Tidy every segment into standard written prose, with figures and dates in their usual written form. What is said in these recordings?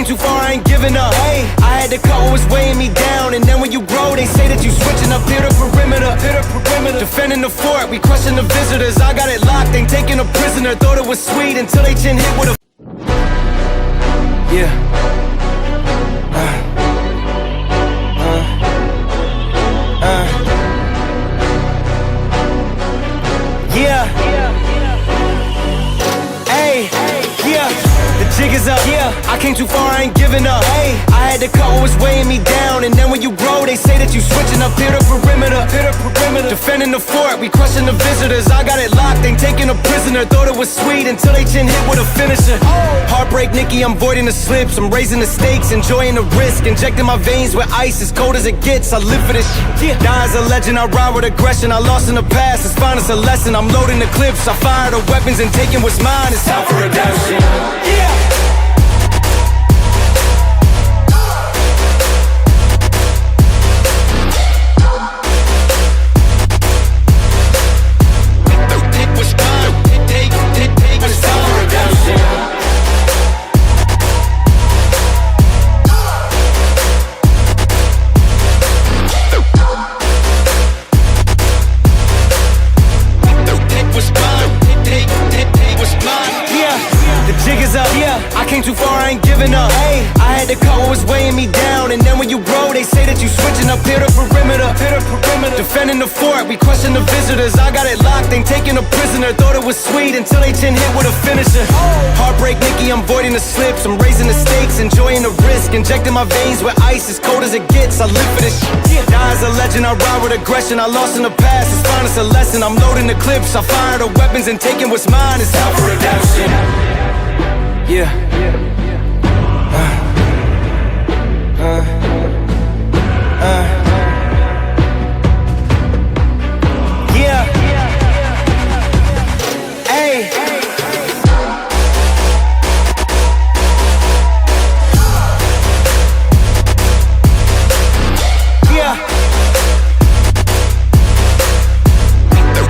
came too far, I ain't giving up. Hey, I had to cut what was weighing me down. And then when you grow, they say that you switching up here to perimeter. Defending the fort, we crushing the visitors. I got it locked, ain't taking a prisoner. Thought it was sweet until they chin hit with a yeah. Yeah. Hey, yeah. The jig is up, yeah. I came too far, I ain't giving up. Hey, I had to cut what was weighing me down. And then when you grow, they say that you switching up here to perimeter. Defending the fort, we crushing the visitors. I got it locked, ain't taking a prisoner. Thought it was sweet until they chin hit with a finisher. Heartbreak, Nikki, I'm voiding the slips. I'm raising the stakes, enjoying the risk. Injecting my veins with ice, as cold as it gets. I live for this shit. Die as a legend, I ride with aggression. I lost in the past, it's fine, it's a lesson. I'm loading the clips, I fire the weapons and taking what's mine. It's time for redemption. Yeah. I came too far, I ain't giving up. Hey, I had to cut what was weighing me down. And then when you grow, they say that you switching up here to perimeter. Defending the fort, we crushing the visitors. I got it locked, ain't taking a prisoner. Thought it was sweet until they chin hit with a finisher. Heartbreak, Nikki, I'm voiding the slips. I'm raising the stakes, enjoying the risk. Injecting my veins with ice, as cold as it gets. I live for this shit. Die as a legend, I ride with aggression. I lost in the past, it's fine, it's a lesson. I'm loading the clips, I fire the weapons and taking what's mine. It's time for redemption. Yeah. Yeah. Hey. Yeah.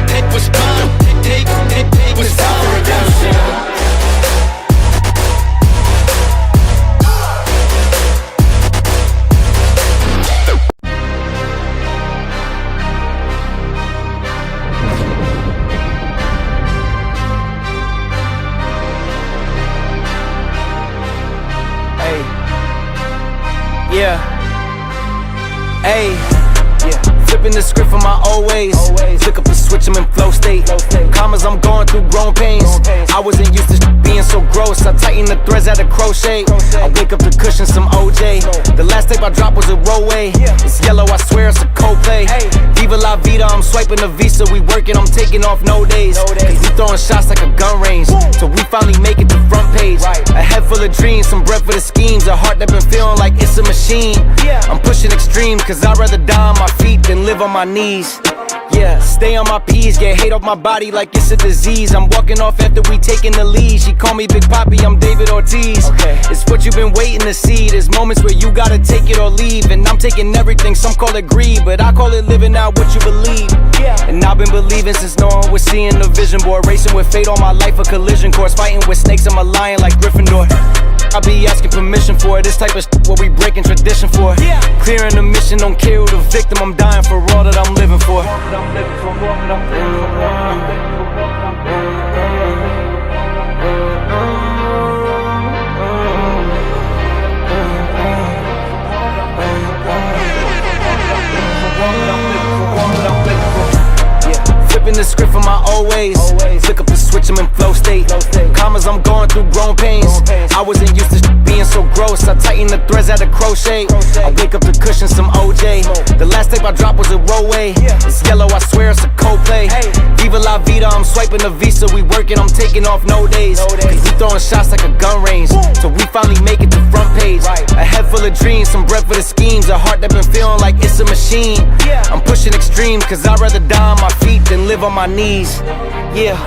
Take what's mine. Take what's time for redemption. Yeah. Hey. Yeah. Flipping the script from my old ways. Flick up the switch, I'm in flow state. Commas, I'm going through grown pains. I wasn't used to being so gross. I tighten the threads out of crochet. I wake up to cushion some OJ. The last tape I dropped was a rollway. It's yellow, I swear it's a Coldplay. Viva la vida, I'm swiping the visa. We working, I'm taking off no days. Cause we throwing shots like a gun range. Till we finally make it to front page. A head full of dreams, some breath for the schemes. A heart that been feeling like it's a machine. I'm pushing extreme, cause I'd rather die on my feet than live on my knees. Yeah, stay on my P's, get hate off my body like it's a disease. I'm walking off after we taking the lead. She call me Big Papi, I'm David Ortiz. It's what you've been waiting to see. There's moments where you gotta take it or leave. And I'm taking everything, some call it greed, but I call it living out what you believe. And I've been believing since no one was seeing the vision board. Racing with fate all my life, a collision course. Fighting with snakes, I'm a lion like Gryffindor. I be asking permission for it. This type of shit what we breaking tradition for. Clearing the mission, don't care who the victim. I'm dying for all that I'm living for. Flipping the script from my old ways. Flick up the switch, I'm in flow state. Commas, I'm going through grown pains. I wasn't used to being so gross. I tighten the threads out of crochet. I wake up to cushion some OJ. The last tape I dropped was a rollway. It's yellow, I swear it's a Coldplay. Viva la vida, I'm swiping the visa. We working, I'm taking off no days. Cause we throwing shots like a gun range. Till we finally make it to front page. A head full of dreams, some breath for the schemes. A heart that been feeling like it's a machine. I'm pushing extreme, cause I'd rather die on my feet than live on my knees. Yeah.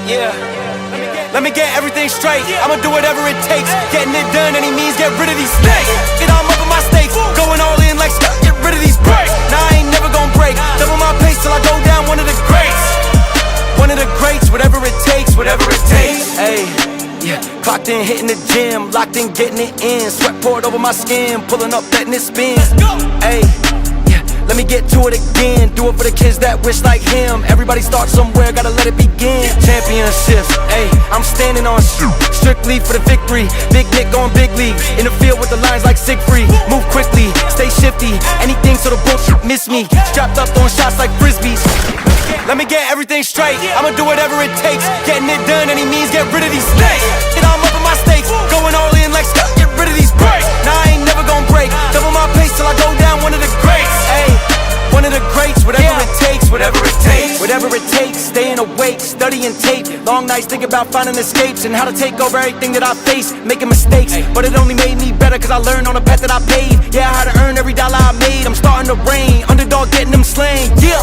Yeah. Let me get everything straight. I'ma do whatever it takes. Getting it done, any means, get rid of these snakes. Get all up in my stakes. Going all in like Scott, get rid of these breaks. Nah, I ain't never gonna break. Double my pace till I go down one of the greats. One of the greats, whatever it takes, whatever it takes. Hey, yeah, clocked in, hitting the gym, locked in, getting it in. Sweat poured over my skin, pulling up, letting it spin. Hey, yeah, let me get to it again. Do it for the kids that wish like him. Everybody starts somewhere, gotta let it begin. Championships, hey, I'm standing on strictly for the victory. Big Nick going big league, in the field with the lines like Siegfried. Move quickly, stay shifty, anything so the bullshit miss me. Strapped up, throwing shots like frisbees. Let me get everything straight. I'ma do whatever it takes. Getting it done, any means, get rid of these snakes. Get all up in my stakes. Going all in like Scott, get rid of these breaks. Nah, I ain't never gonna break. Double my pace till I go down one of the greats. Hey, one of the greats, whatever it takes, whatever it takes. Whatever it takes, staying awake, studying tape. Long nights thinking about finding escapes and how to take over everything that I face. Making mistakes, but it only made me better cause I learned on the path that I paved. Yeah, I had to earn every dollar I made. I'm starting to reign, underdog getting them slain. Yeah.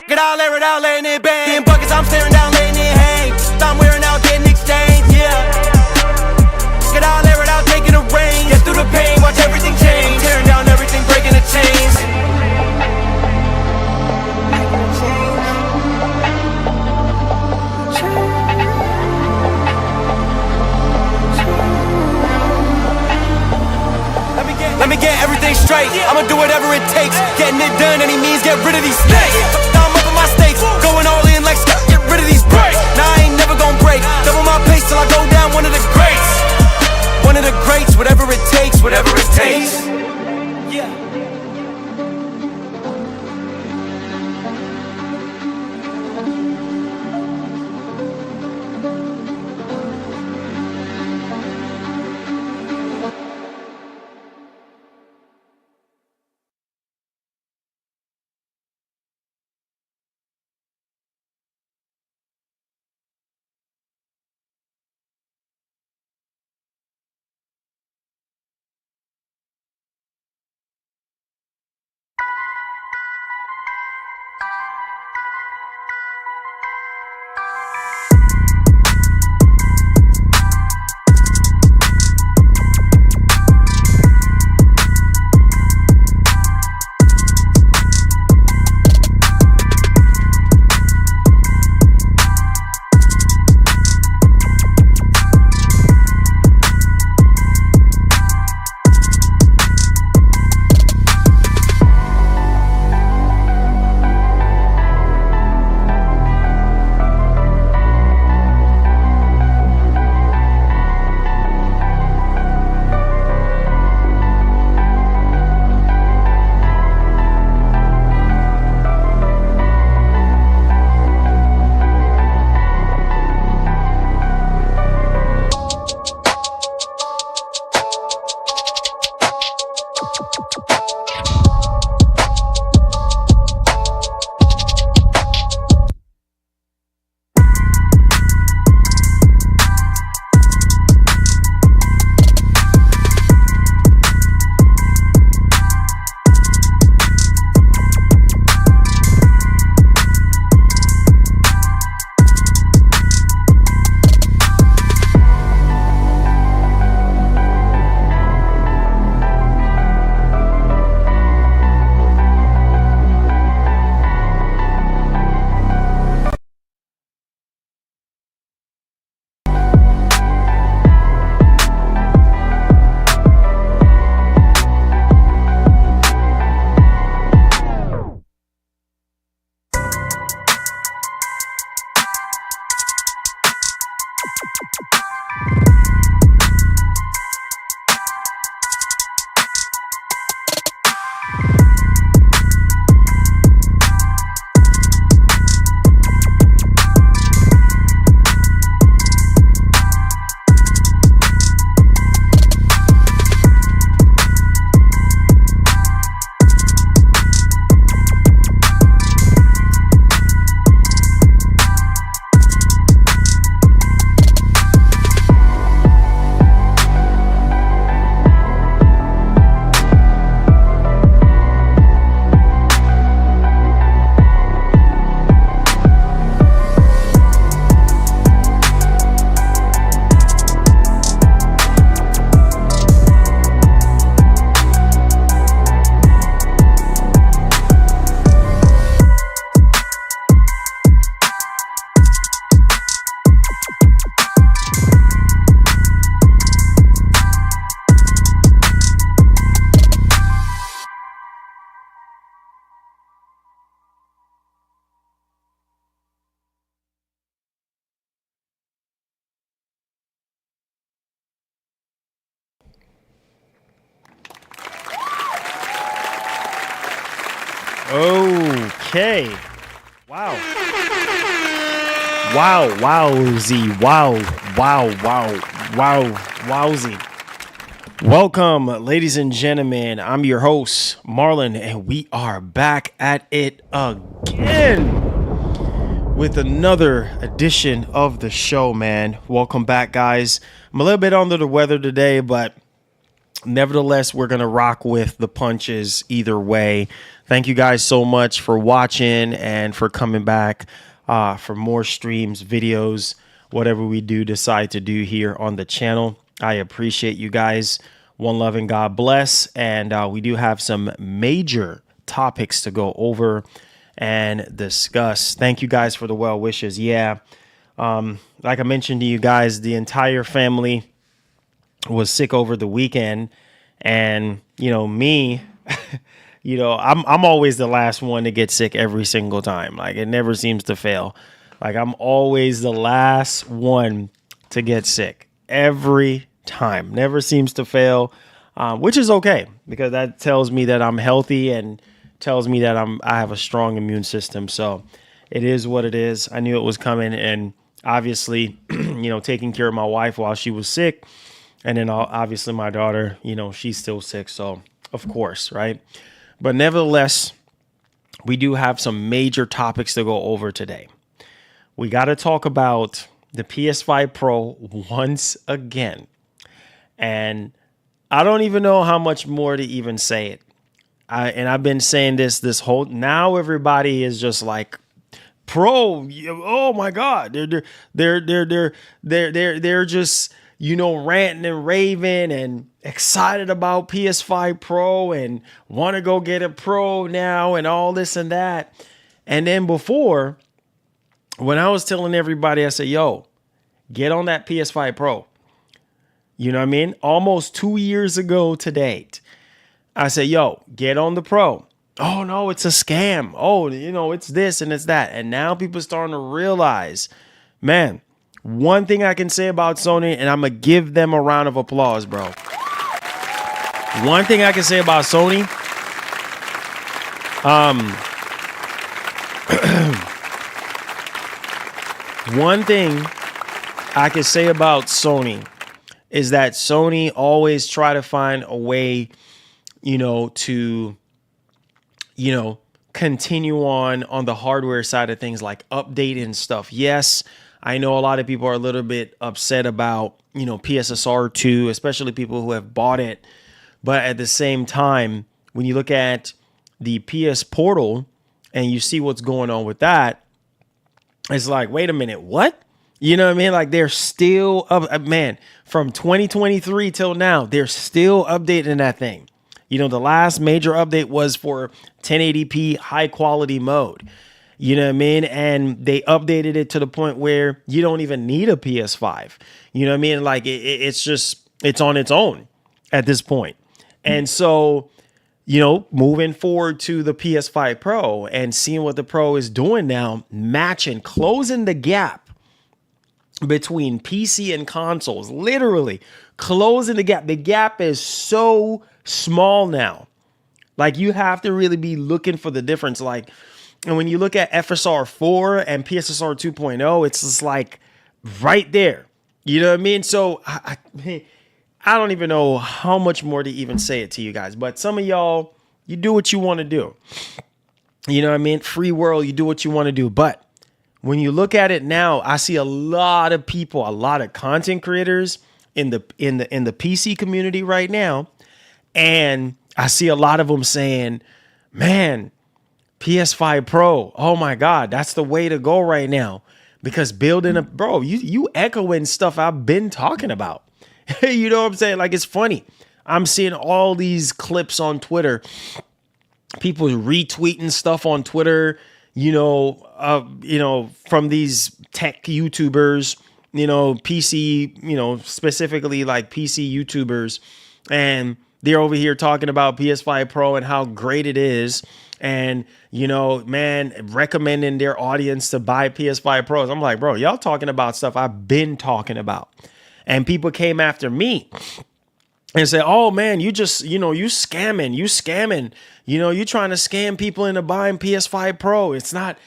Get out, air it out, letting it bang. Getting buckets, I'm staring down, letting it hang. I'm wearing out, getting exchanged, yeah. Get out, air it out, taking the rain. Get through the pain, watch everything change. Tearing down everything, breaking the chains. Let me get everything straight. I'ma do whatever it takes. Getting it done, any means, get rid of these snakes. I'm up in my stakes, going all in like Scott, get rid of these breaks. Nah, I ain't never gonna break. Double my pace till I go down one of the greats. One of the greats, whatever it takes, whatever it takes. Yeah. Okay. Wow. Wow. Wowzy. Wowzy. Welcome, ladies and gentlemen. I'm your host, Marlon, and we are back at it again with another edition of the show, man. Welcome back, guys. I'm a little bit under the weather today, but nevertheless, we're going to rock with the punches either way. Thank you guys so much for watching and for coming back for more streams, videos, whatever we do decide to do here on the channel. I appreciate you guys. One love and God bless. And we do have some major topics to go over and discuss. Thank you guys for the well wishes. Yeah. Like I mentioned to you guys, the entire family was sick over the weekend, and me, I'm always the last one to get sick every single time. Like, it never seems to fail. Like, I'm always the last one to get sick every time. Never seems to fail, which is okay, because that tells me that I'm healthy and tells me that I have a strong immune system. So it is what it is. I knew it was coming, and obviously, taking care of my wife while she was sick. And then obviously my daughter, she's still sick. So of course, right? But nevertheless, we do have some major topics to go over today. We got to talk about the PS5 Pro once again. And I don't even know how much more to even say it. I've been saying this whole, now everybody is just like, Pro, oh my God, they're just, ranting and raving and excited about PS5 Pro and want to go get a Pro now and all this and that. And then before, when I was telling everybody, I said, yo, get on that PS5 Pro. You know what I mean? Almost 2 years ago to date, I said, yo, get on the Pro. Oh, no, it's a scam. Oh, it's this and it's that. And now people are starting to realize, man, one thing I can say about Sony, and I'm going to give them a round of applause, bro. One thing I can say about Sony, one thing I can say about Sony is that Sony always try to find a way, to continue on the hardware side of things, like updating stuff. Yes, I know a lot of people are a little bit upset about, PSSR 2, especially people who have bought it. But at the same time, when you look at the PS Portal and you see what's going on with that, it's like, wait a minute, what? You know what I mean? Like, they're still up, man, from 2023 till now, they're still updating that thing. The last major update was for 1080p high quality mode. You know what I mean? And they updated it to the point where you don't even need a PS5. You know what I mean? Like, it's on its own at this point. And so, moving forward to the PS5 Pro and seeing what the Pro is doing now, closing the gap between PC and consoles, literally closing the gap. The gap is so small now. Like, you have to really be looking for the difference. Like, and when you look at FSR 4 and PSSR 2.0, it's just like right there. You know what I mean? So I don't even know how much more to even say it to you guys. But some of y'all, you do what you want to do. You know what I mean? Free world, you do what you want to do. But when you look at it now, I see a lot of people, a lot of content creators in the PC community right now. And I see a lot of them saying, man, PS5 Pro, oh my God, that's the way to go right now. Because building a, bro, you echoing stuff I've been talking about. You know what I'm saying? Like, it's funny. I'm seeing all these clips on Twitter, people retweeting stuff on Twitter, from these tech YouTubers, PC, specifically like PC YouTubers. And they're over here talking about PS5 Pro and how great it is. And, recommending their audience to buy PS5 Pros. I'm like, bro, y'all talking about stuff I've been talking about. And people came after me and say, oh man, you just, you scamming, you trying to scam people into buying PS5 Pro. It's not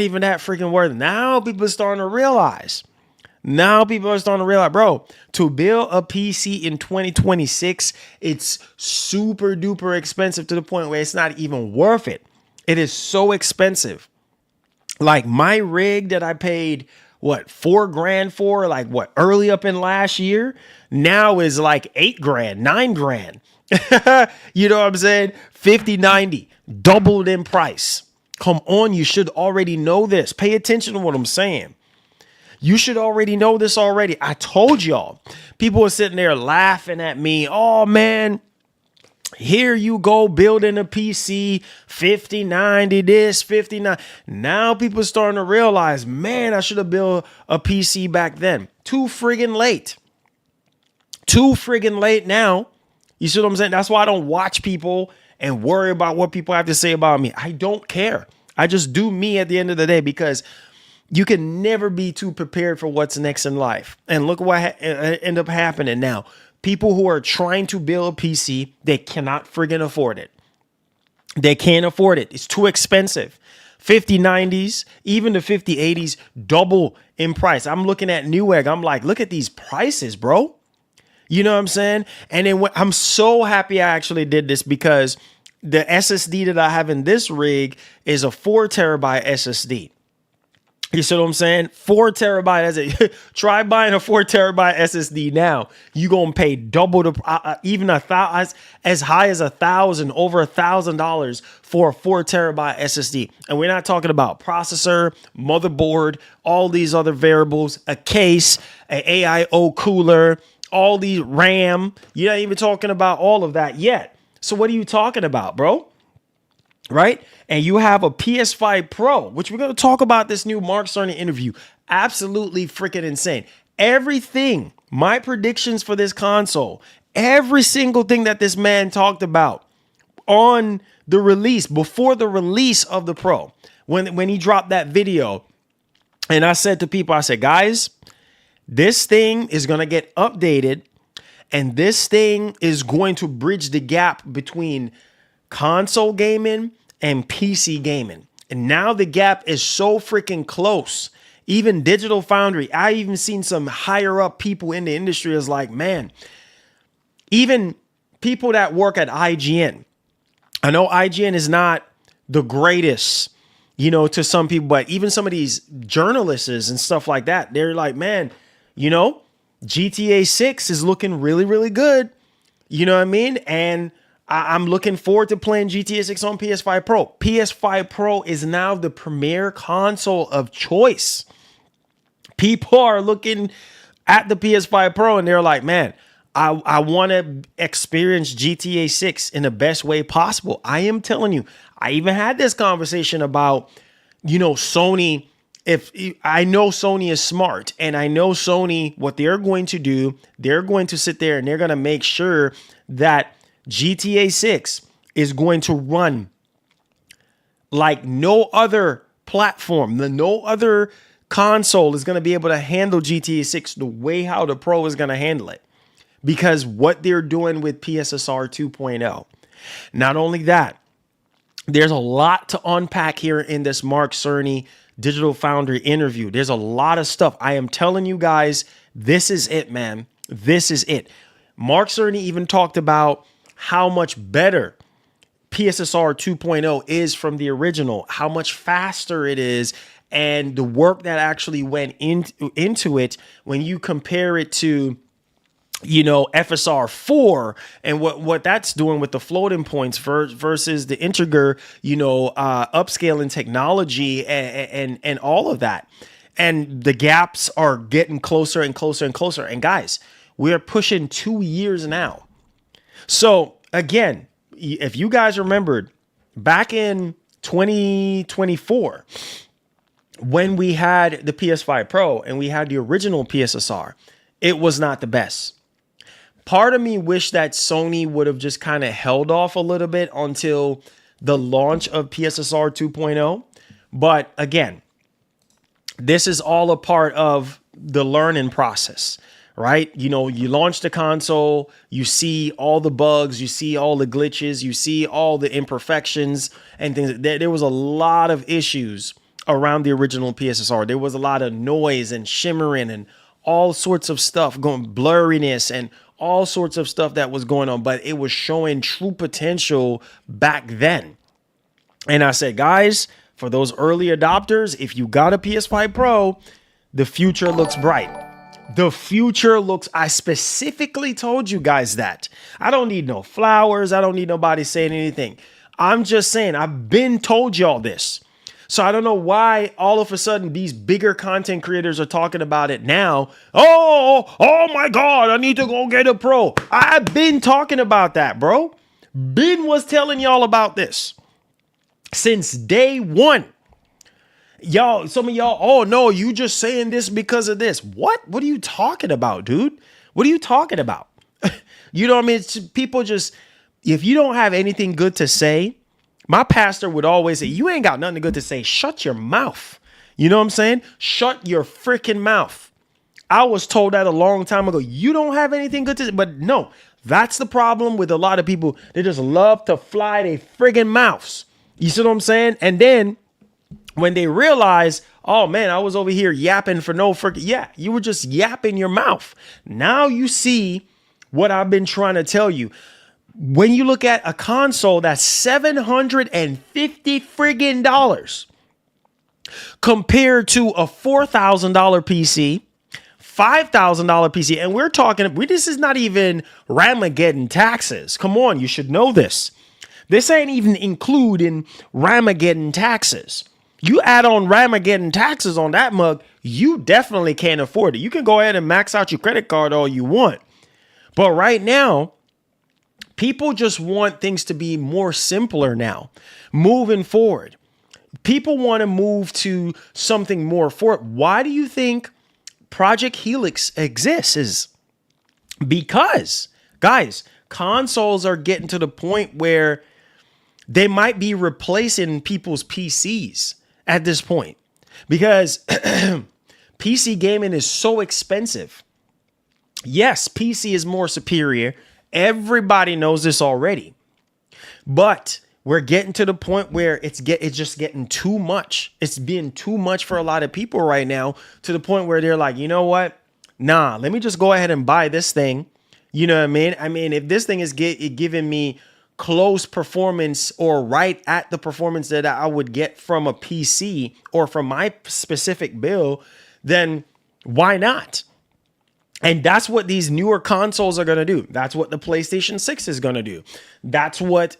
even that freaking worth it. Now people are starting to realize. Bro, to build a PC in 2026, it's super duper expensive to the point where it's not even worth it. It is so expensive. Like my rig that I paid $4,000 for, early up in last year, now is like $8,000, $9,000. You know what I'm saying? 50, 90, doubled in price. Come on, you should already know this. Pay attention to what I'm saying. You should already know this already. I told y'all. People are sitting there laughing at me. Oh man, here you go building a PC, 50, 90, this, 59. Now people are starting to realize, man, I should have built a PC back then. Too friggin' late now. You see what I'm saying? That's why I don't watch people and worry about what people have to say about me. I don't care. I just do me at the end of the day, because you can never be too prepared for what's next in life. And look what end up happening now. People who are trying to build a PC, they cannot friggin' afford it. They can't afford it. It's too expensive. 5090s, even the 5080s, double in price. I'm looking at Newegg. I'm like, look at these prices, bro. You know what I'm saying? And then I'm so happy I actually did this, because the SSD that I have in this rig is a 4 terabyte SSD. You see what I'm saying? 4 terabyte. Try buying a 4 terabyte SSD now. You gonna pay double the even as high as $1,000, over $1,000 for a 4 terabyte SSD. And we're not talking about processor, motherboard, all these other variables, a case, an AIO cooler, all these RAM. You're not even talking about all of that yet. So what are you talking about, bro? Right? And you have a PS5 Pro, which we're going to talk about this new Mark Cerny interview. Absolutely freaking insane. Everything, my predictions for this console, every single thing that this man talked about on the release, before the release of the Pro, when he dropped that video, and I said to people, I said, guys, this thing is going to get updated, and this thing is going to bridge the gap between console gaming and PC gaming. And now the gap is so freaking close. Even Digital Foundry, I even seen some higher up people in the industry is like, man, even people that work at IGN. I know IGN is not the greatest, to some people, but even some of these journalists and stuff like that, they're like, man, GTA 6 is looking really, really good. You know what I mean? And I'm looking forward to playing GTA 6 on PS5 Pro. PS5 Pro is now the premier console of choice. People are looking at the PS5 Pro and they're like, man, I want to experience GTA 6 in the best way possible. I am telling you, I even had this conversation about, Sony. If I know Sony is smart, and I know Sony, what they're going to do, they're going to sit there and they're going to make sure that GTA 6 is going to run like no other platform. No other console is going to be able to handle GTA 6 the way how the Pro is going to handle it, because what they're doing with PSSR 2.0. Not only that, there's a lot to unpack here in this Mark Cerny Digital Foundry interview. There's a lot of stuff. I am telling you guys, this is it, man. This is it. Mark Cerny even talked about how much better PSSR 2.0 is from the original, how much faster it is, and the work that actually went into it when you compare it to, FSR 4 and what that's doing with the floating points versus the integer, upscaling technology and all of that. And the gaps are getting closer and closer and closer. And guys, we're pushing 2 years now. So again, if you guys remembered back in 2024, when we had the PS5 Pro and we had the original PSSR, it was not the best. Part of me wish that Sony would have just kind of held off a little bit until the launch of PSSR 2.0. But again, this is all a part of the learning process, right? You know, you launch the console, you see all the bugs, you see all the glitches, you see all the imperfections and things. There was a lot of issues around the original PSSR. There was a lot of noise and shimmering and all sorts of stuff going, blurriness and all sorts of stuff that was going on, but it was showing true potential back then. And I said, guys, for those early adopters, if you got a PS5 Pro, the future looks bright. The future looks, I specifically told you guys that. I don't need no flowers. I don't need nobody saying anything. I'm just saying, I've been told y'all this. So I don't know why all of a sudden these bigger content creators are talking about it now. Oh my God, I need to go get a Pro. I've been talking about that, bro. Ben was telling y'all about this since day one. Y'all, some of y'all, oh no, you just saying this because of this. What? What are you talking about, dude? What are you talking about? You know what I mean? It's people just, if you don't have anything good to say, my pastor would always say, you ain't got nothing good to say. Shut your mouth. You know what I'm saying? Shut your freaking mouth. I was told that a long time ago. You don't have anything good to say. But no, that's the problem with a lot of people. They just love to fly their friggin' mouths. You see what I'm saying? And then when they realize, oh man, I was over here yapping for no freaking, yeah, you were just yapping your mouth. Now you see what I've been trying to tell you. When you look at a console that's $750 friggin' dollars compared to a $4,000 PC, $5,000 PC, and we're talking, this is not even Ramageddon taxes. Come on, you should know this. This ain't even including Ramageddon taxes. You add on Ramageddon taxes on that mug, you definitely can't afford it. You can go ahead and max out your credit card all you want. But right now, people just want things to be more simpler now, moving forward. People want to move to something more for it. Why do you think Project Helix exists? Is because, guys, consoles are getting to the point where they might be replacing people's PCs at this point because PC gaming is so expensive. Yes, PC is more superior. Everybody knows this already, but we're getting to the point where it's just getting too much. It's being too much for a lot of people right now, to the point where they're like, you know what? Nah, let me just go ahead and buy this thing. You know what I mean? I mean, if this thing is giving me close performance or right at the performance that I would get from a PC or from my specific build, then why not? And that's what these newer consoles are going to do. That's what the PlayStation 6 is going to do. That's what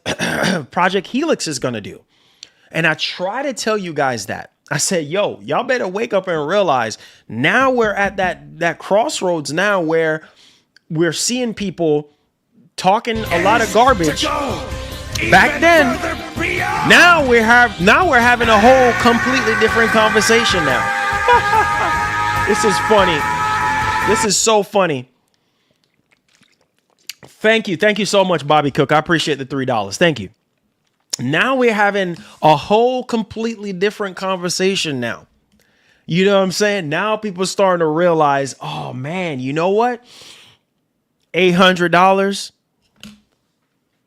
Project Helix is going to do. And I try to tell you guys that. I said, yo, y'all better wake up and realize now we're at that crossroads now where we're seeing people talking a lot of garbage back then. Now we're having a whole completely different conversation now. This is funny. This is so funny. Thank you. Thank you so much, Bobby Cook. I appreciate the $3. Thank you. Now we're having a whole completely different conversation now. You know what I'm saying? Now people are starting to realize, oh man, you know what? $800,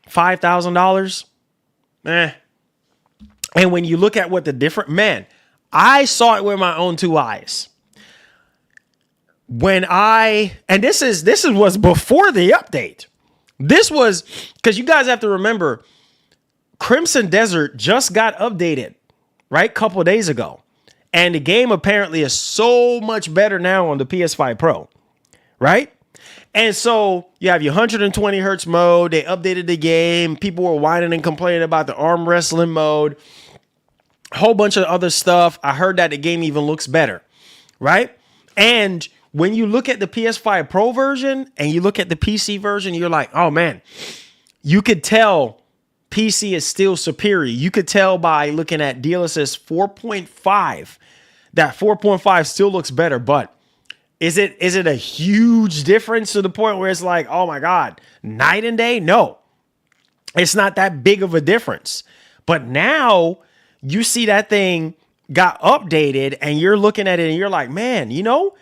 $5,000. And when you look at what the different, man, I saw it with my own two eyes. And this was before the update. This was, because you guys have to remember, Crimson Desert just got updated, right? A couple of days ago. And the game apparently is so much better now on the PS5 Pro, right? And so you have your 120 hertz mode. They updated the game. People were whining and complaining about the arm wrestling mode. A whole bunch of other stuff. I heard that the game even looks better, right? And when you look at the PS5 Pro version and you look at the PC version, you're like, oh man, you could tell PC is still superior. You could tell by looking at DLSS 4.5 that 4.5 still looks better, but is it a huge difference to the point where it's like, oh my God, night and day? No, it's not that big of a difference. But now you see that thing got updated and you're looking at it and you're like, man, you know,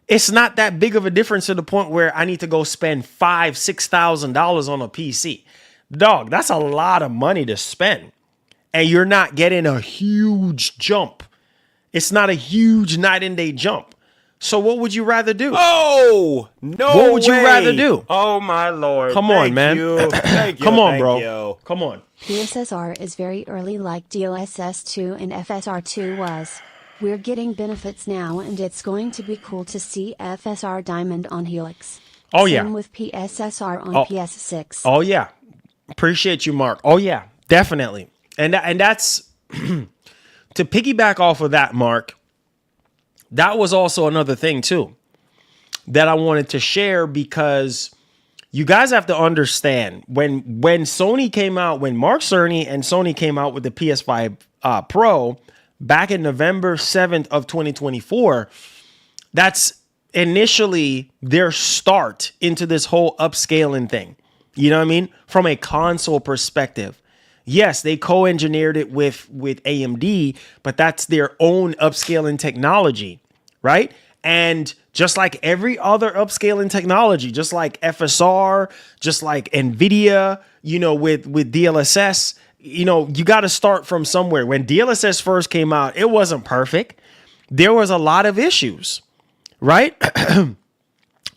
It's not that big of a difference to the point where I need to go spend $5,000-$6,000 on a PC. Dog, that's a lot of money to spend. And you're not getting a huge jump. It's not a huge night and day jump. So what would you rather do? Oh, no What would you way. rather do? Oh, my Lord. Come on, man. Thank you. Come on, Thank bro. you. Come on. PSSR is very early like DLSS 2 and FSR 2 was. We're getting benefits now and it's going to be cool to see FSR Diamond on Helix. Oh, yeah. Same with PSSR on PS6. Oh, yeah. Appreciate you, Mark. Oh, yeah. Definitely. And that's to piggyback off of that, Mark. That was also another thing, too, that I wanted to share because you guys have to understand when Sony came out, when Mark Cerny and Sony came out with the PS5 Pro back in November 7th of 2024, that's initially their start into this whole upscaling thing. You know what I mean? From a console perspective. Yes, they co-engineered it with AMD, but that's their own upscaling technology, right? And just like every other upscaling technology, just like FSR, just like NVIDIA, you know, with DLSS, you know, you got to start from somewhere. When DLSS first came out, it wasn't perfect. There was a lot of issues, right?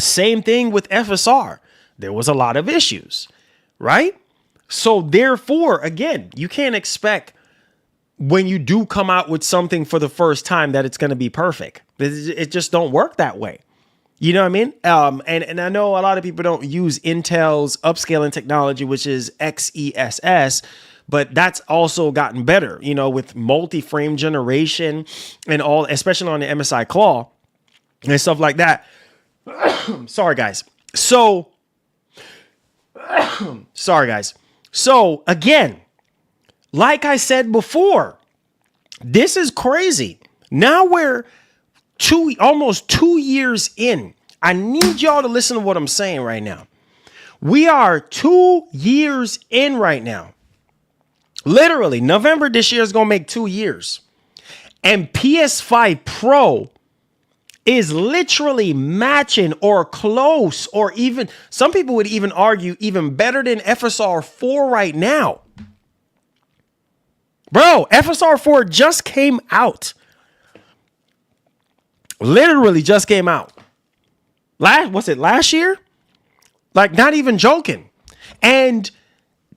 Same thing with FSR. There was a lot of issues, right? So therefore, again, you can't expect when you do come out with something for the first time that it's going to be perfect. It just don't work that way. You know what I mean? And I know a lot of people don't use Intel's upscaling technology, which is XESS, but that's also gotten better, you know, with multi-frame generation and all, especially on the MSI Claw and stuff like that. Sorry, guys. So again, like I said before, this is crazy. Now we're almost 2 years in. I need y'all to listen to what I'm saying right now. We are 2 years in right now. Literally, November this year is going to make 2 years. And PS5 Pro is literally matching or close, or even some people would even argue even better than FSR 4 right now. Bro, FSR 4 just came out. Literally just came out. Last year? Like, not even joking. And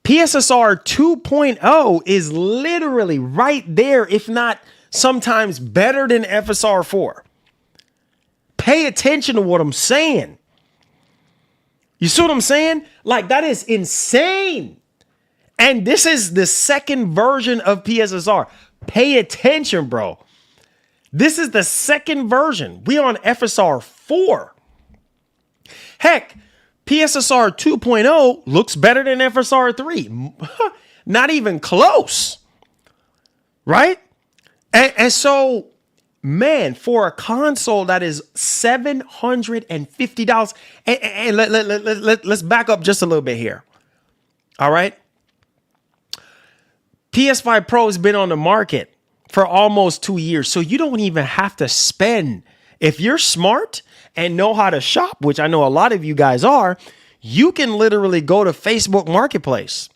PSSR 2.0 is literally right there, if not sometimes better than FSR 4. Pay attention to what I'm saying. You see what I'm saying? Like, that is insane. And this is the second version of PSSR. Pay attention, bro. This is the second version. We on FSR 4. Heck, PSSR 2.0 looks better than FSR 3. Not even close. Right? And so, man, for a console that is $750, and let's back up just a little bit here. All right? PS5 Pro has been on the market for almost 2 years, so you don't even have to spend. If you're smart and know how to shop, which I know a lot of you guys are, you can literally go to Facebook Marketplace.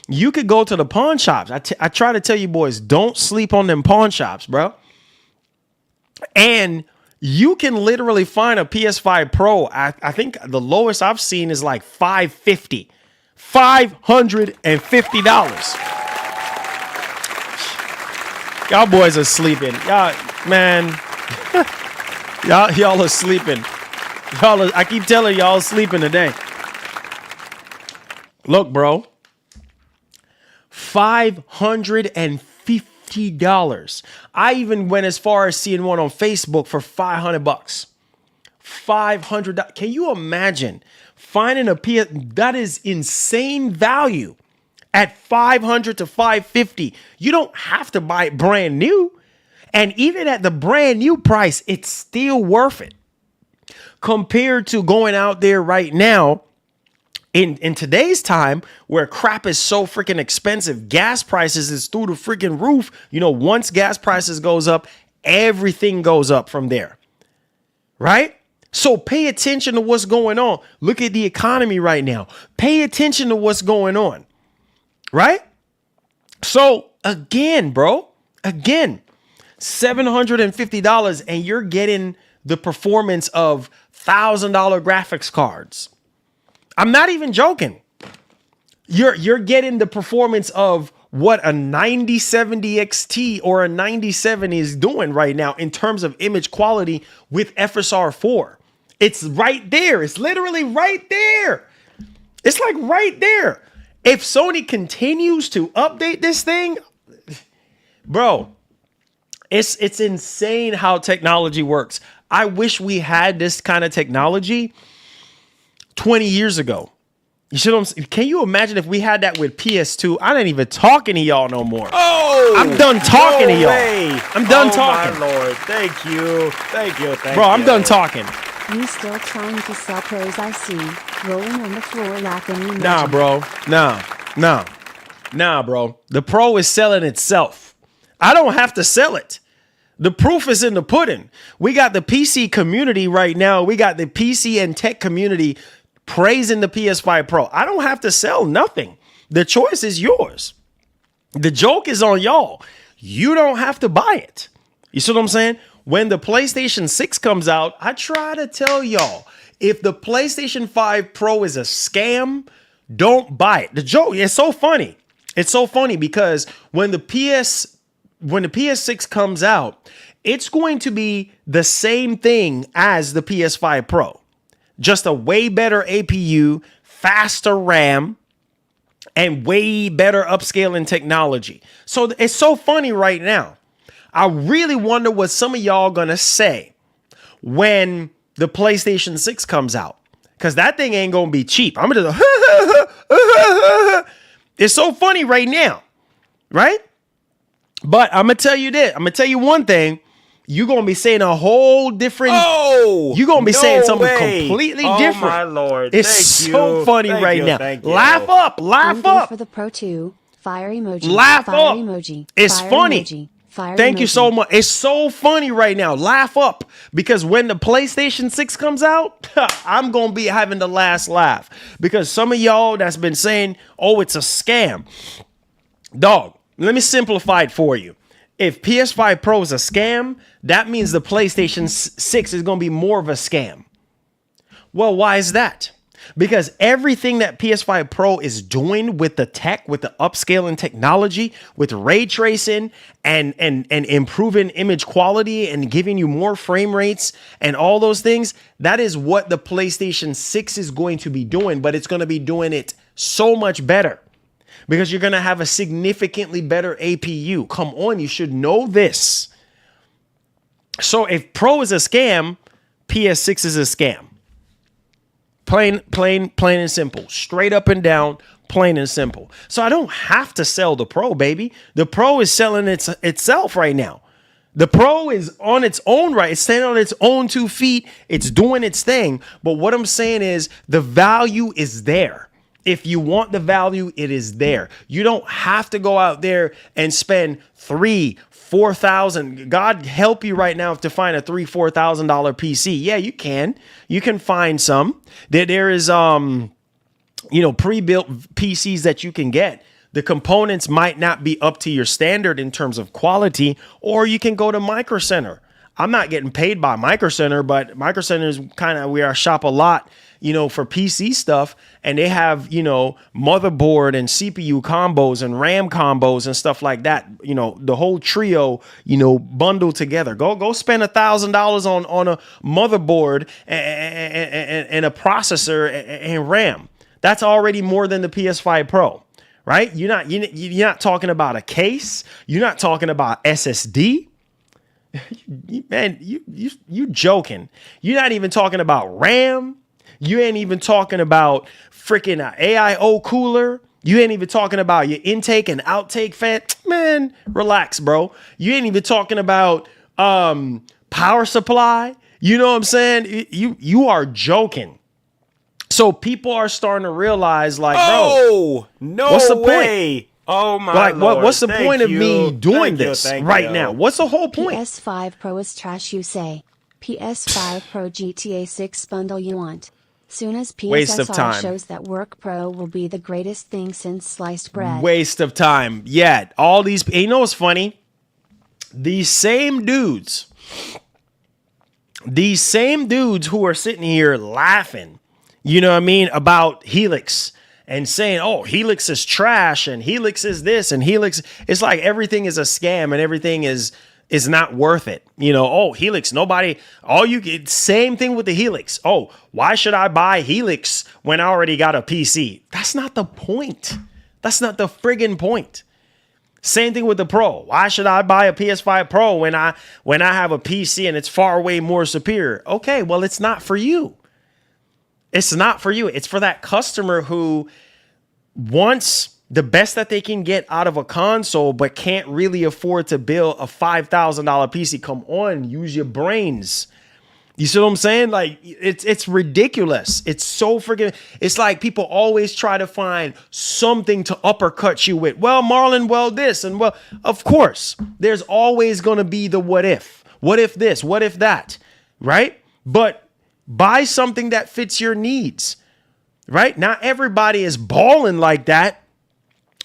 You could go to the pawn shops. I try to tell you boys, don't sleep on them pawn shops, bro. And you can literally find a PS5 Pro. I think the lowest I've seen is like $550. $550. Y'all boys are sleeping. Y'all, man. y'all are sleeping. I keep telling y'all sleeping today. Look, bro. $550. I even went as far as seeing one on Facebook for $500. $500. Can you imagine finding a PS? That is insane value. At $500 to $550, you don't have to buy it brand new. And even at the brand new price, it's still worth it. Compared to going out there right now in today's time where crap is so freaking expensive, gas prices is through the freaking roof. You know, once gas prices goes up, everything goes up from there. Right? So pay attention to what's going on. Look at the economy right now. Pay attention to what's going on, right? So again, bro, $750 and you're getting the performance of $1,000 graphics cards. I'm not even joking. You're getting the performance of what a 9070 XT or a 9070 is doing right now in terms of image quality with FSR 4. It's right there. It's literally right there. It's like right there. If Sony continues to update this thing, bro, it's insane how technology works. I wish we had this kind of technology 20 years ago. You see what I'm saying? Can you imagine if we had that with PS2? I ain't even talking to y'all no more. Oh, I'm done talking to y'all. way. I'm done talking. My Lord, thank you. Bro, I'm done talking. You still trying to sell pros, I see. Rolling on the floor laughing. Emoji. Nah, bro. Nah, bro. The Pro is selling itself. I don't have to sell it. The proof is in the pudding. We got the PC community right now. We got the PC and tech community praising the PS5 Pro. I don't have to sell nothing. The choice is yours. The joke is on y'all. You don't have to buy it. You see what I'm saying? When the PlayStation 6 comes out, I try to tell y'all, if the PlayStation 5 Pro is a scam, don't buy it. The joke, it's so funny. It's so funny because when the PS6 comes out, it's going to be the same thing as the PS5 Pro. Just a way better APU, faster RAM, and way better upscaling technology. So it's so funny right now. I really wonder what some of y'all gonna say when the PlayStation 6 comes out. Because that thing ain't gonna be cheap. I'm gonna it's so funny right now, right? But I'm gonna tell you this. I'm gonna tell you one thing. You're going to be saying a whole different... you're going to be saying something completely different. Oh, my Lord. It's so funny right now. Laugh up. Laugh up. For the Pro 2, fire emoji. Laugh fire up. Emoji. It's fire funny. Emoji, fire Thank you emoji. so much. It's so funny right now. Laugh up. Because when the PlayStation 6 comes out, I'm going to be having the last laugh. Because some of y'all that's been saying, oh, it's a scam. Dog, let me simplify it for you. If PS5 Pro is a scam, that means the PlayStation 6 is going to be more of a scam. Well, why is that? Because everything that PS5 Pro is doing with the tech, with the upscaling technology, with ray tracing and improving image quality and giving you more frame rates and all those things, that is what the PlayStation 6 is going to be doing, but it's going to be doing it so much better. Because you're going to have a significantly better APU. Come on, you should know this. So if Pro is a scam, PS6 is a scam. Plain and simple. Straight up and down, plain and simple. So I don't have to sell the Pro, baby. The Pro is selling itself right now. The Pro is on its own right. It's standing on its own 2 feet. It's doing its thing. But what I'm saying is the value is there. If you want the value, it is there. You don't have to go out there and spend $3,000-$4,000. God help you right now to find a $3,000-$4,000 PC. Yeah, you can. You can find some. There is pre-built PCs that you can get. The components might not be up to your standard in terms of quality, or you can go to Micro Center. I'm not getting paid by Micro Center, but Micro Center is kind of where I shop a lot, for PC stuff. And they have, motherboard and CPU combos and RAM combos and stuff like that. The whole trio, bundled together. Go spend $1,000 on a motherboard and a processor and RAM. That's already more than the PS5 Pro, right? You're not talking about a case. You're not talking about SSD. Man, you joking. You're not even talking about RAM. You ain't even talking about freaking AIO cooler. You ain't even talking about your intake and outtake fan. Man, relax, bro. You ain't even talking about power supply. You know what I'm saying? You are joking. So people are starting to realize, like, bro, no what's the way. point? Oh my Like, Lord. what's the point of you. me doing Thank you, this thank right you. now? What's the whole point? PS5 Pro is trash, you say. PS5 Pro GTA 6 bundle you want. Soon as Waste of PSSR time. shows that Work Pro will be the greatest thing since sliced bread. Waste of time. Yeah, all these. And you know what's funny? These same dudes who are sitting here laughing, you know what I mean, about Helix and saying, oh, Helix is trash and Helix is this and Helix. It's like everything is a scam and everything is not worth it. You know, oh, Helix, nobody, all you get, same thing with the Helix. Oh, why should I buy Helix when I already got a PC? That's not the point. That's not the friggin' point. Same thing with the Pro. Why should I buy a PS5 Pro when I have a PC and it's far way more superior? Okay, well, it's not for you. It's not for you. It's for that customer who wants the best that they can get out of a console, but can't really afford to build a $5,000 PC. Come on, use your brains. You see what I'm saying? Like, it's ridiculous. It's so freaking, it's like people always try to find something to uppercut you with. Well, Marlon, well, this, and well, of course, there's always going to be the what if. What if this? What if that? Right? But buy something that fits your needs. Right? Not everybody is balling like that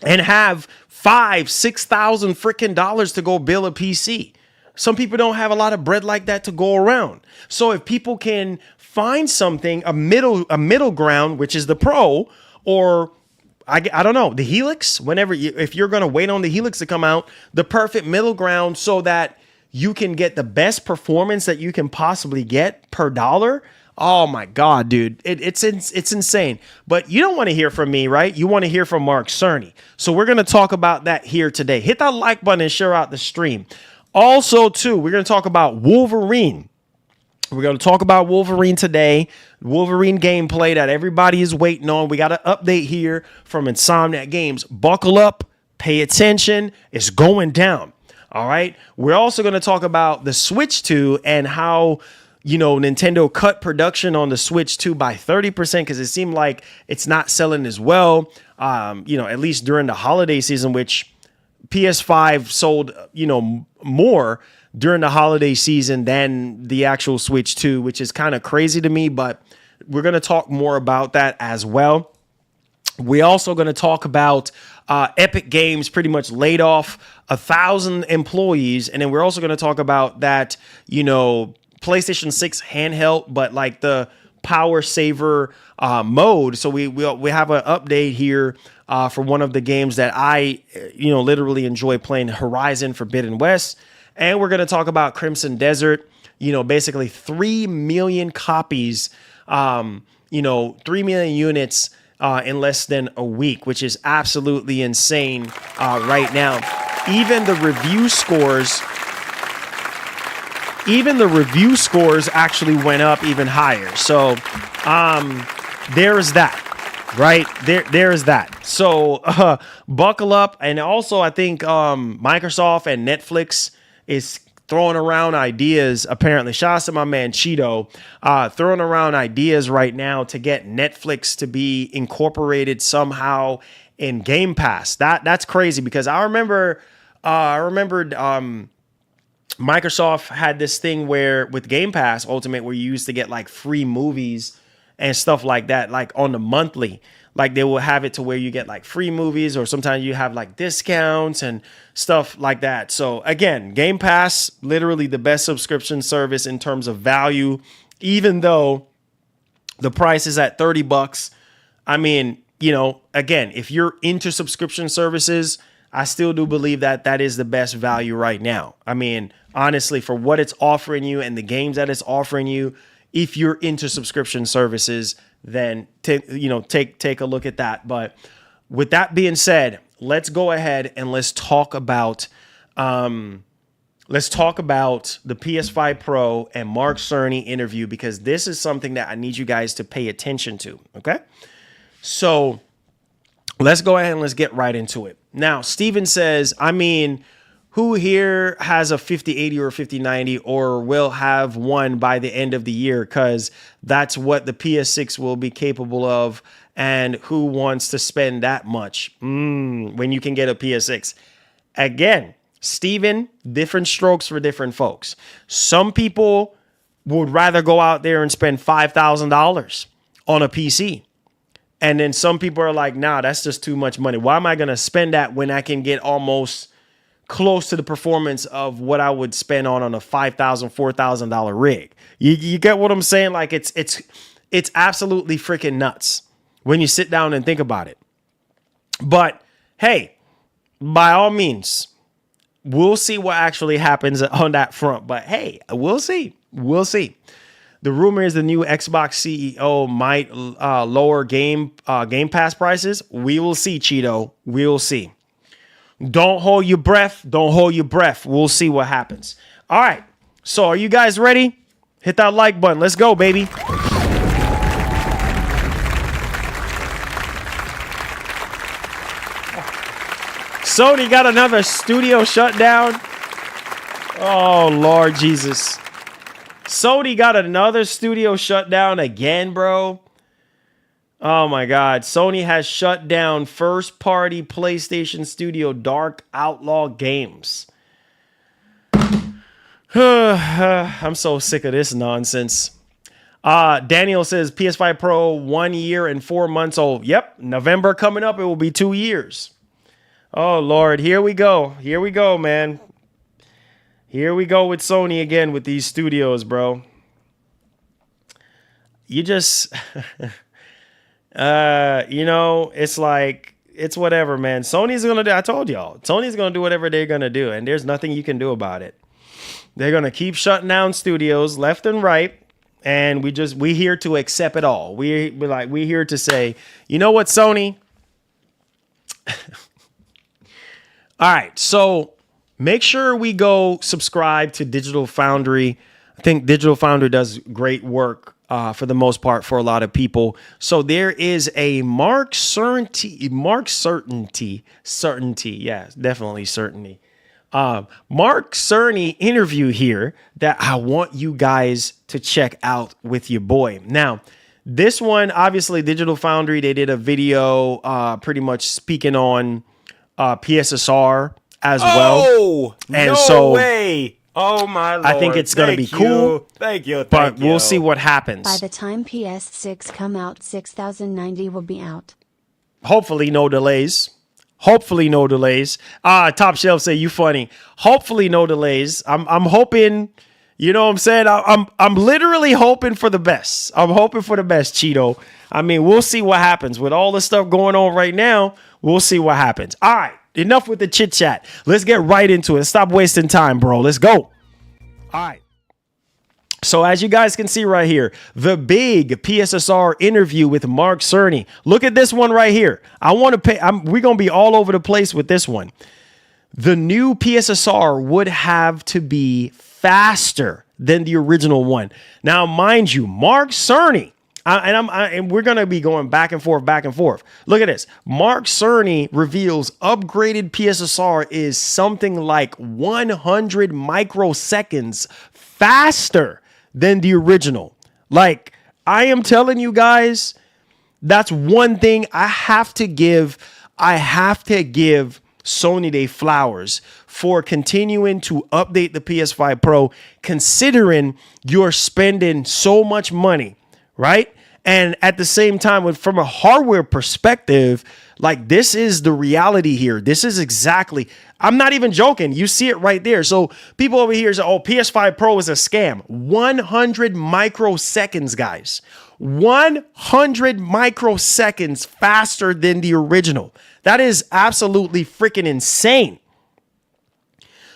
and have $5,000-6,000 freaking dollars to go build a PC. Some people don't have a lot of bread like that to go around. So if people can find something, a middle ground, which is the Pro, or I don't know, the Helix, if you're going to wait on the Helix to come out, the perfect middle ground so that you can get the best performance that you can possibly get per dollar. Oh my God, dude, it's insane. But you don't want to hear from me, right? You want to hear from Mark Cerny. So we're going to talk about that here today. Hit that like button and share out the stream. Also, too, we're going to talk about Wolverine. We're going to talk about Wolverine today. Wolverine gameplay that everybody is waiting on. We got an update here from Insomniac Games. Buckle up, pay attention. It's going down. All right. We're also going to talk about the Switch 2 and how, you know, Nintendo cut production on the Switch 2 by 30% because it seemed like it's not selling as well, at least during the holiday season, which PS5 sold, more during the holiday season than the actual Switch 2, which is kind of crazy to me, but we're going to talk more about that as well. We're also going to talk about Epic Games pretty much laid off 1,000 employees. And then we're also going to talk about that, PlayStation 6 handheld, but like the power saver mode. So we have an update here for one of the games that I, literally enjoy playing, Horizon Forbidden West. And we're going to talk about Crimson Desert, basically 3 million copies, 3 million units in less than a week, which is absolutely insane right now. Even the review scores actually went up even higher. So there's that. Right there is that. So buckle up. And also, I think Microsoft and Netflix is throwing around ideas. Apparently, shout out to my man Cheeto, throwing around ideas right now to get Netflix to be incorporated somehow in Game Pass. That's crazy because I remembered Microsoft had this thing where with Game Pass Ultimate where you used to get like free movies and stuff like that, like on the monthly, like they will have it to where you get like free movies or sometimes you have like discounts and stuff like that. So again, Game Pass, literally the best subscription service in terms of value, even though the price is at $30. I mean, again, if you're into subscription services, I still do believe that that is the best value right now. I mean, honestly, for what it's offering you and the games that it's offering you, if you're into subscription services, then take a look at that. But with that being said, let's go ahead and let's talk about the PS5 Pro and Mark Cerny interview, because this is something that I need you guys to pay attention to. Okay, so let's go ahead and let's get right into it. Now, Steven says, who here has a 5080 or a 5090 or will have one by the end of the year? Because that's what the PS6 will be capable of. And who wants to spend that much when you can get a PS6? Again, Steven, different strokes for different folks. Some people would rather go out there and spend $5,000 on a PC. And then some people are like, nah, that's just too much money. Why am I going to spend that when I can get almost close to the performance of what I would spend on a $5,000, $4,000 rig? You get what I'm saying? Like it's absolutely freaking nuts when you sit down and think about it. But hey, by all means, we'll see what actually happens on that front. But hey, we'll see. We'll see. The rumor is the new Xbox CEO might lower Game Pass prices. We will see, Cheeto. We'll see. Don't hold your breath. Don't hold your breath. We'll see what happens. All right. So are you guys ready? Hit that like button. Let's go, baby. Sony got another studio shutdown. Oh, Lord Jesus. Sony got another studio shutdown again, bro. Oh, my God. Sony has shut down first-party PlayStation Studio Dark Outlaw games. I'm so sick of this nonsense. Daniel says PS5 Pro 1 year and 4 months old. Yep, November coming up. It will be 2 years. Oh, Lord. Here we go. Here we go, man. Here we go with Sony again with these studios, bro. You just, it's like, it's whatever, man. Sony's going to do, I told y'all, Sony's going to do whatever they're going to do, and there's nothing you can do about it. They're going to keep shutting down studios left and right, and we here to accept it all. We here to say, you know what, Sony? All right, so make sure we go subscribe to Digital Foundry. I think Digital Foundry does great work for the most part for a lot of people. So there is a Mark Certainty, yeah, definitely certainty. Mark Cerny interview here that I want you guys to check out with your boy. Now, this one, obviously, Digital Foundry, they did a video pretty much speaking on PSSR as well. Oh, and no so way. Oh, my Lord. I think it's going to be cool. Thank you. But we'll see what happens. By the time PS6 come out, 6090 will be out. Hopefully no delays. Hopefully no delays. Top Shelf say you funny. Hopefully no delays. I'm hoping, you know what I'm saying? I'm literally hoping for the best. I'm hoping for the best, Cheeto. I mean, we'll see what happens. With all the stuff going on right now, we'll see what happens. All right, enough with the chit chat. Let's get right into it. Stop wasting time, bro. Let's go. All right. So as you guys can see right here, the big PSSR interview with Mark Cerny. Look at this one right here. We're going to be all over the place with this one. The new PSSR would have to be faster than the original one. Now, mind you, Mark Cerny, and we're going to be going back and forth. Look at this. Mark Cerny reveals upgraded PSSR is something like 100 microseconds faster than the original. Like, I am telling you guys, that's one thing I have to give Sony their flowers for continuing to update the PS5 Pro, considering you're spending so much money, right? And at the same time, from a hardware perspective, like, this is the reality here. This is exactly, I'm not even joking. You see it right there. So people over here say, oh, PS5 Pro is a scam. 100 microseconds, guys. 100 microseconds faster than the original. That is absolutely freaking insane.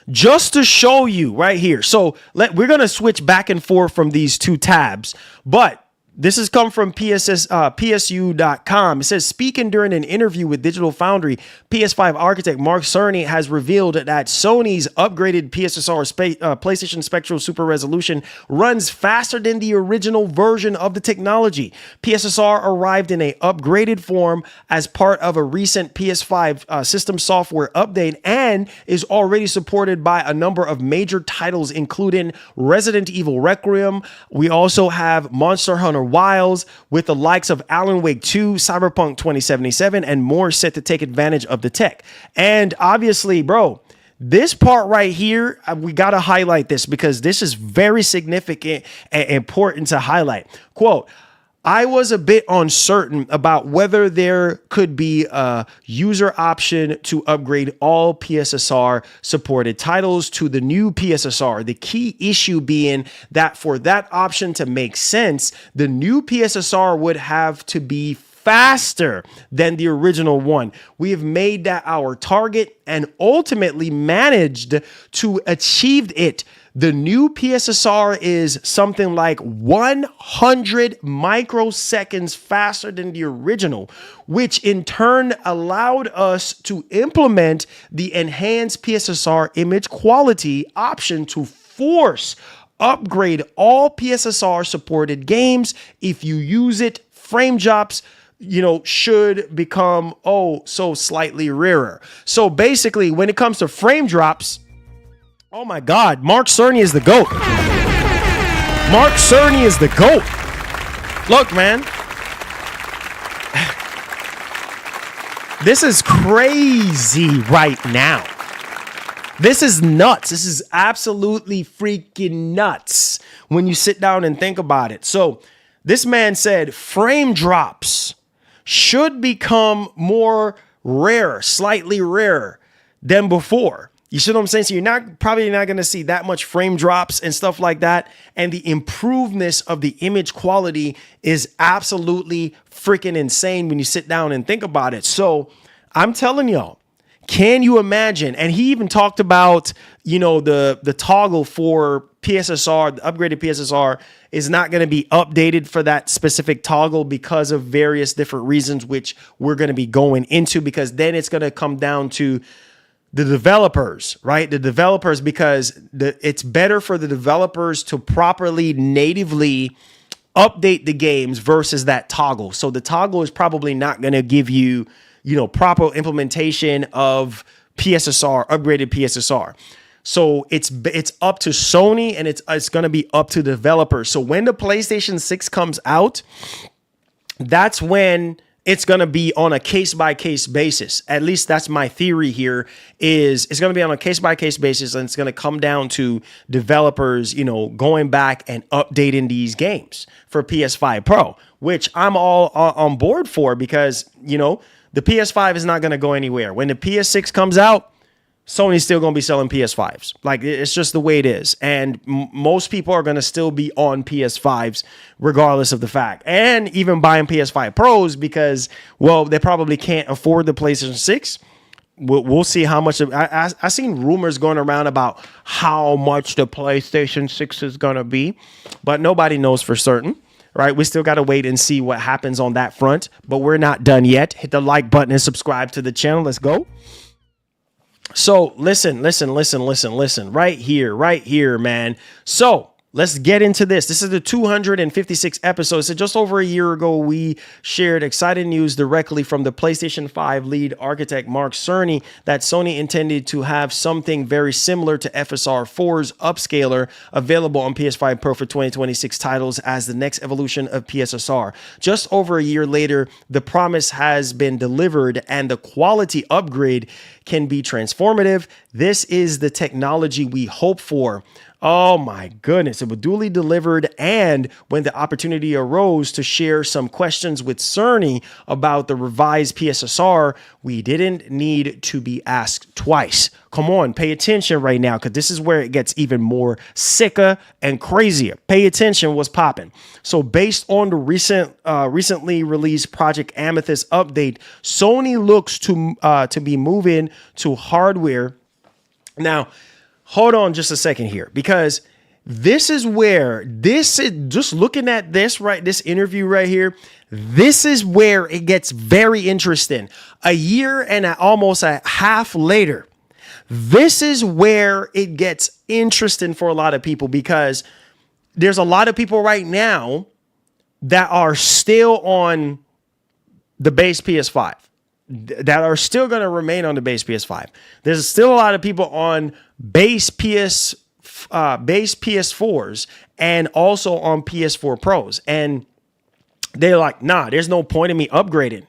Just to show you right here. So we're going to switch back and forth from these two tabs, but this has come from PSU.com. It says, speaking during an interview with Digital Foundry, PS5 architect Mark Cerny has revealed that Sony's upgraded PSSR PlayStation Spectral Super Resolution runs faster than the original version of the technology. PSSR arrived in an upgraded form as part of a recent PS5 system software update and is already supported by a number of major titles, including Resident Evil Requiem. We also have Monster Hunter Wilds, with the likes of Alan Wake 2, Cyberpunk 2077, and more set to take advantage of the tech. And obviously, bro, This part right here, we got to highlight this because this is very significant and important to highlight. Quote, I was a bit uncertain about whether there could be a user option to upgrade all PSSR supported titles to the new PSSR. The key issue being that for that option to make sense, the new PSSR would have to be faster than the original one. We have made that our target and ultimately managed to achieve it. The new PSSR is something like 100 microseconds faster than the original, which in turn allowed us to implement the enhanced PSSR image quality option to force upgrade all PSSR supported games. If you use it, frame drops, should become, so slightly rarer. So basically, when it comes to frame drops, oh my God, Mark Cerny is the GOAT. Mark Cerny is the GOAT. Look, man. This is crazy right now. This is nuts. This is absolutely freaking nuts when you sit down and think about it. So this man said frame drops should become more rare, slightly rarer than before. You see what I'm saying? So you're probably not going to see that much frame drops and stuff like that. And the improvements of the image quality is absolutely freaking insane when you sit down and think about it. So I'm telling y'all, can you imagine? And he even talked about, the toggle for PSSR, the upgraded PSSR is not going to be updated for that specific toggle because of various different reasons, which we're going to be going into, because then it's going to come down to the developers, right? The developers, because it's better for the developers to properly natively update the games versus that toggle. So the toggle is probably not going to give you, proper implementation of PSSR, upgraded PSSR. So it's up to Sony, and it's going to be up to developers. So when the PlayStation 6 comes out, that's when it's going to be on a case-by-case basis. At least that's my theory here, is it's going to be on a case-by-case basis, and it's going to come down to developers, going back and updating these games for PS5 Pro, which I'm all on board for, because, the PS5 is not going to go anywhere. When the PS6 comes out, Sony's still going to be selling PS5s. Like, it's just the way it is. And most people are going to still be on PS5s regardless of the fact. And even buying PS5 Pros because, they probably can't afford the PlayStation 6. We'll see how much. I seen rumors going around about how much the PlayStation 6 is going to be, but nobody knows for certain. Right, we still got to wait and see what happens on that front, but we're not done yet. Hit the like button and subscribe to the channel. Let's go. So listen, right here, man. So let's get into this. This is the 256th episode. So just over a year ago, we shared exciting news directly from the PlayStation 5 lead architect, Mark Cerny, that Sony intended to have something very similar to FSR 4's Upscaler available on PS5 Pro for 2026 titles as the next evolution of PSSR. Just over a year later, the promise has been delivered, and the quality upgrade can be transformative. This is the technology we hope for. Oh my goodness, it was duly delivered. And when the opportunity arose to share some questions with Cerny about the revised PSSR, we didn't need to be asked twice. Come on, pay attention right now, because this is where it gets even more sicker and crazier. Pay attention what's popping. So based on the recently released Project Amethyst update, Sony looks to be moving to hardware. Now, hold on just a second here, because this is just looking at this interview right here. This is where it gets very interesting. A year and almost a half later, this is where it gets interesting for a lot of people, because there's a lot of people right now that are still on the base PS5. That are still going to remain on the base PS5. There's still a lot of people on base PS4s and also on PS4 Pros. And they're like, nah, there's no point in me upgrading.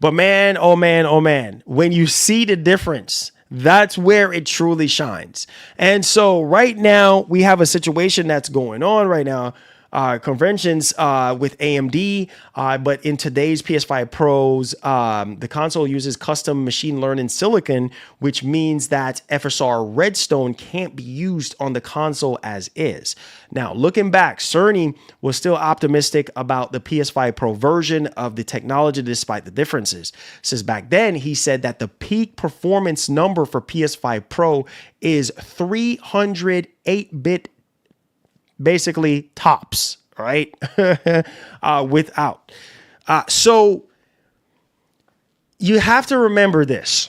But man, oh man, when you see the difference That's where it truly shines. And so right now we have a situation that's going on right now. Conventions with AMD, but in today's PS5 Pros, the console uses custom machine learning silicon, which means that FSR Redstone can't be used on the console as is. Now, looking back, Cerny was still optimistic about the PS5 Pro version of the technology despite the differences. Since back then, he said that the peak performance number for PS5 Pro is 308-bit basically tops, right? Without. So you have to remember this.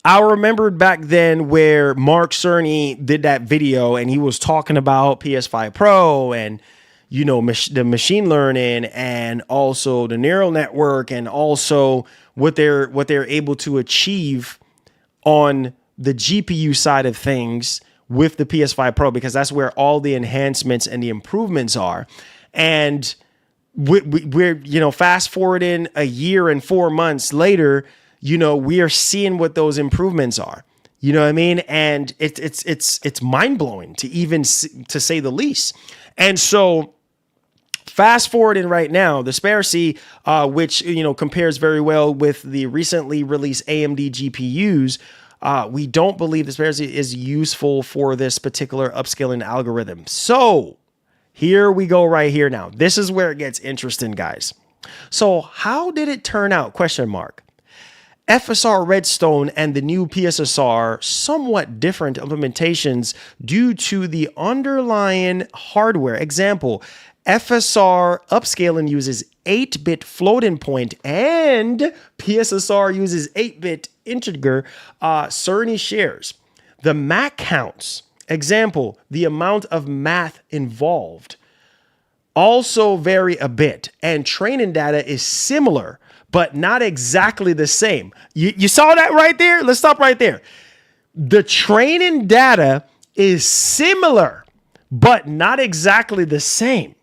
I remembered back then where Mark Cerny did that video and he was talking about PS5 Pro and, you know, the machine learning and also the neural network and also what they're able to achieve on the GPU side of things with the PS5 Pro, because that's where all the enhancements and the improvements are. And we're, you know, fast forwarding a year and 4 months later, you know, we are seeing what those improvements are. You know what I mean? And it's mind blowing to say the least. And so fast forwarding right now, the Sparcy, which, you know, compares very well with the recently released AMD GPUs, we don't believe this parity is useful for this particular upscaling algorithm. So here we go right here now. This is where it gets interesting, guys. So how did it turn out? Question mark. FSR Redstone and the new PSSR somewhat different implementations due to the underlying hardware. Example, FSR Upscaling uses 8-bit floating point and PSSR uses 8-bit integer. Cerny shares the math counts. Example, the amount of math involved also vary a bit, and training data is similar, but not exactly the same. You saw that right there? Let's stop right there. The training data is similar, but not exactly the same.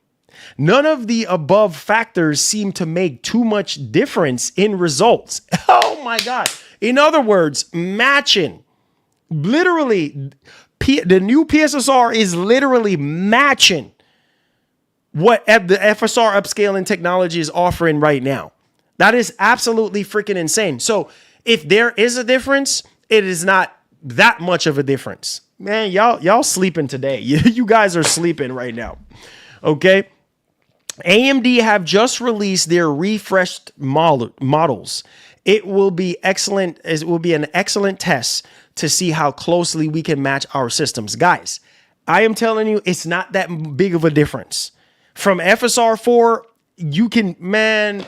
None of the above factors seem to make too much difference in results. Oh my God. In other words, matching. Literally, the new PSSR is literally matching what the FSR upscaling technology is offering right now. That is absolutely freaking insane. So if there is a difference, it is not that much of a difference. Man, y'all sleeping today. You guys are sleeping right now. Okay. AMD have just released their refreshed models. It will be excellent. It will be an excellent test to see how closely we can match our systems. Guys, I am telling you, it's not that big of a difference. From FSR 4, you can, man,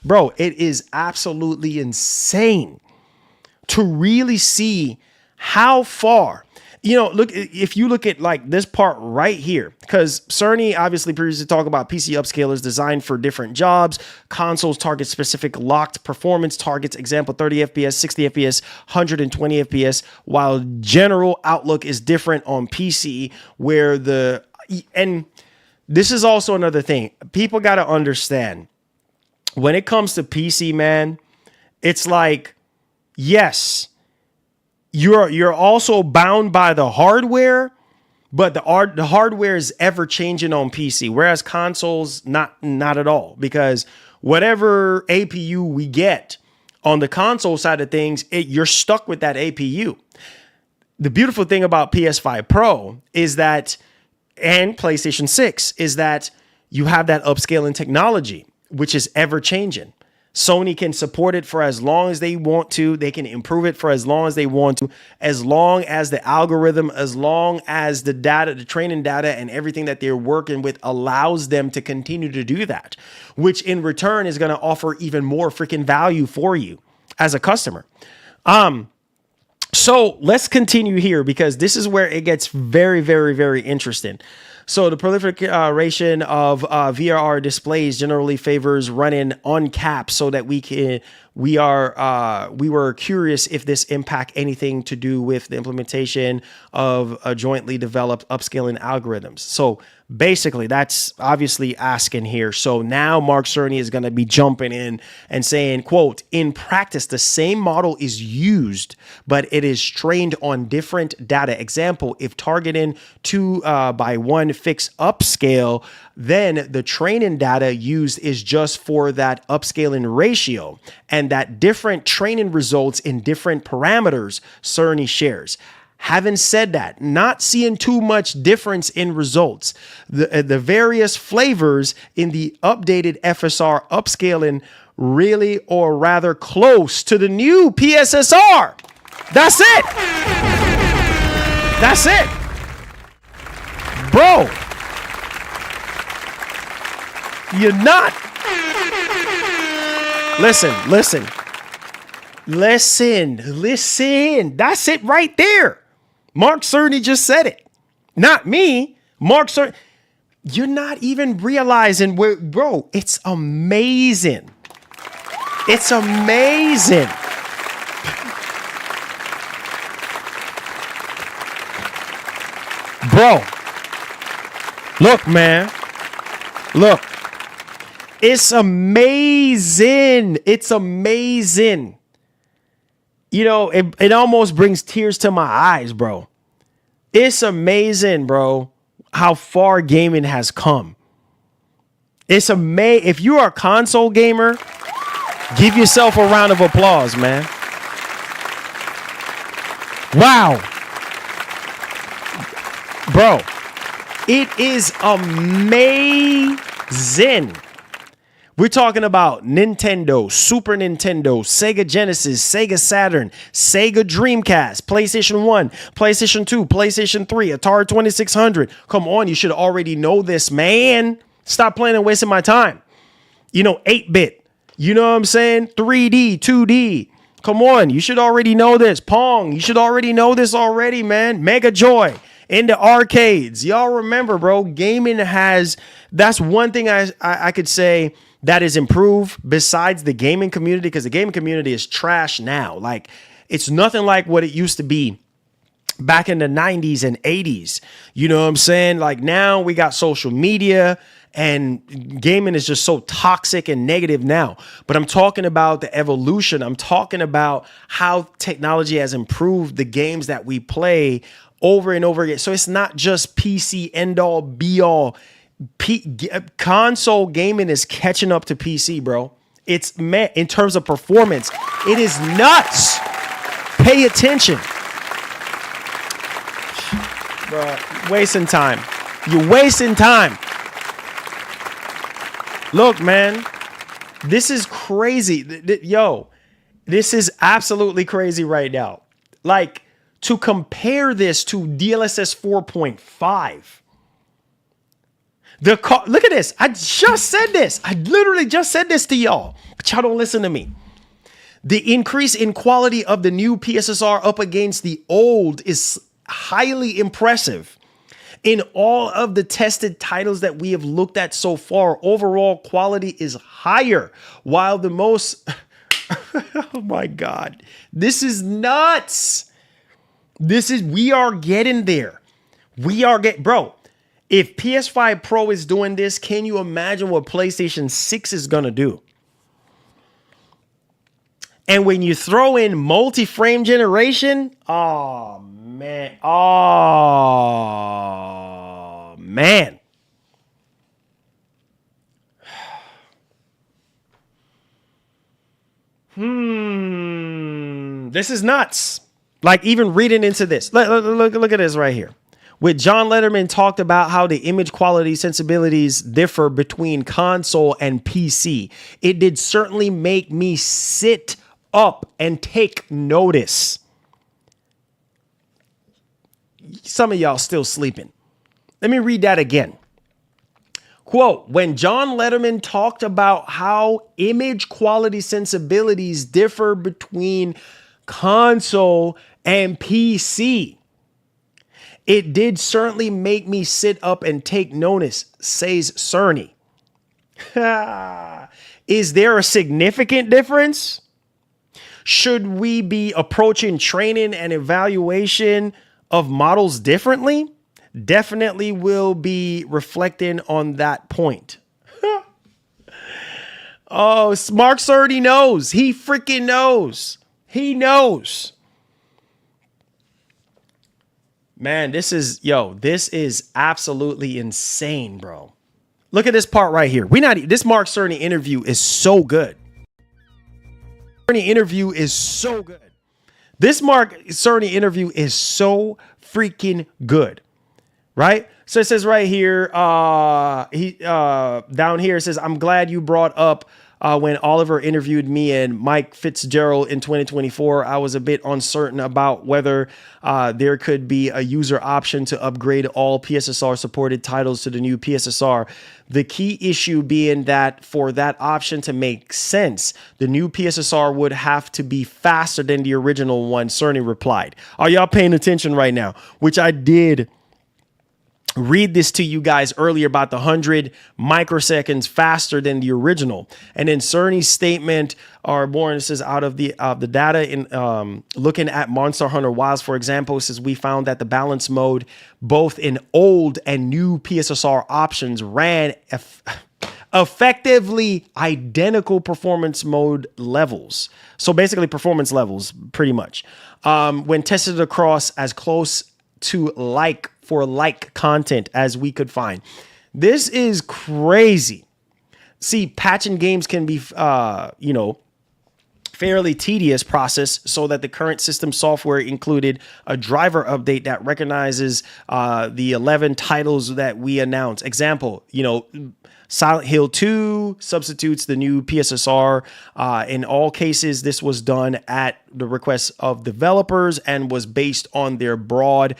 bro, it is absolutely insane to really see how far. You know, look, if you look at like this part right here, because Cerny obviously previously talked about PC upscalers designed for different jobs. Consoles target specific locked performance targets, example 30 FPS, 60 FPS, 120 FPS, while general outlook is different on PC, where and this is also another thing. People got to understand when it comes to PC, man, it's like, yes, you're also bound by the hardware, but the hardware is ever changing on PC, whereas consoles not at all, because whatever APU we get on the console side of things, you're stuck with that APU. The beautiful thing about PS5 Pro is that, and PlayStation 6, is that you have that upscaling technology, which is ever changing. Sony can support it for as long as they want to. They can improve it for as long as they want to, as long as the algorithm, as long as the data, the training data and everything that they're working with allows them to continue to do that, which in return is going to offer even more freaking value for you as a customer. So let's continue here, because this is where it gets very, very, very interesting. So the proliferation of VRR displays generally favors running on caps so that we we were curious if this impact anything to do with the implementation of jointly developed upscaling algorithms. So basically, that's obviously asking here. So now Mark Cerny is going to be jumping in and saying, quote, in practice, the same model is used, but it is trained on different data. Example, if targeting 2:1 fixed upscale, then the training data used is just for that upscaling ratio, and that different training results in different parameters, Cerny shares. Having said that, not seeing too much difference in results. The various flavors in the updated FSR upscaling really, or rather close to the new PSSR. That's it. That's it. Bro, you're not. Listen. That's it right there. Mark Cerny just said it. Not me. Mark Cerny. You're not even realizing where, bro, it's amazing. It's amazing. Bro, look, man. Look. It's amazing. It's amazing. You know, it almost brings tears to my eyes, bro. It's amazing, bro, how far gaming has come. It's amazing. If you are a console gamer, give yourself a round of applause, man. Wow. Bro, it is amazing. We're talking about Nintendo, Super Nintendo, Sega Genesis, Sega Saturn, Sega Dreamcast, PlayStation 1, PlayStation 2, PlayStation 3, Atari 2600. Come on, you should already know this, man. Stop playing and wasting my time. You know, 8-bit. You know what I'm saying? 3D, 2D. Come on, you should already know this. Pong, you should already know this already, man. Mega Joy in the arcades. Y'all remember, bro, gaming has, that's one thing I could say that is improved besides the gaming community, because the gaming community is trash now. Like, it's nothing like what it used to be back in the 90s and 80s. You know what I'm saying? Like, now we got social media and gaming is just so toxic and negative now. But I'm talking about the evolution. I'm talking about how technology has improved the games that we play over and over again. So it's not just PC end all be all. Console gaming is catching up to PC, bro. It's met in terms of performance. It is nuts. Pay attention. Bro, wasting time. You're wasting time. Look, man, this is crazy. Yo, this is absolutely crazy right now. Like, to compare this to DLSS 4.5. Look at this. I just said this. I literally just said this to y'all, but y'all don't listen to me. The increase in quality of the new PSSR up against the old is highly impressive. In all of the tested titles that we have looked at so far, overall quality is higher, while the most, oh my God, this is nuts. We are getting there. Bro, if PS5 Pro is doing this, can you imagine what PlayStation 6 is going to do? And when you throw in multi-frame generation, oh man. This is nuts. Like, even reading into this. Look at this right here. With John Letterman talked about how the image quality sensibilities differ between console and PC. It did certainly make me sit up and take notice. Some of y'all still sleeping. Let me read that again. Quote, when John Letterman talked about how image quality sensibilities differ between console and PC, it did certainly make me sit up and take notice, says Cerny. Is there a significant difference? Should we be approaching training and evaluation of models differently? Definitely will be reflecting on that point. Oh, Mark Cerny knows. He freaking knows. He knows. Man, this is absolutely insane, bro. Look at this part right here. This Mark Cerny interview is so good. This Mark Cerny interview is so freaking good. Right? So it says right here, down here, it says, I'm glad you brought up when Oliver interviewed me and Mike Fitzgerald in 2024, I was a bit uncertain about whether there could be a user option to upgrade all PSSR supported titles to the new PSSR. The key issue being that for that option to make sense, the new PSSR would have to be faster than the original one, Cerny replied. Are y'all paying attention right now? Which I did read this to you guys earlier about the 100 microseconds faster than the original. And then Cerny's statement are more, it says, out of the data in looking at Monster Hunter Wilds, for example, it says we found that the balance mode, both in old and new PSSR options, ran effectively identical performance mode levels. So basically performance levels, pretty much, when tested across as close to like content as we could find. This is crazy. See, patching games can be, fairly tedious process, so that the current system software included a driver update that recognizes the 11 titles that we announced. Example, Silent Hill 2 substitutes the new PSSR. In all cases, this was done at the request of developers and was based on their broad,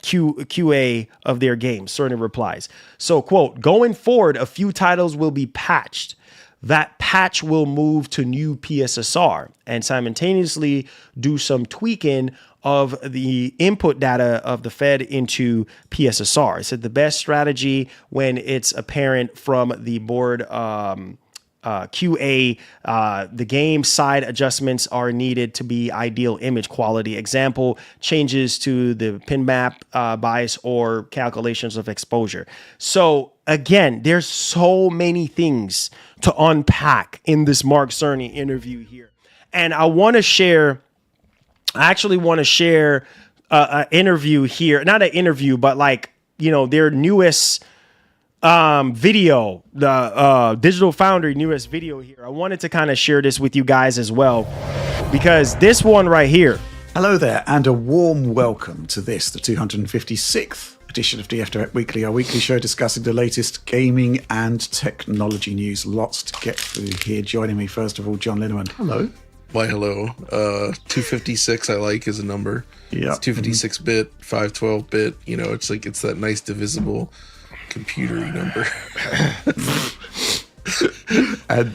QA of their game, Cerny replies. So, quote, going forward, a few titles will be patched. That patch will move to new PSSR and simultaneously do some tweaking of the input data of the fed into PSSR. It said the best strategy when it's apparent from the board QA, the game side adjustments are needed to be ideal image quality. Example, changes to the pin map bias or calculations of exposure. So again, there's so many things to unpack in this Mark Cerny interview here. And I actually want to share an interview here, not an interview, but their newest video, the Digital Foundry newest video here. I wanted to kind of share this with you guys as well, because this one right here. Hello there, and a warm welcome to the 256th edition of DF Direct Weekly, our weekly show discussing the latest gaming and technology news. Lots to get through here. Joining me, first of all, John Linneman. Hello. Why, hello. 256 I like as a number. Yeah. It's 256-bit, 512-bit. It's that nice divisible computery number. And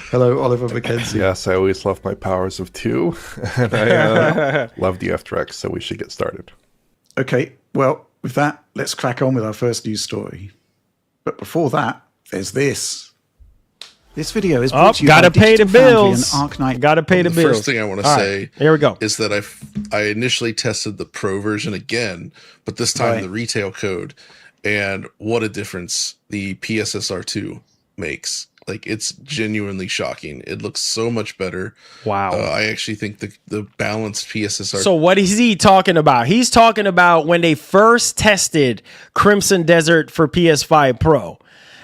hello, Oliver McKenzie. Yes, I always love my powers of two, and I love the F-Direct, so we should get started. Okay, well, with that, let's crack on with our first news story. But before that, there's this. This video is brought to you gotta by pay the Digital Foundry bills. and Arknight. Gotta pay the bills. First thing I want to say here we go. is that I initially tested the Pro version again, but this time the retail code. And what a difference the PSSR 2 makes. It's genuinely shocking. It looks so much better. Wow. I actually think the balanced PSSR. So what is he talking about? He's talking about when they first tested Crimson Desert for PS5 Pro.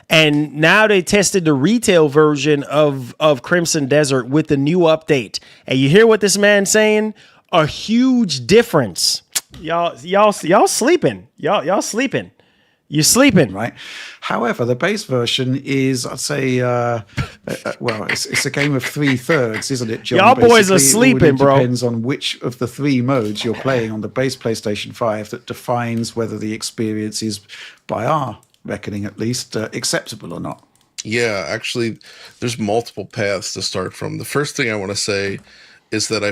And now they tested the retail version of Crimson Desert with the new update. And you hear what this man's saying? A huge difference. Y'all sleeping. Y'all sleeping. You're sleeping, right? However, the base version is, I'd say, it's a game of 3/3, isn't it, John? Y'all boys are Basically, sleeping, bro. It depends on which of the three modes you're playing on the base PlayStation 5 that defines whether the experience is, by our reckoning at least, acceptable or not. Yeah, actually, there's multiple paths to start from. The first thing I want to say is that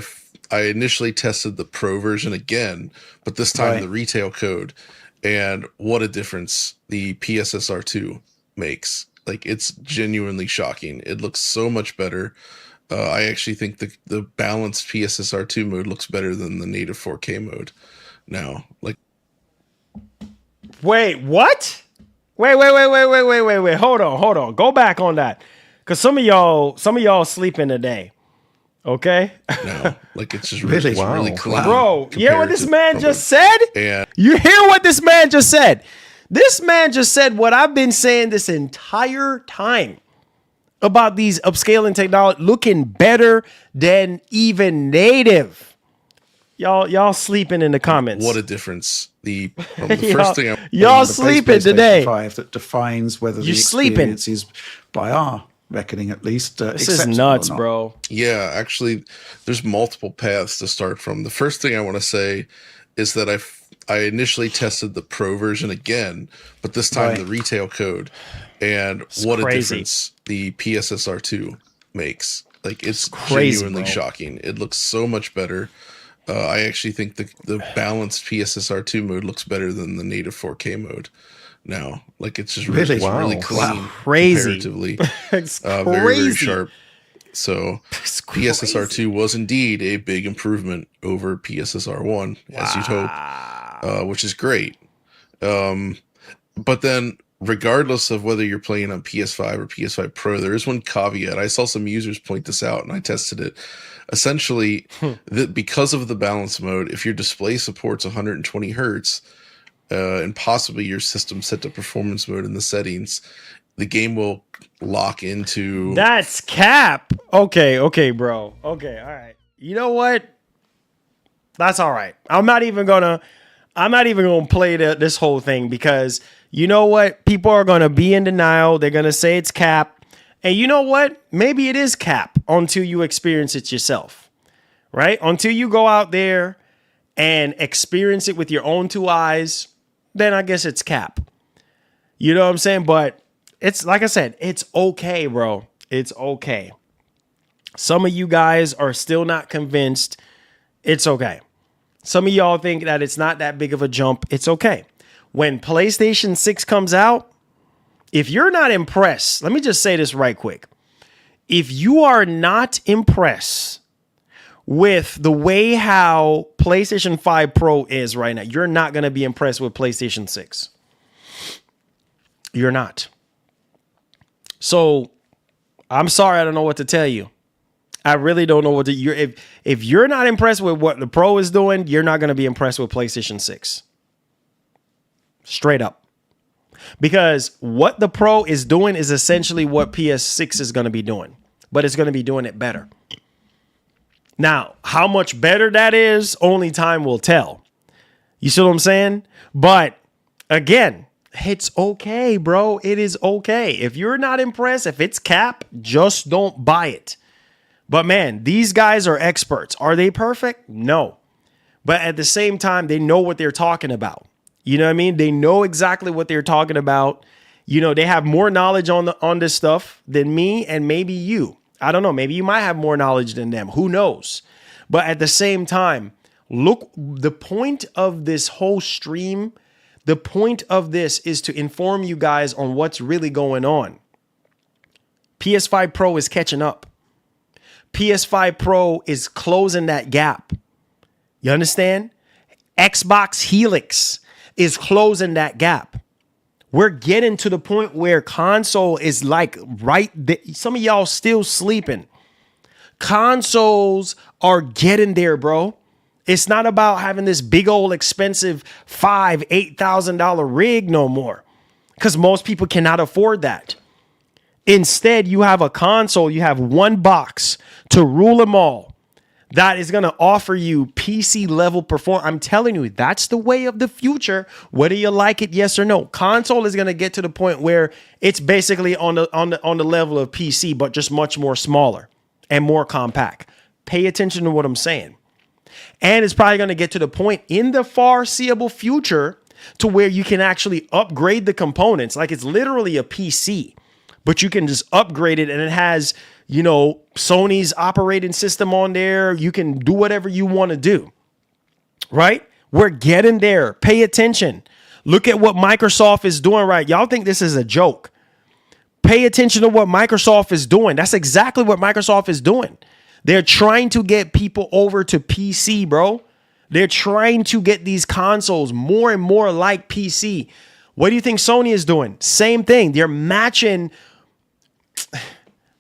I initially tested the Pro version again, but this time the retail code. And what a difference the PSSR 2 makes. It's genuinely shocking. It looks so much better. I actually think the balanced PSSR 2 mode looks better than the native 4K mode now. Like, Wait, what? Wait. Hold on. Go back on that. Cause some of y'all sleeping today. Okay? now, like it's just Really? really, really Wow. clean. Bro, you hear what compared this to man other- just said? And You hear what this man just said? This man just said what I've been saying this entire time about these upscaling technology looking better than even native. Y'all sleeping in the comments. what a difference. The Y'all- first thing y'all The base sleeping PlayStation today. 5 that defines whether You're the sleeping. experience is, by our reckoning at least, This is acceptable nuts, or not. bro. Yeah, actually, there's multiple paths to start from. The first thing I want to say is that I initially tested the Pro version again, but this time Right. the retail code, and what a crazy. difference the PSSR 2 makes. Like it's crazy, genuinely bro. shocking. It looks so much better. I actually think the balanced PSSR 2 mode looks better than the native 4K mode now. Like it's just Really? it's really Wow. clean, Crazy. comparatively. It's Very, very crazy. sharp. So It's PSSR crazy. 2 was indeed a big improvement over PSSR 1, as you'd hope, which is great. But then, regardless of whether you're playing on PS5 or PS5 Pro, there is one caveat. I saw some users point this out, and I tested it. Essentially, that because of the balance mode, if your display supports 120 hertz, and possibly your system set to performance mode in the settings, the game will lock into That's cap. Okay, bro. Okay, all right. You know what? That's all right. I'm not even gonna play this whole thing because you know what? People are gonna be in denial. They're gonna say it's cap. And you know what? Maybe it is cap until you experience it yourself. Right? Until you go out there and experience it with your own two eyes, then I guess it's cap. You know what I'm saying? But it's like I said, it's okay, bro. It's okay. Some of you guys are still not convinced. It's okay. Some of y'all think that it's not that big of a jump. It's okay. When PlayStation 6 comes out, if you're not impressed, let me just say this right quick. If you are not impressed with the way how PlayStation 5 Pro is right now, you're not going to be impressed with PlayStation 6. You're not. So I'm sorry, I don't know what to tell you. I really don't know what to. If you're not impressed with what the Pro is doing, you're not going to be impressed with PlayStation 6. Straight up. Because what the Pro is doing is essentially what PS6 is going to be doing, but it's going to be doing it better. Now, how much better that is, only time will tell. You see what I'm saying? But again, it's okay, bro. It is okay. If you're not impressed, if it's cap, just don't buy it. But man, these guys are experts. Are they perfect? No. But at the same time, they know what they're talking about. You know what I mean? They know exactly what they're talking about. You know, they have more knowledge on this stuff than me and maybe you. I don't know. Maybe you might have more knowledge than them. Who knows? But at the same time, look, the point of this whole stream, the point of this is to inform you guys on what's really going on. PS5 Pro is catching up. PS5 Pro is closing that gap. You understand? Xbox Helix is closing that gap. We're getting to the point where console is like right there. Some of y'all still sleeping. Consoles are getting there, bro. It's not about having this big old expensive $5,000-$8,000 rig no more, because most people cannot afford that. Instead, you have a console, you have one box to rule them all that is going to offer you PC level performance. I'm telling you, that's the way of the future, whether you like it, yes or no. Console is going to get to the point where it's basically on the level of PC, but just much more smaller and more compact. Pay attention to what I'm saying. And it's probably going to get to the point in the foreseeable future to where you can actually upgrade the components. Like it's literally a PC, but you can just upgrade it and it has, you know, Sony's operating system on there. You can do whatever you want to do, right? We're getting there. Pay attention. Look at what Microsoft is doing, right? Y'all think this is a joke. Pay attention to what Microsoft is doing. That's exactly what Microsoft is doing. They're trying to get people over to PC, bro. They're trying to get these consoles more and more like PC. What do you think Sony is doing? Same thing. They're matching.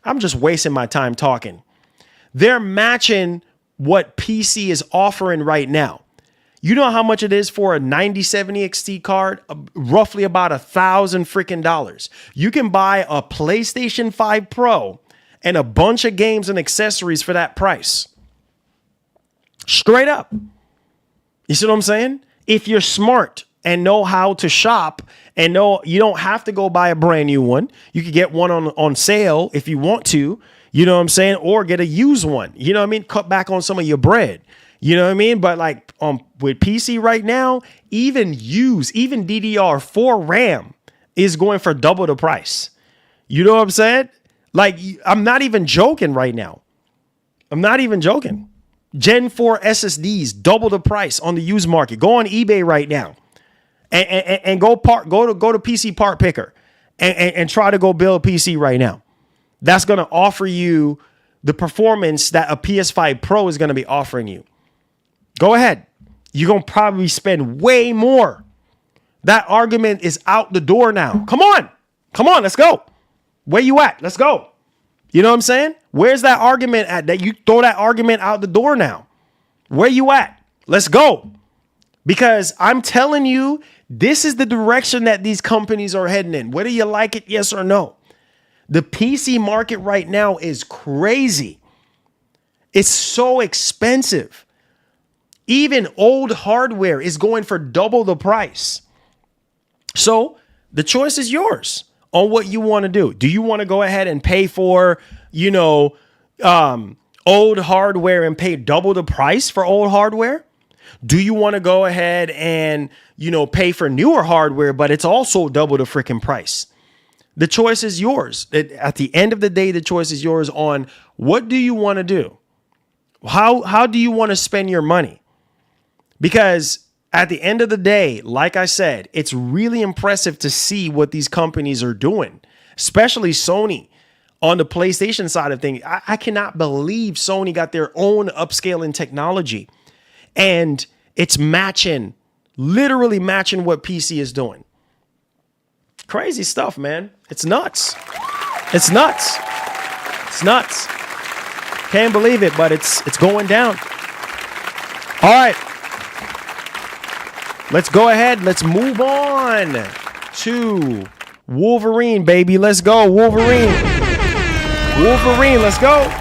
I'm just wasting my time talking. They're matching what PC is offering right now. You know how much it is for a 9070 XT card? Roughly about $1,000 freaking dollars. You can buy a PlayStation 5 Pro and a bunch of games and accessories for that price. Straight up. You see what I'm saying? If you're smart and know how to shop and know you don't have to go buy a brand new one. You could get one on sale if you want to, you know what I'm saying? Or get a used one. You know what I mean? Cut back on some of your bread. You know what I mean? But like with PC right now, even DDR4 RAM is going for double the price. You know what I'm saying? Like, I'm not even joking right now. I'm not even joking. Gen 4 SSDs, double the price on the used market. Go on eBay right now and go to PC Part Picker and try to go build a PC right now. That's going to offer you the performance that a PS5 Pro is going to be offering you. Go ahead. You're going to probably spend way more. That argument is out the door now. Come on. Let's go. Where you at? Let's go. You know what I'm saying? Where's that argument at? That you throw that argument out the door now. Where you at? Let's go. Because I'm telling you, this is the direction that these companies are heading in. Whether you like it, yes or no. The PC market right now is crazy. It's so expensive. Even old hardware is going for double the price. So the choice is yours on what you want to do. Do you want to go ahead and pay for, old hardware and pay double the price for old hardware? Do you want to go ahead and, pay for newer hardware, but it's also double the freaking price? The choice is yours. At the end of the day, the choice is yours on what do you want to do? How do you want to spend your money? Because at the end of the day, like I said, it's really impressive to see what these companies are doing, especially Sony on the PlayStation side of things. I cannot believe Sony got their own upscaling technology and it's literally matching what PC is doing. Crazy stuff, man. It's nuts. It's nuts. Can't believe it, but it's going down. All right. Let's go ahead. Let's move on to Wolverine, baby. Let's go, Wolverine. Let's go.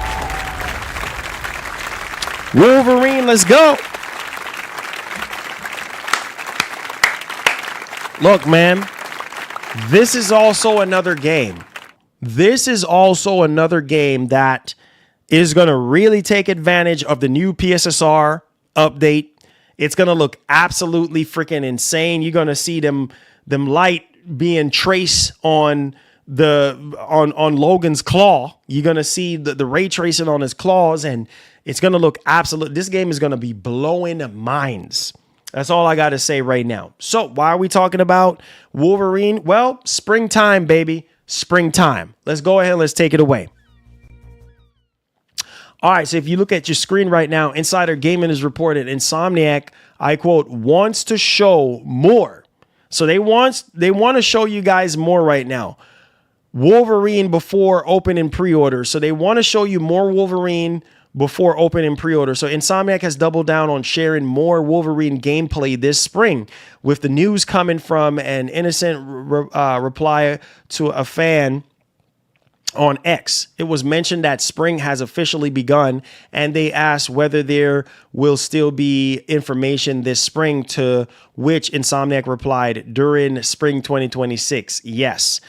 Wolverine, let's go. Look, man, this is also another game. That is going to really take advantage of the new PSSR update. It's going to look absolutely freaking insane. You're going to see them light being traced on Logan's claw. You're going to see the ray tracing on his claws, and it's going to look absolute. This game is going to be blowing minds. That's all I got to say right now. So why are we talking about Wolverine? Well, springtime, baby. Springtime. Let's go ahead and let's take it away. All right, so if you look at your screen right now, Insider Gaming has reported Insomniac, I quote, wants to show more. So they want to show you guys more right now. Wolverine before opening pre-order. So they want to show you more Wolverine before opening pre-order. So Insomniac has doubled down on sharing more Wolverine gameplay this spring, with the news coming from an innocent reply to a fan on X. It was mentioned that spring has officially begun, and they asked whether there will still be information this spring, to which Insomniac replied, during spring 2026, yes.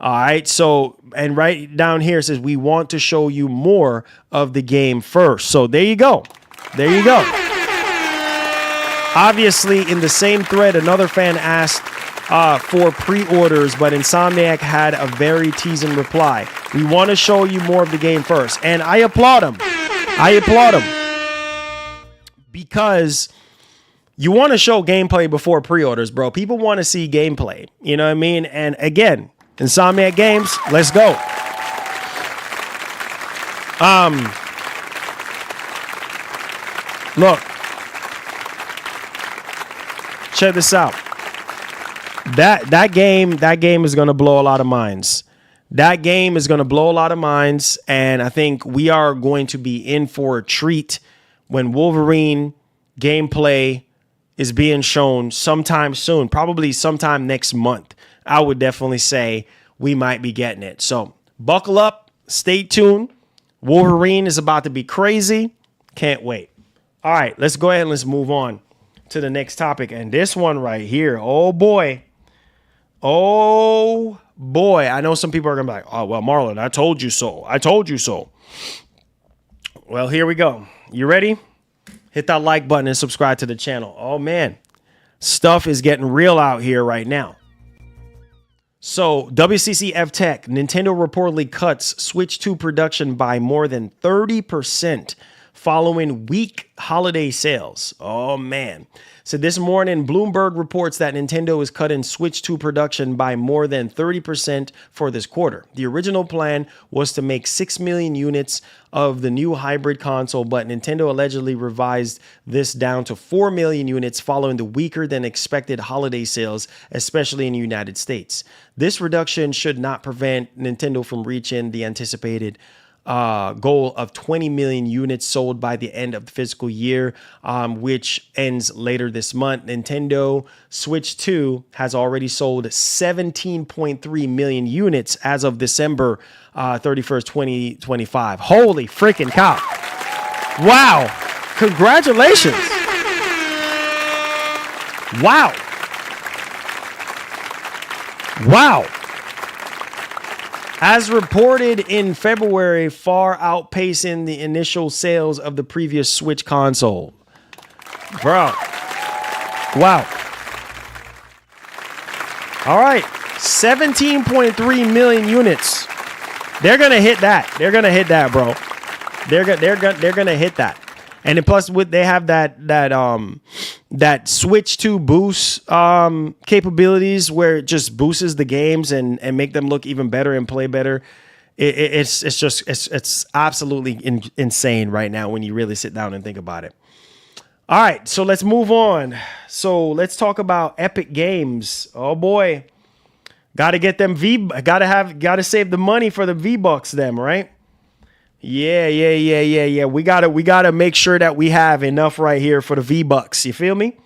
All right, so, and right down here it says, we want to show you more of the game first. So there you go. Obviously, in the same thread, another fan asked for pre-orders, but Insomniac had a very teasing reply. We want to show you more of the game first. And I applaud him. Because you want to show gameplay before pre-orders, bro. People want to see gameplay. You know what I mean? And again, Insomniac Games, let's go. Look. Check this out. That game is gonna blow a lot of minds. That game is gonna blow a lot of minds, and I think we are going to be in for a treat when Wolverine gameplay is being shown sometime soon, probably sometime next month. I would definitely say we might be getting it. So buckle up, stay tuned. Wolverine is about to be crazy. Can't wait. All right, let's go ahead and let's move on to the next topic. And this one right here, oh boy. Oh boy. I know some people are gonna be like, oh well, Marlon, I told you so. I told you so. Well, here we go. You ready? Hit that like button and subscribe to the channel. Oh man, stuff is getting real out here right now. So WCCF Tech, Nintendo reportedly cuts Switch 2 production by more than 30% following weak holiday sales. Oh man. So this morning, Bloomberg reports that Nintendo is cutting Switch 2 production by more than 30% for this quarter. The original plan was to make 6 million units of the new hybrid console, but Nintendo allegedly revised this down to 4 million units following the weaker than expected holiday sales, especially in the United States. This reduction should not prevent Nintendo from reaching the anticipated goal of 20 million units sold by the end of the fiscal year, which ends later this month. Nintendo Switch 2 has already sold 17.3 million units as of December 31st, 2025. Holy freaking cow. Wow. Congratulations. Wow. Wow. As reported in February, far outpacing the initial sales of the previous Switch console. Bro. Wow. All right. 17.3 million units. They're going to hit that. They're going to hit that, bro. They're going to hit that. And then plus they have that Switch 2 boost capabilities where it just boosts the games and make them look even better and play better. It's absolutely insane right now when you really sit down and think about it. All right, so let's move on. So let's talk about Epic Games. Oh boy, got to get them got to save the money for the V-Bucks, them right? Yeah. We gotta make sure that we have enough right here for the V-Bucks. You feel me?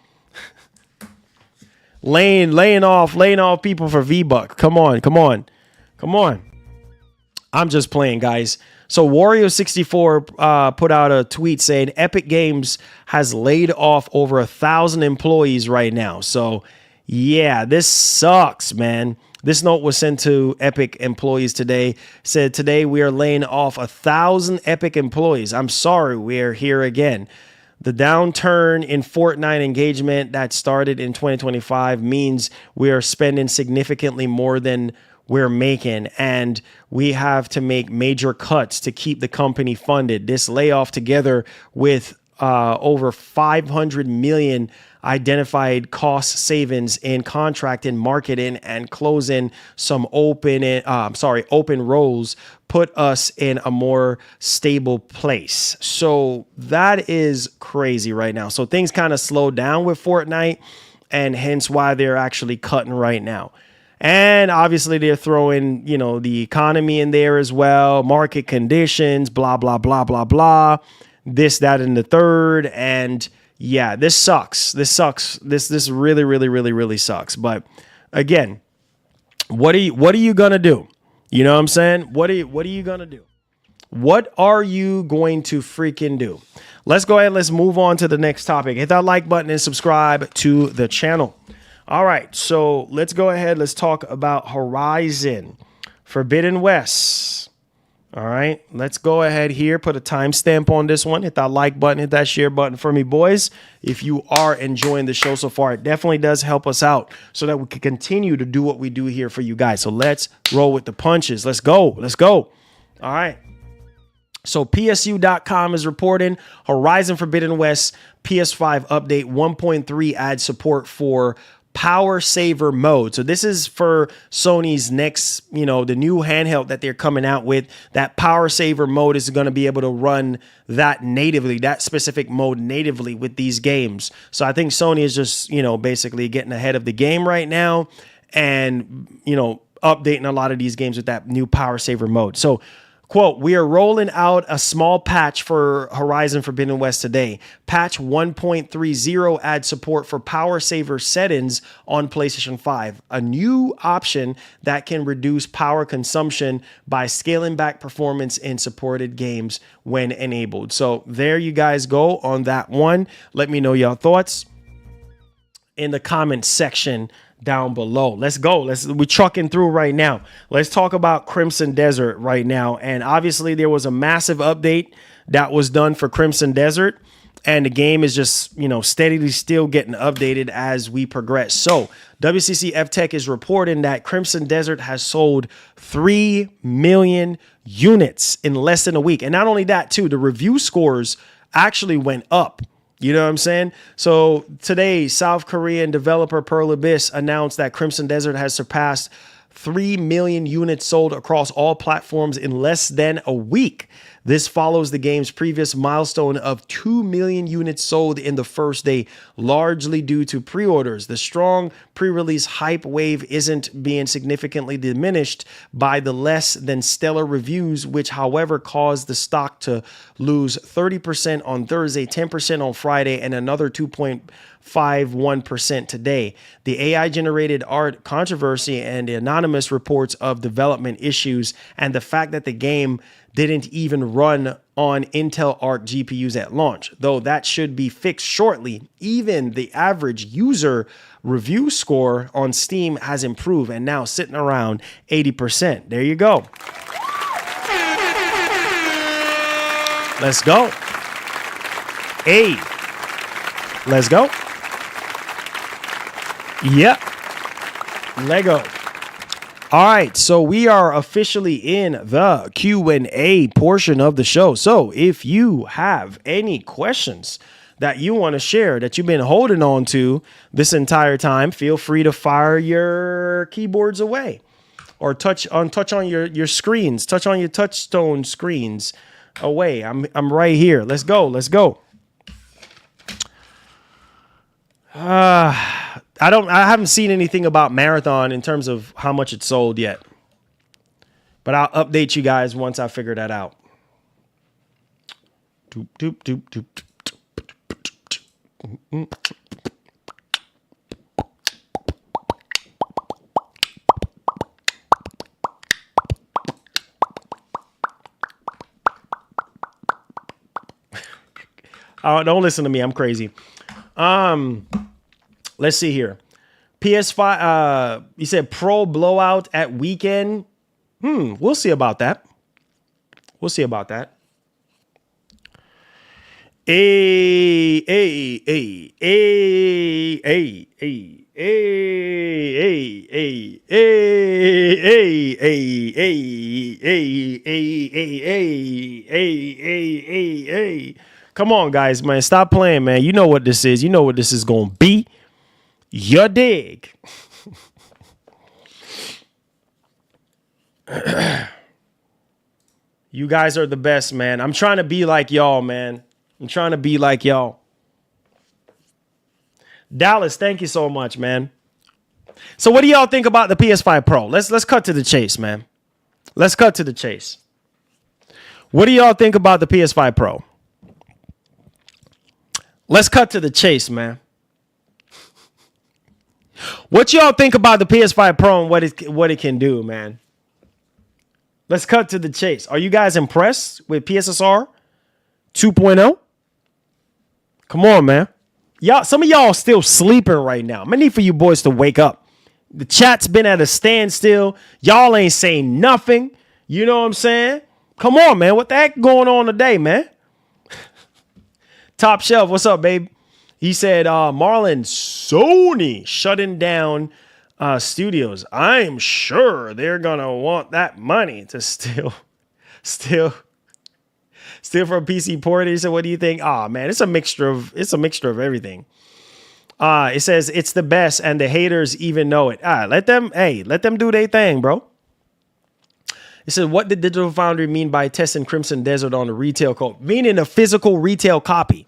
laying off people for V-Buck. Come on. I'm just playing, guys. So Wario64 put out a tweet saying Epic Games has laid off over 1,000 employees right now. So yeah, this sucks, man. This note was sent to Epic employees today. Said, today we are laying off 1,000 Epic employees. I'm sorry, we are here again. The downturn in Fortnite engagement that started in 2025 means we are spending significantly more than we're making, and we have to make major cuts to keep the company funded. This layoff, together with over 500 million identified cost savings in contracting, marketing, and closing some open roles, put us in a more stable place. So that is crazy right now. So things kind of slowed down with Fortnite, and hence why they're actually cutting right now. And obviously they're throwing, the economy in there as well, market conditions, blah, blah, blah, blah, blah, this, that, and the third. And yeah, this sucks. This really, really, really, really sucks. But again, what are you gonna do? You know what I'm saying? What are you gonna do? What are you going to freaking do? Let's go ahead. Let's move on to the next topic. Hit that like button and subscribe to the channel. All right, so let's go ahead. Let's talk about Horizon Forbidden West. All right, let's go ahead here. Put a timestamp on this one. Hit that like button. Hit that share button for me, boys. If you are enjoying the show so far, it definitely does help us out so that we can continue to do what we do here for you guys. So let's roll with the punches. Let's go. All right. So PSU.com is reporting Horizon Forbidden West PS5 update 1.3 adds support for power saver mode. So this is for Sony's next, the new handheld that they're coming out with. That power saver mode is going to be able to run that natively, that specific mode natively with these games. So I think Sony is just, basically getting ahead of the game right now and, updating a lot of these games with that new power saver mode. So, quote, we are rolling out a small patch for Horizon Forbidden West today. Patch 1.30 adds support for power saver settings on PlayStation 5, a new option that can reduce power consumption by scaling back performance in supported games when enabled. So there you guys go on that one. Let me know your thoughts in the comment section down below. Let's go. We're trucking through right now. Let's talk about Crimson Desert right now. And obviously there was a massive update that was done for Crimson Desert, and the game is just, steadily still getting updated as we progress. So WCC F-Tech is reporting that Crimson Desert has sold 3 million units in less than a week. And not only that too, the review scores actually went up. You know what I'm saying? So today, South Korean developer Pearl Abyss announced that Crimson Desert has surpassed 3 million units sold across all platforms in less than a week. This follows the game's previous milestone of 2 million units sold in the first day, largely due to pre-orders. The strong pre-release hype wave isn't being significantly diminished by the less than stellar reviews, which, however, caused the stock to lose 30% on Thursday, 10% on Friday, and another 2.51% today. The AI-generated art controversy and the anonymous reports of development issues and the fact that the game didn't even run on Intel Arc GPUs at launch, though that should be fixed shortly. Even the average user review score on Steam has improved and now sitting around 80%. There you go. Let's go. Hey, let's go. Yep. Lego. All right, so we are officially in the Q&A portion of the show. So if you have any questions that you want to share that you've been holding on to this entire time, feel free to fire your keyboards away or touch on your screens, touch on your touchstone screens away. I'm right here. Let's go. I haven't seen anything about Marathon in terms of how much it sold yet, but I'll update you guys once I figure that out. Oh, don't listen to me. I'm crazy. Let's see here. PS5, you said Pro blowout at weekend. We'll see about that. Come on, guys, man. Stop playing, man. You know what this is. You know what this is going to be. You dig. You guys are the best, man. I'm trying to be like y'all, man. Dallas, thank you so much, man. So what do y'all think about the PS5 Pro? Let's cut to the chase, man. Let's cut to the chase. What do y'all think about the PS5 Pro? Let's cut to the chase, man. What y'all think about the PS5 Pro and what it can do, man? Let's cut to the chase. Are you guys impressed with PSSR 2.0? Come on, man. Y'all, some of y'all still sleeping right now. I need for you boys to wake up. The chat's been at a standstill. Y'all ain't saying nothing. You know what I'm saying? Come on, man. What the heck going on today, man? Top Shelf, what's up, babe? He said, Marlon, Sony shutting down studios. I'm sure they're going to want that money to steal from PC port. He said, what do you think? Oh, man, it's a mixture of everything. It says it's the best and the haters even know it. Let them do their thing, bro. It says, what did Digital Foundry mean by testing Crimson Desert on the retail code? Meaning a physical retail copy.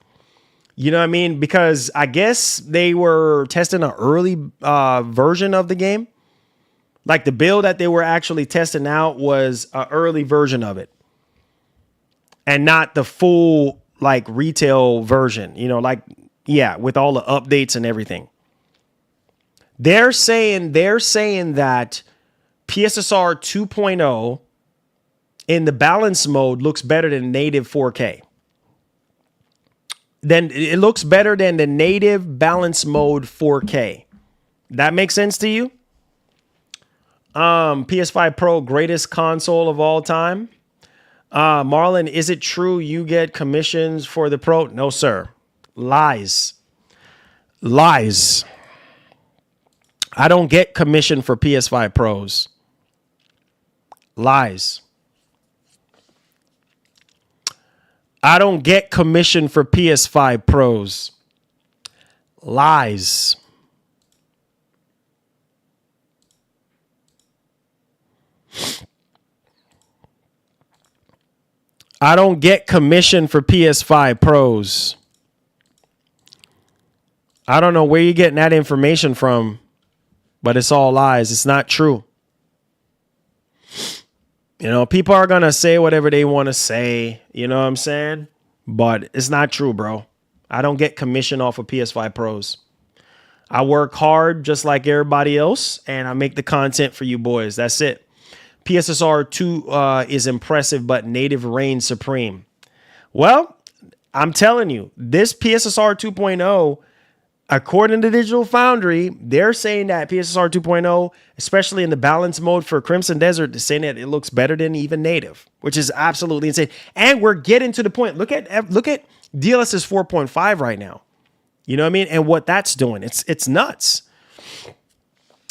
You know what I mean? Because I guess they were testing an early version of the game. Like the build that they were actually testing out was an early version of it. And not the full like retail version, you know, like, yeah, with all the updates and everything. They're saying that PSSR 2.0 in the balance mode looks better than native 4K. Then it looks better than the native balance mode 4K. That makes sense to you? PS5 Pro, greatest console of all time. Marlon, is it true you get commissions for the Pro? No, sir. Lies. I don't get commission for PS5 Pros. Lies. I don't get commission for PS5 Pros. Lies. I don't get commission for PS5 Pros. I don't know where you're getting that information from, but it's all lies. It's not true. You know, people are going to say whatever they want to say. You know what I'm saying? But it's not true, bro. I don't get commission off of PS5 Pros. I work hard just like everybody else, and I make the content for you boys. That's it. PSSR 2 is impressive, but native reigns supreme. Well, I'm telling you, this PSSR 2.0, according to Digital Foundry, they're saying that PSSR 2.0, especially in the balance mode for Crimson Desert, is saying that it looks better than even native, which is absolutely insane. And we're getting to the point. Look at DLSS 4.5 right now. You know what I mean? And what that's doing. It's nuts.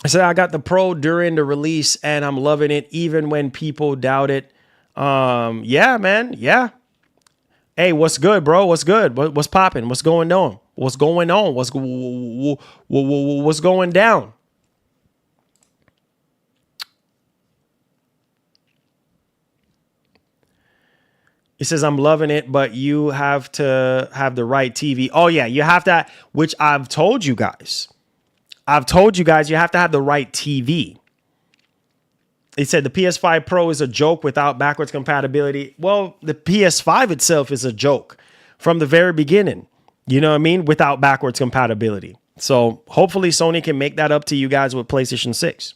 I said I got the Pro during the release and I'm loving it even when people doubt it. Yeah, man. Yeah. Hey, what's good, bro? What's good? What's popping? What's going on? What's going on? What's going down? He says, I'm loving it, but you have to have the right TV. Oh, yeah, you have to, which I've told you guys. You have to have the right TV. He said the PS5 Pro is a joke without backwards compatibility. Well, the PS5 itself is a joke from the very beginning. You know what I mean? Without backwards compatibility. So hopefully Sony can make that up to you guys with PlayStation 6.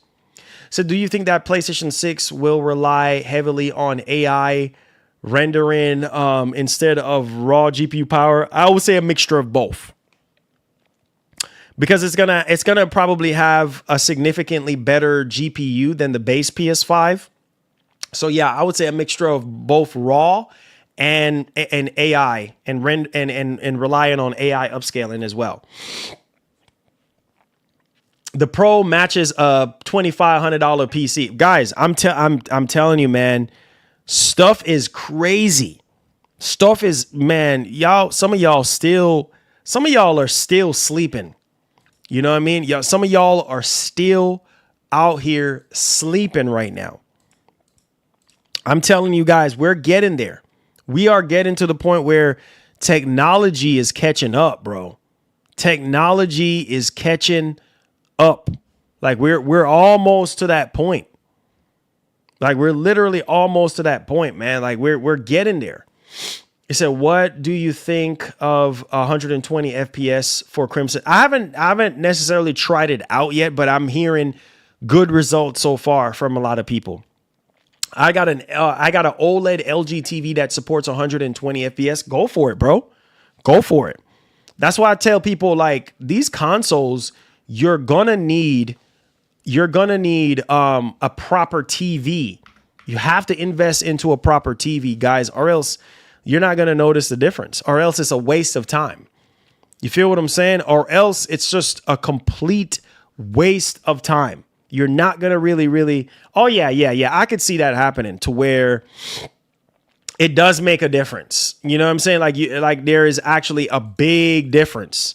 So do you think that PlayStation 6 will rely heavily on AI rendering instead of raw GPU power? I would say a mixture of both. Because it's gonna probably have a significantly better GPU than the base PS5. So yeah, I would say a mixture of both raw and AI and relying on AI upscaling as well. The Pro matches a $2,500 PC. Guys, I'm telling you, man, stuff is crazy. Stuff is, man, y'all. Some of y'all are still sleeping. You know what I mean? Some of y'all are still out here sleeping right now. I'm telling you guys, we're getting there. We are getting to the point where technology is catching up, bro. Technology is catching up. Like we're almost to that point. Like we're literally almost to that point, man. Like we're getting there. He said, what do you think of 120 FPS for Crimson? I haven't necessarily tried it out yet, but I'm hearing good results so far from a lot of people. I got an OLED LG TV that supports 120 FPS. Go for it, bro. Go for it. That's why I tell people, like, these consoles, you're gonna need a proper TV. You have to invest into a proper TV, guys, or else you're not going to notice the difference, or else it's a waste of time. You feel what I'm saying? Or else it's just a complete waste of time. You're not going to really. Oh, yeah. I could see that happening to where it does make a difference. You know what I'm saying? Like there is actually a big difference.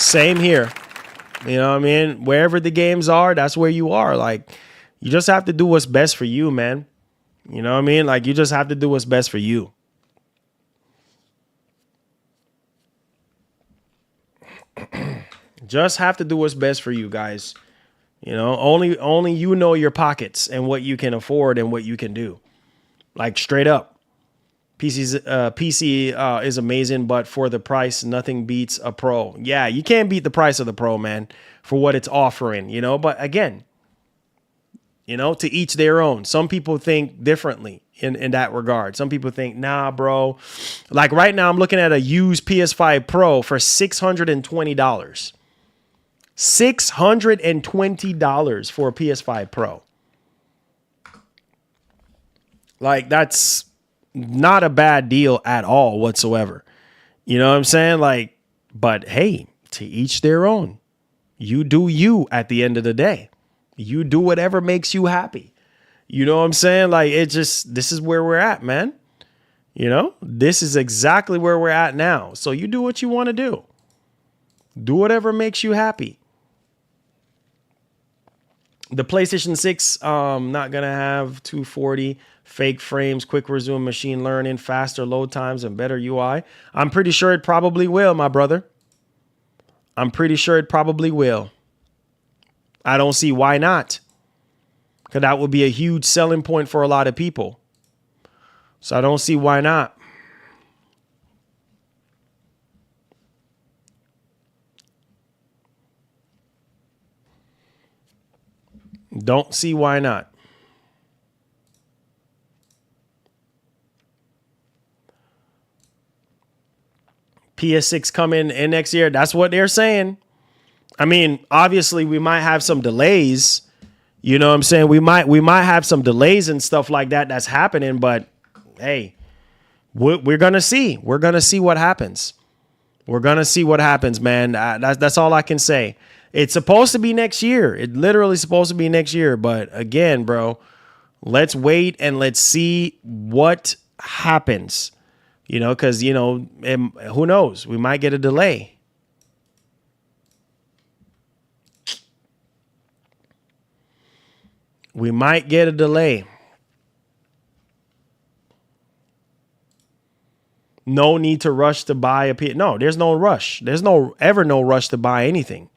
Same here. You know what I mean? Wherever the games are, that's where you are. Like, you just have to do what's best for you, man. You know what I mean? Like, you just have to do what's best for you. Just have to do what's best for you, guys. You know, only you know your pockets and what you can afford and what you can do. Like, straight up. PC is amazing, but for the price, nothing beats a Pro. Yeah, you can't beat the price of the Pro, man, for what it's offering, you know? But again, you know, to each their own. Some people think differently in that regard. Some people think, nah, bro. Like right now, I'm looking at a used PS5 Pro for $620. $620 for a PS5 Pro. Like, that's not a bad deal at all whatsoever. You know what I'm saying? Like, but hey, to each their own. You do you at the end of the day. You do whatever makes you happy. You know what I'm saying? Like, this is where we're at, man. You know, this is exactly where we're at now. So you do what you want to do. Do whatever makes you happy. The PlayStation 6, not going to have 240 fake frames, quick resume, machine learning, faster load times, and better UI. I'm pretty sure it probably will, my brother. I'm pretty sure it probably will. I don't see why not. Because that would be a huge selling point for a lot of people. So I don't see why not. Don't see why not. PS6 coming in next year. That's what they're saying. I mean, obviously we might have some delays. You know what I'm saying? We might have some delays and stuff like that that's happening, but hey, we're going to see. We're going to see what happens. We're going to see what happens, man. That's all I can say. It's supposed to be next year. It literally supposed to be next year. But again, bro, let's wait and let's see what happens. You know, because, you know, who knows? We might get a delay. We might get a delay. No need to rush to buy a PS. No, there's no rush. There's no rush to buy anything.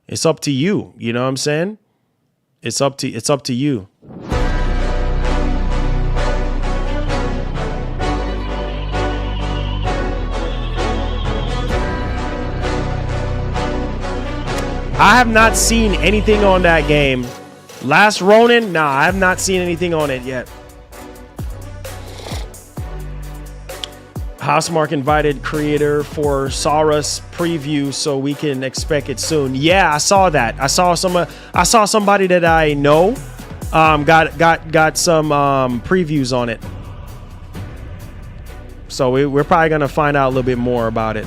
It's up to you. You know what I'm saying? It's up to you. I have not seen anything on that game. Last Ronin? Nah, I have not seen anything on it yet. Housemark invited creator for Saurus preview, so we can expect it soon. Yeah, I saw that. I saw somebody that I know got some previews on it. So we're probably gonna find out a little bit more about it.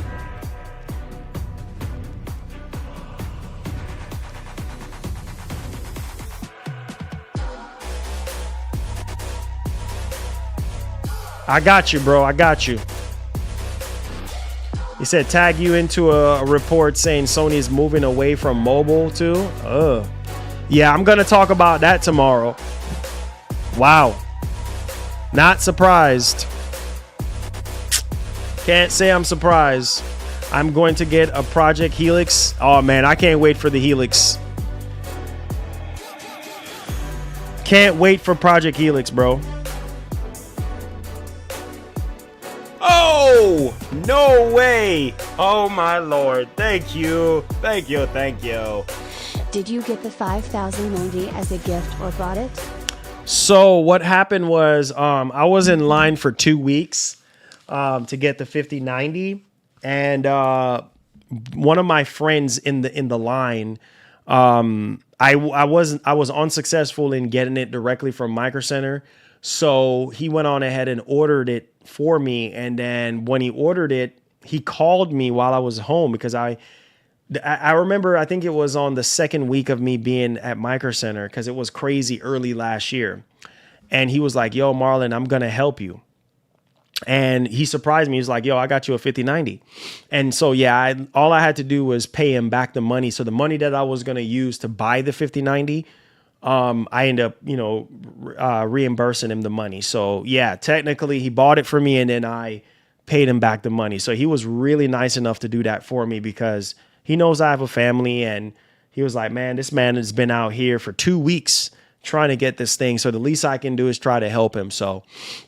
I got you, bro. I got you. He said tag you into a report saying Sony is moving away from mobile too. Yeah, I'm going to talk about that tomorrow. Wow. Not surprised. Can't say I'm surprised. I'm going to get a Project Helix. Oh, man, I can't wait for the Helix. Can't wait for Project Helix, bro. Oh, no way. Oh, my Lord. Thank you. Thank you. Thank you. Did you get the 5090 as a gift or bought it? So what happened was I was in line for 2 weeks to get the 5090. And one of my friends in the line, I was unsuccessful in getting it directly from Micro Center. So he went on ahead and ordered it for me. And then when he ordered it, he called me while I was home because I remember, I think it was on the second week of me being at Micro Center because it was crazy early last year. And he was like, yo, Marlon, I'm going to help you. And he surprised me. He's like, yo, I got you a 5090. And so, yeah, all I had to do was pay him back the money. So the money that I was going to use to buy the 5090, I end up, reimbursing him the money. So yeah, technically he bought it for me and then I paid him back the money. So he was really nice enough to do that for me because he knows I have a family, and he was like, man, this man has been out here for 2 weeks trying to get this thing. So the least I can do is try to help him. So,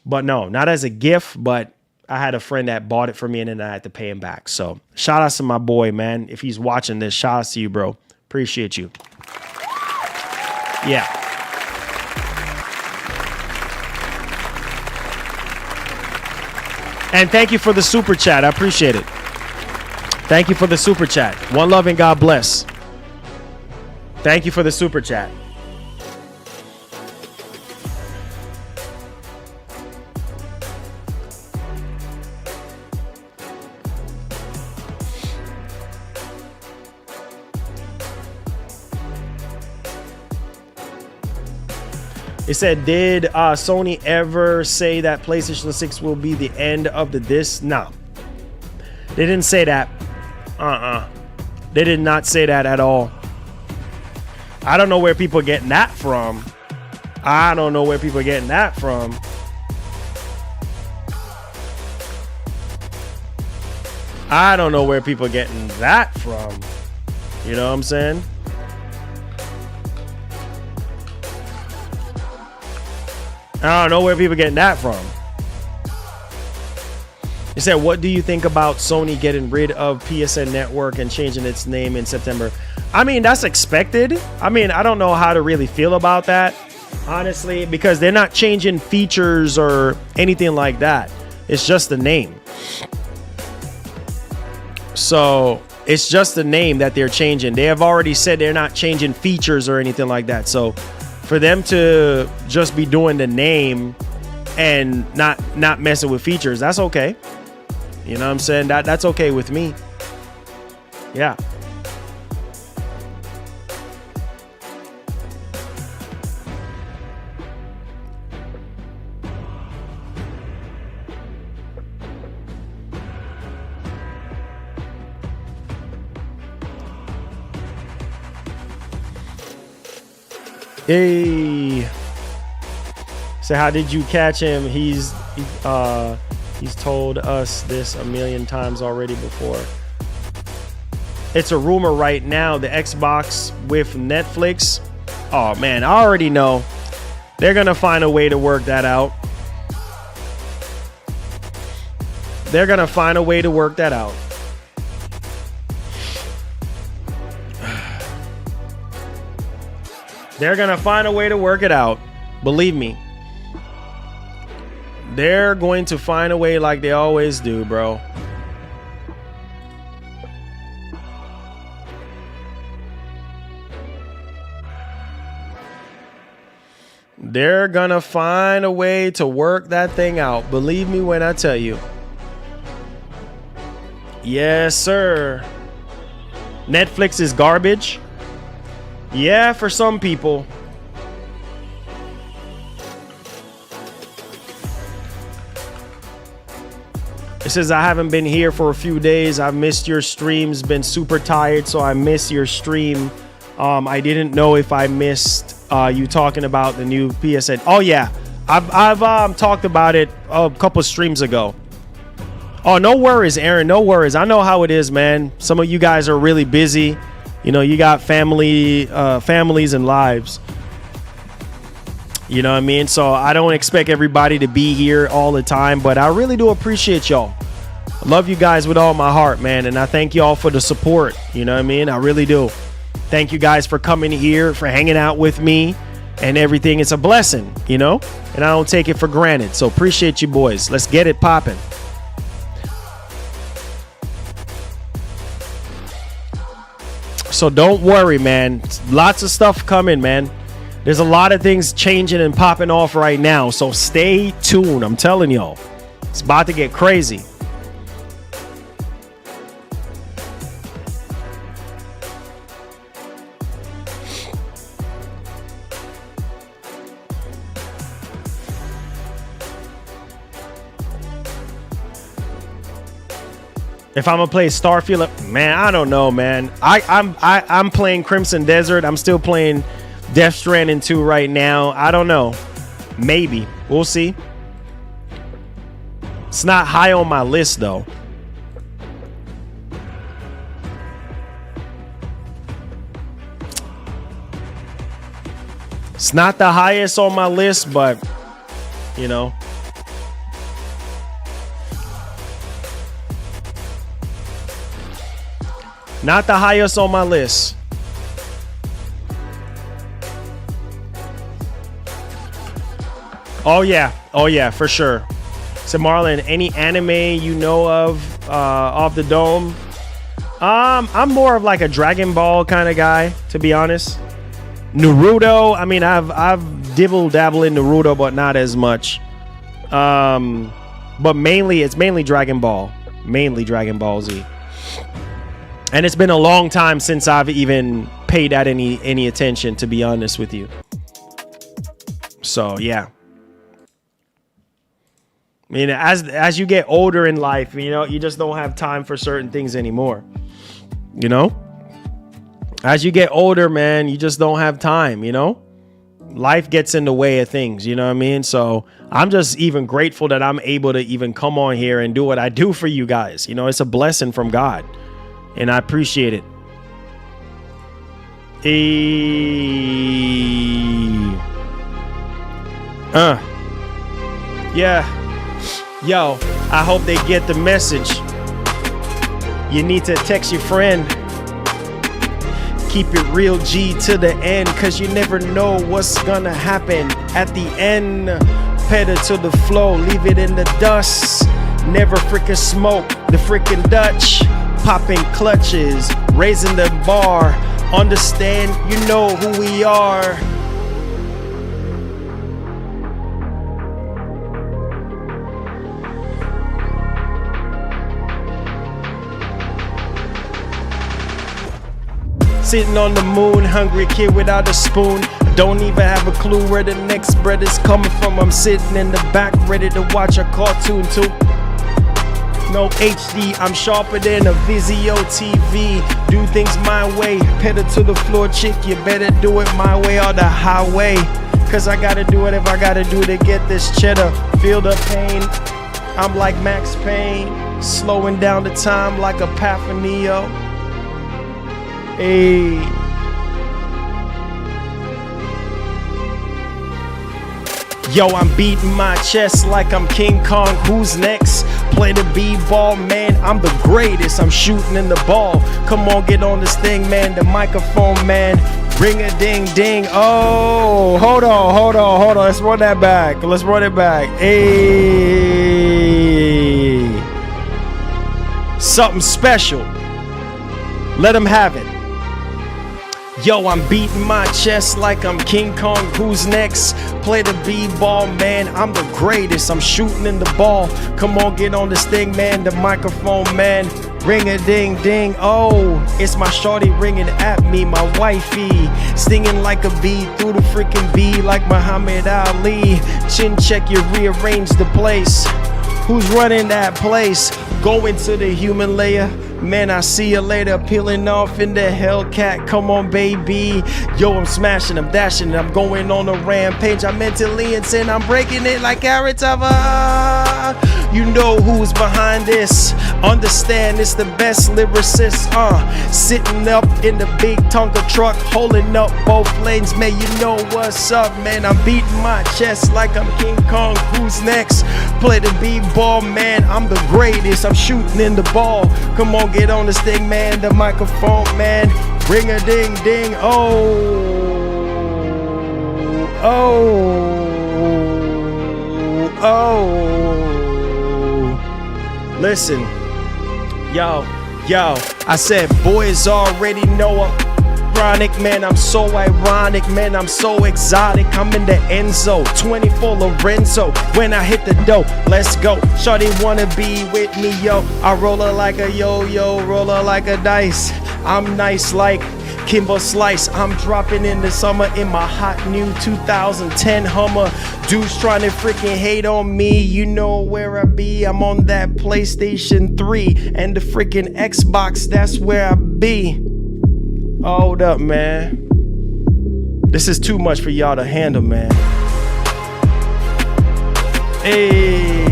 but no, not as a gift, but I had a friend that bought it for me and then I had to pay him back. So shout out to my boy, man. If he's watching this, shout out to you, bro. Appreciate you. Yeah. And thank you for the super chat. I appreciate it. Thank you for the super chat. One love and God bless. Thank you for the super chat. It said, did Sony ever say that PlayStation 6 will be the end of the disc? No. They didn't say that. They did not say that at all. I don't know where people are getting that from. I don't know where people are getting that from. I don't know where people are getting that from. You know what I'm saying? I don't know where people are getting that from. It said, what do you think about Sony getting rid of PSN Network and changing its name in September? I mean, that's expected. I mean, I don't know how to really feel about that, honestly, because they're not changing features or anything like that. It's just the name. So it's just the name that they're changing. They have already said they're not changing features or anything like that. So for them to just be doing the name and not messing with features, that's okay. You know what I'm saying? That's okay with me. Yeah. Hey. So how did you catch him? He's told us this a million times already before. It's a rumor right now, the Xbox with Netflix. Oh man, I already know. They're gonna find a way to work that out. They're gonna find a way to work that out. They're gonna find a way to work it out. Believe me. They're going to find a way like they always do, bro. They're gonna find a way to work that thing out. Believe me when I tell you. Yes, sir. Netflix is garbage. Yeah, for some people. It says, I haven't been here for a few days. I've missed your streams. Been super tired, so I miss your stream. I didn't know if I missed you talking about the new PSN. Oh yeah, I've talked about it a couple streams ago. Oh, no worries, Aaron. No worries. I know how it is, man. Some of you guys are really busy. You know, you got families and lives. You know what I mean? So I don't expect everybody to be here all the time, but I really do appreciate y'all. I love you guys with all my heart, man. And I thank y'all for the support. You know what I mean? I really do. Thank you guys for coming here, for hanging out with me and everything. It's a blessing, you know, and I don't take it for granted. So appreciate you boys. Let's get it popping. So don't worry, man. Lots of stuff coming, man. There's a lot of things changing and popping off right now. So stay tuned. I'm telling y'all. It's about to get crazy. If I'm gonna play Starfield, man, I don't know, man. I'm playing Crimson Desert. I'm still playing Death Stranding 2 right now. I don't know. Maybe. We'll see. It's not high on my list though. It's not the highest on my list, but you know. Not the highest on my list. Oh yeah, for sure. So Marlon, any anime you know of off the dome? I'm more of like a Dragon Ball kind of guy, to be honest. Naruto, I mean, I've dibble dabble in Naruto, but not as much. But it's mainly Dragon Ball, mainly Dragon Ball Z. And it's been a long time since I've even paid that any attention, to be honest with you. So yeah. I mean, as you get older in life, you know, you just don't have time for certain things anymore. You know? As you get older, man, you just don't have time, you know? Life gets in the way of things, you know what I mean? So I'm just even grateful that I'm able to even come on here and do what I do for you guys. You know, it's a blessing from God. And I appreciate it. Yeah. Yo, I hope they get the message. You need to text your friend. Keep it real G to the end, cause you never know what's gonna happen at the end. Pedal to the flow, leave it in the dust. Never freaking smoke the freaking Dutch. Popping clutches, raising the bar. Understand, you know who we are. Sitting on the moon, hungry kid without a spoon. Don't even have a clue where the next bread is coming from. I'm sitting in the back, ready to watch a cartoon too. No HD, I'm sharper than a Vizio TV. Do things my way, pedal to the floor, chick. You better do it my way or the highway. Cause I gotta do whatever I gotta do to get this cheddar. Feel the pain, I'm like Max Payne. Slowing down the time like a Path of Neo. Hey. Yo, I'm beating my chest like I'm King Kong. Who's next? Play the b-ball, man. I'm the greatest. I'm shooting in the ball. Come on, get on this thing, man. The microphone, man. Ring a ding ding. Oh, hold on. Let's run that back. Hey. Something special. Let them have it. Yo, I'm beating my chest like I'm King Kong. Who's next? Play the b-ball, man. I'm the greatest. I'm shooting in the ball. Come on, get on this thing, man. The microphone, man. Ring a ding ding. Oh, it's my shorty ringing at me, my wifey. Stinging like a bee through the freaking bee like Muhammad Ali. Chin check, you rearrange the place. Who's running that place? Go into the human layer. Man, I see you later, peeling off in the Hellcat. Come on, baby. Yo, I'm smashing, I'm dashing, I'm going on a rampage. I'm mentally insane, I'm breaking it like carrots of You know who's behind this. Understand it's the best lyricist. Sitting up in the big Tonka truck, holding up both lanes. Man, you know what's up, man. I'm beating my chest like I'm King Kong. Who's next? Play the b-ball, man. I'm the greatest. I'm shooting in the ball. Come on, get on this thing, man. The microphone, man. Ring a ding ding. Oh. Listen, yo, I said boys already know I'm chronic, man. I'm so ironic, man. I'm so exotic. I'm in the Enzo, 24 Lorenzo. When I hit the dough, let's go. Shorty wanna be with me, yo. I roll her like a yo-yo, roll her like a dice. I'm nice like Kimbo Slice, I'm dropping in the summer in my hot new 2010 Hummer. Dudes trying to freaking hate on me, you know where I be. I'm on that PlayStation 3 and the freaking Xbox, that's where I be. Hold up, man. This is too much for y'all to handle, man. Hey.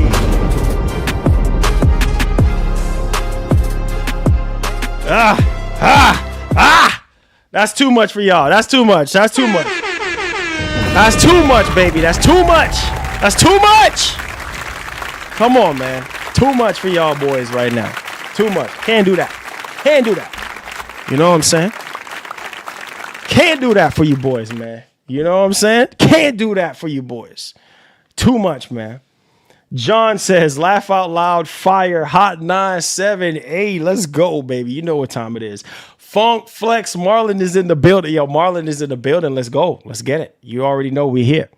That's too much for y'all. That's too much. That's too much. That's too much, baby. That's too much. That's too much. Come on, man. Too much for y'all boys right now. Too much. Can't do that. Can't do that. You know what I'm saying? Can't do that for you boys, man. You know what I'm saying? Can't do that for you boys. Too much, man. John says, laugh out loud, fire, hot 978. Let's go, baby. You know what time it is. Funk Flex, Marlon is in the building. Yo, Marlon is in the building. Let's go. Let's get it. You already know we're here.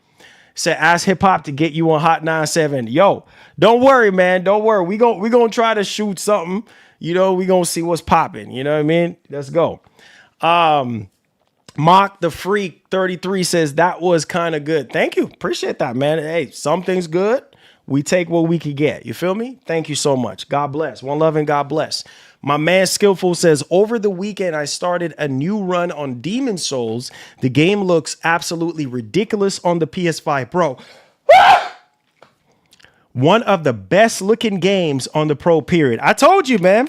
Said, ask hip hop to get you on hot 97. Yo, don't worry, man. Don't worry. We gonna try to shoot something. You know, we gonna see what's popping. You know what I mean? Let's go. Mock the Freak 33 says that was kind of good. Thank you. Appreciate that, man. Hey, something's good. We take what we can get. You feel me? Thank you so much. God bless. One love and God bless. My man Skillful says, over the weekend, I started a new run on Demon Souls. The game looks absolutely ridiculous on the PS5 Pro. One of the best looking games on the Pro period. I told you, man.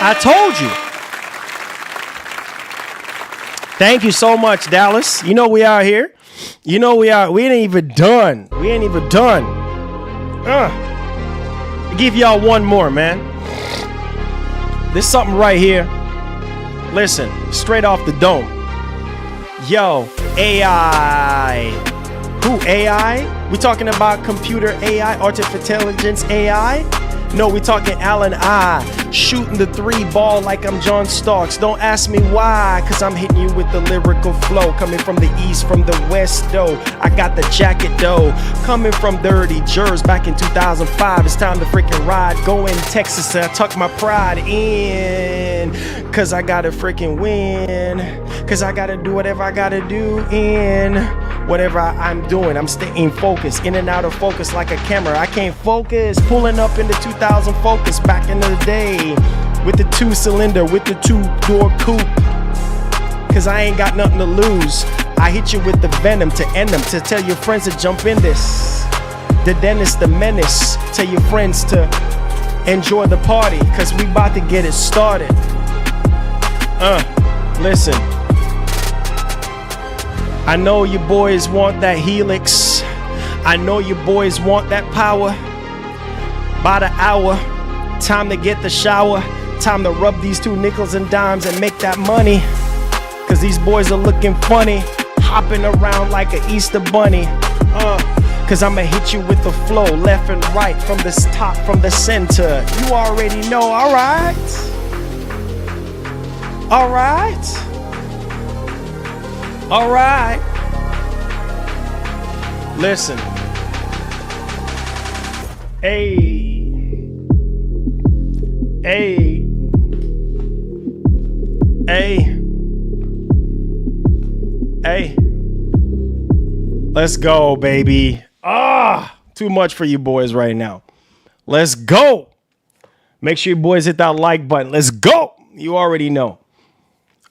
I told you. Thank you so much, Dallas. You know we are here. You know we are. We ain't even done. We ain't even done. I'll give y'all one more, man. There's something right here. Listen, straight off the dome. Yo, AI. Who, AI? We talking about computer AI, artificial intelligence AI? No, we talking Allen I, shooting the 3 ball like I'm John Starks. Don't ask me why, cause I'm hitting you with the lyrical flow. Coming from the east, from the west, though. I got the jacket, though. Coming from dirty Jers back in 2005. It's time to freaking ride. Going Texas, I tuck my pride in. Cause I gotta freaking win. Cause I gotta do whatever I gotta do in whatever I'm doing. I'm staying focused, in and out of focus like a camera. I can't focus. Pulling up in the 2000 Focus back in the day with the 2-cylinder, with the 2-door coupe. Cause I ain't got nothing to lose. I hit you with the venom to end them, to tell your friends to jump in this. The dentist, the menace. Tell your friends to enjoy the party, cause we about to get it started. Listen. I know you boys want that helix. I know you boys want that power. By the hour, time to get the shower. Time to rub these 2 nickels and dimes and make that money. Cause these boys are looking funny, hopping around like an Easter bunny. Cause I'ma hit you with the flow, left and right, from the top, from the center. You already know, alright? Alright? Alright. Listen. Hey. Hey. Hey. Hey. Let's go, baby. Too much for you boys right now. Let's go. Make sure you boys hit that like button. Let's go. You already know.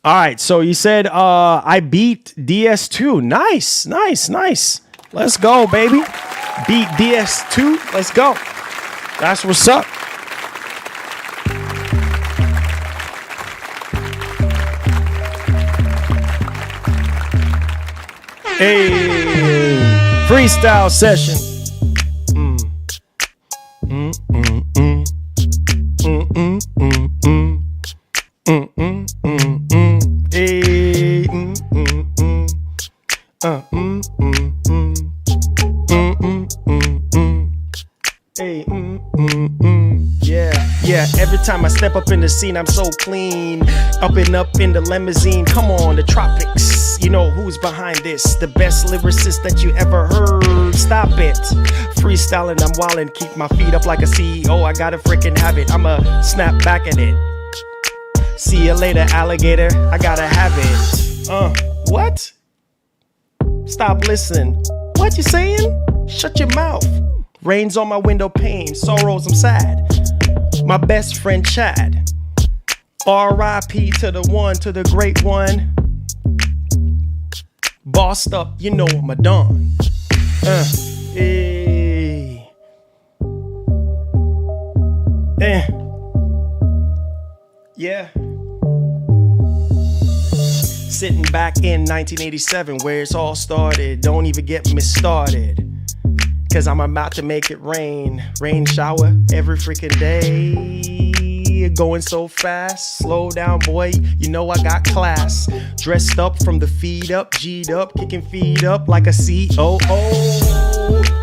All right, so you said I beat DS2. Nice, nice, nice. Let's go, baby. Beat DS2. Let's go. That's what's up. Hey, freestyle session. Hey, Hey, yeah. Every time I step up in the scene, I'm so clean. Up in the limousine. Come on, the tropics. You know who's behind this? The best lyricist that you ever heard. Stop it. Freestyling, I'm wildin'. Keep my feet up like a CEO. I gotta freaking have it. I'ma snap back at it. See you later, alligator. I gotta have it. What? Stop listening. What you saying? Shut your mouth. Rain's on my window pane. Sorrows, I'm sad. My best friend Chad. R.I.P. to the one, to the great one. Bossed up, you know I'm a don. Hey. Yeah. Sitting back in 1987 where it's all started. Don't even get me started. Cause I'm about to make it rain. Rain shower every freaking day. Going so fast. Slow down, boy. You know I got class. Dressed up from the feet up. G'd up. Kicking feet up like a COO.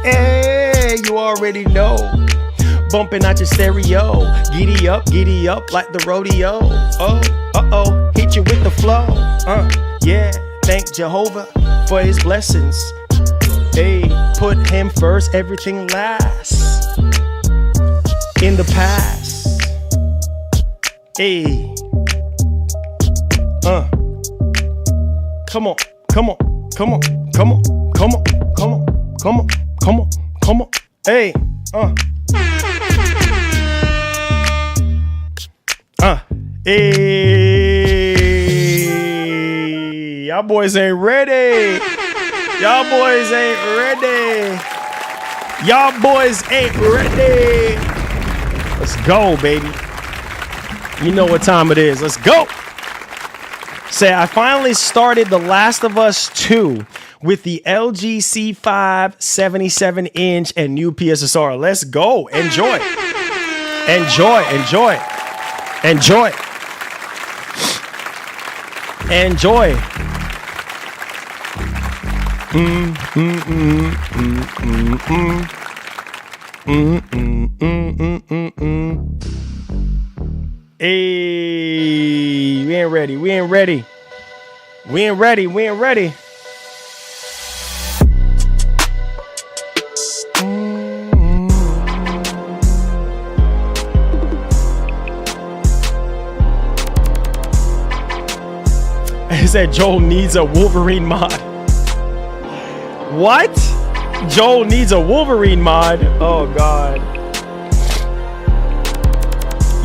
Hey, you already know. Bumping out your stereo. Giddy up like the rodeo. Oh, hit you with the flow. Yeah, thank Jehovah for his blessings. Hey, put him first, everything last. In the past. Hey. Come on. Hey. Hey. Y'all boys ain't ready. Y'all boys ain't ready. Let's go, baby. You know what time it is. Let's go. Say, I finally started The Last of Us 2 with the LG C5 77-inch and new PSSR. Let's go. Enjoy. Hey, we ain't ready. It said Joel needs a Wolverine mod. What? Joel needs a Wolverine mod? Oh, God.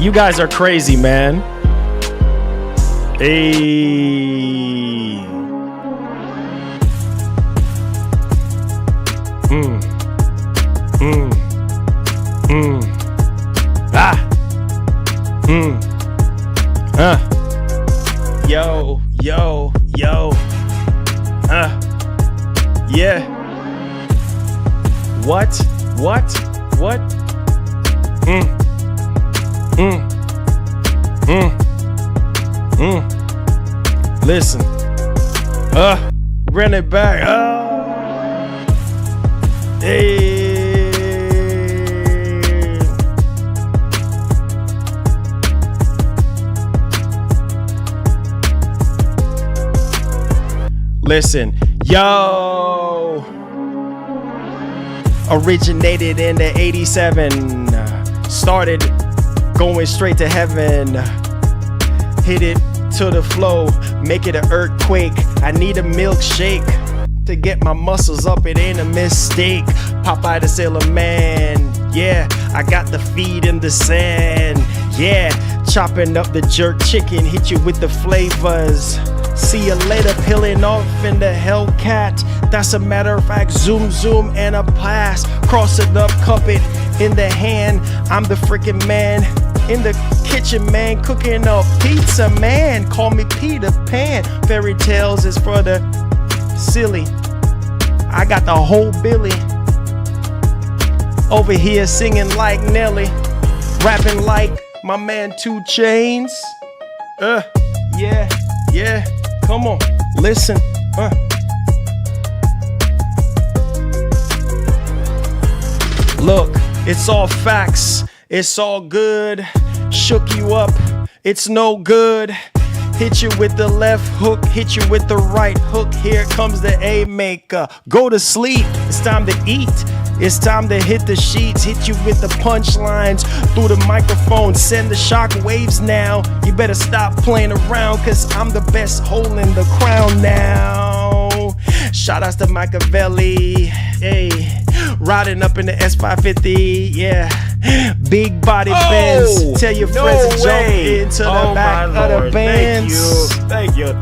You guys are crazy, man. Hey. Yo. Yeah. What? Listen. Run it back. Hey. Listen, yo. Originated in the 87. Started going straight to heaven. Hit it to the flow. Make it an earthquake. I need a milkshake to get my muscles up. It ain't a mistake. Popeye the Sailor Man. Yeah, I got the feet in the sand. Yeah, chopping up the jerk chicken. Hit you with the flavors. See you later, peeling off in the Hellcat. That's a matter of fact. Zoom and a pass. Cross it up, cup it in the hand. I'm the freaking man in the kitchen, man, cooking up pizza, man. Call me Peter Pan. Fairy tales is for the silly. I got the whole Billy over here singing like Nelly, rapping like my man 2 Chainz. Yeah. Come on, listen. Look, it's all facts. It's all good. Shook you up. It's no good. Hit you with the left hook. Hit you with the right hook. Here comes the A maker. Go to sleep. It's time to eat. It's time to hit the sheets, hit you with the punchlines through the microphone, send the shock waves now. You better stop playing around, cause I'm the best holding the crown now. Shout outs to Machiavelli, hey, riding up in the S550, yeah. Big body Benz, tell your friends to jump into the back of the Benz. Thank you.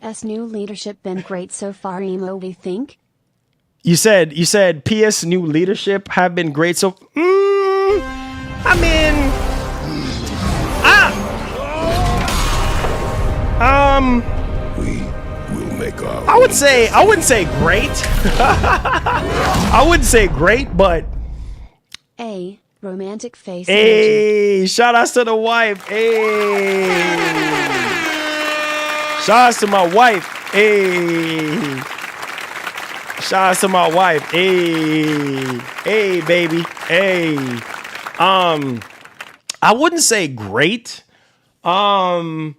PS new leadership been great so far, Emo, we think? You said PS new leadership have been great so We will make our I wouldn't say great. I wouldn't say great, but A. Romantic face. emoji. hey, shout outs to the wife. Hey. Shout outs to my wife. Hey. Shout outs to my wife. Hey. Hey, baby. Hey. I wouldn't say great. I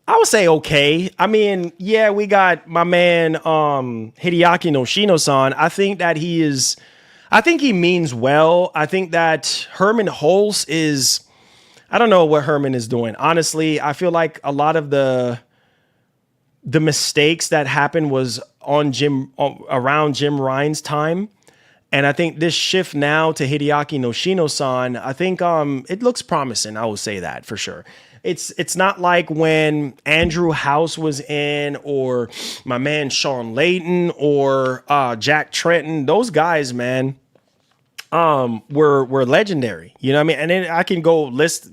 would say okay. I mean, yeah, we got my man Hideaki Noshino-san. I think he means well. I think that Herman Hulse is, I don't know what Herman is doing. Honestly, I feel like a lot of the mistakes that happened was around Jim Ryan's time. And I think this shift now to Hideaki Noshino-san, I think it looks promising. I will say that for sure. It's not like when Andrew House was in, or my man Sean Layton, or Jack Trenton. Those guys, man, were legendary. You know what I mean? And then I can go list,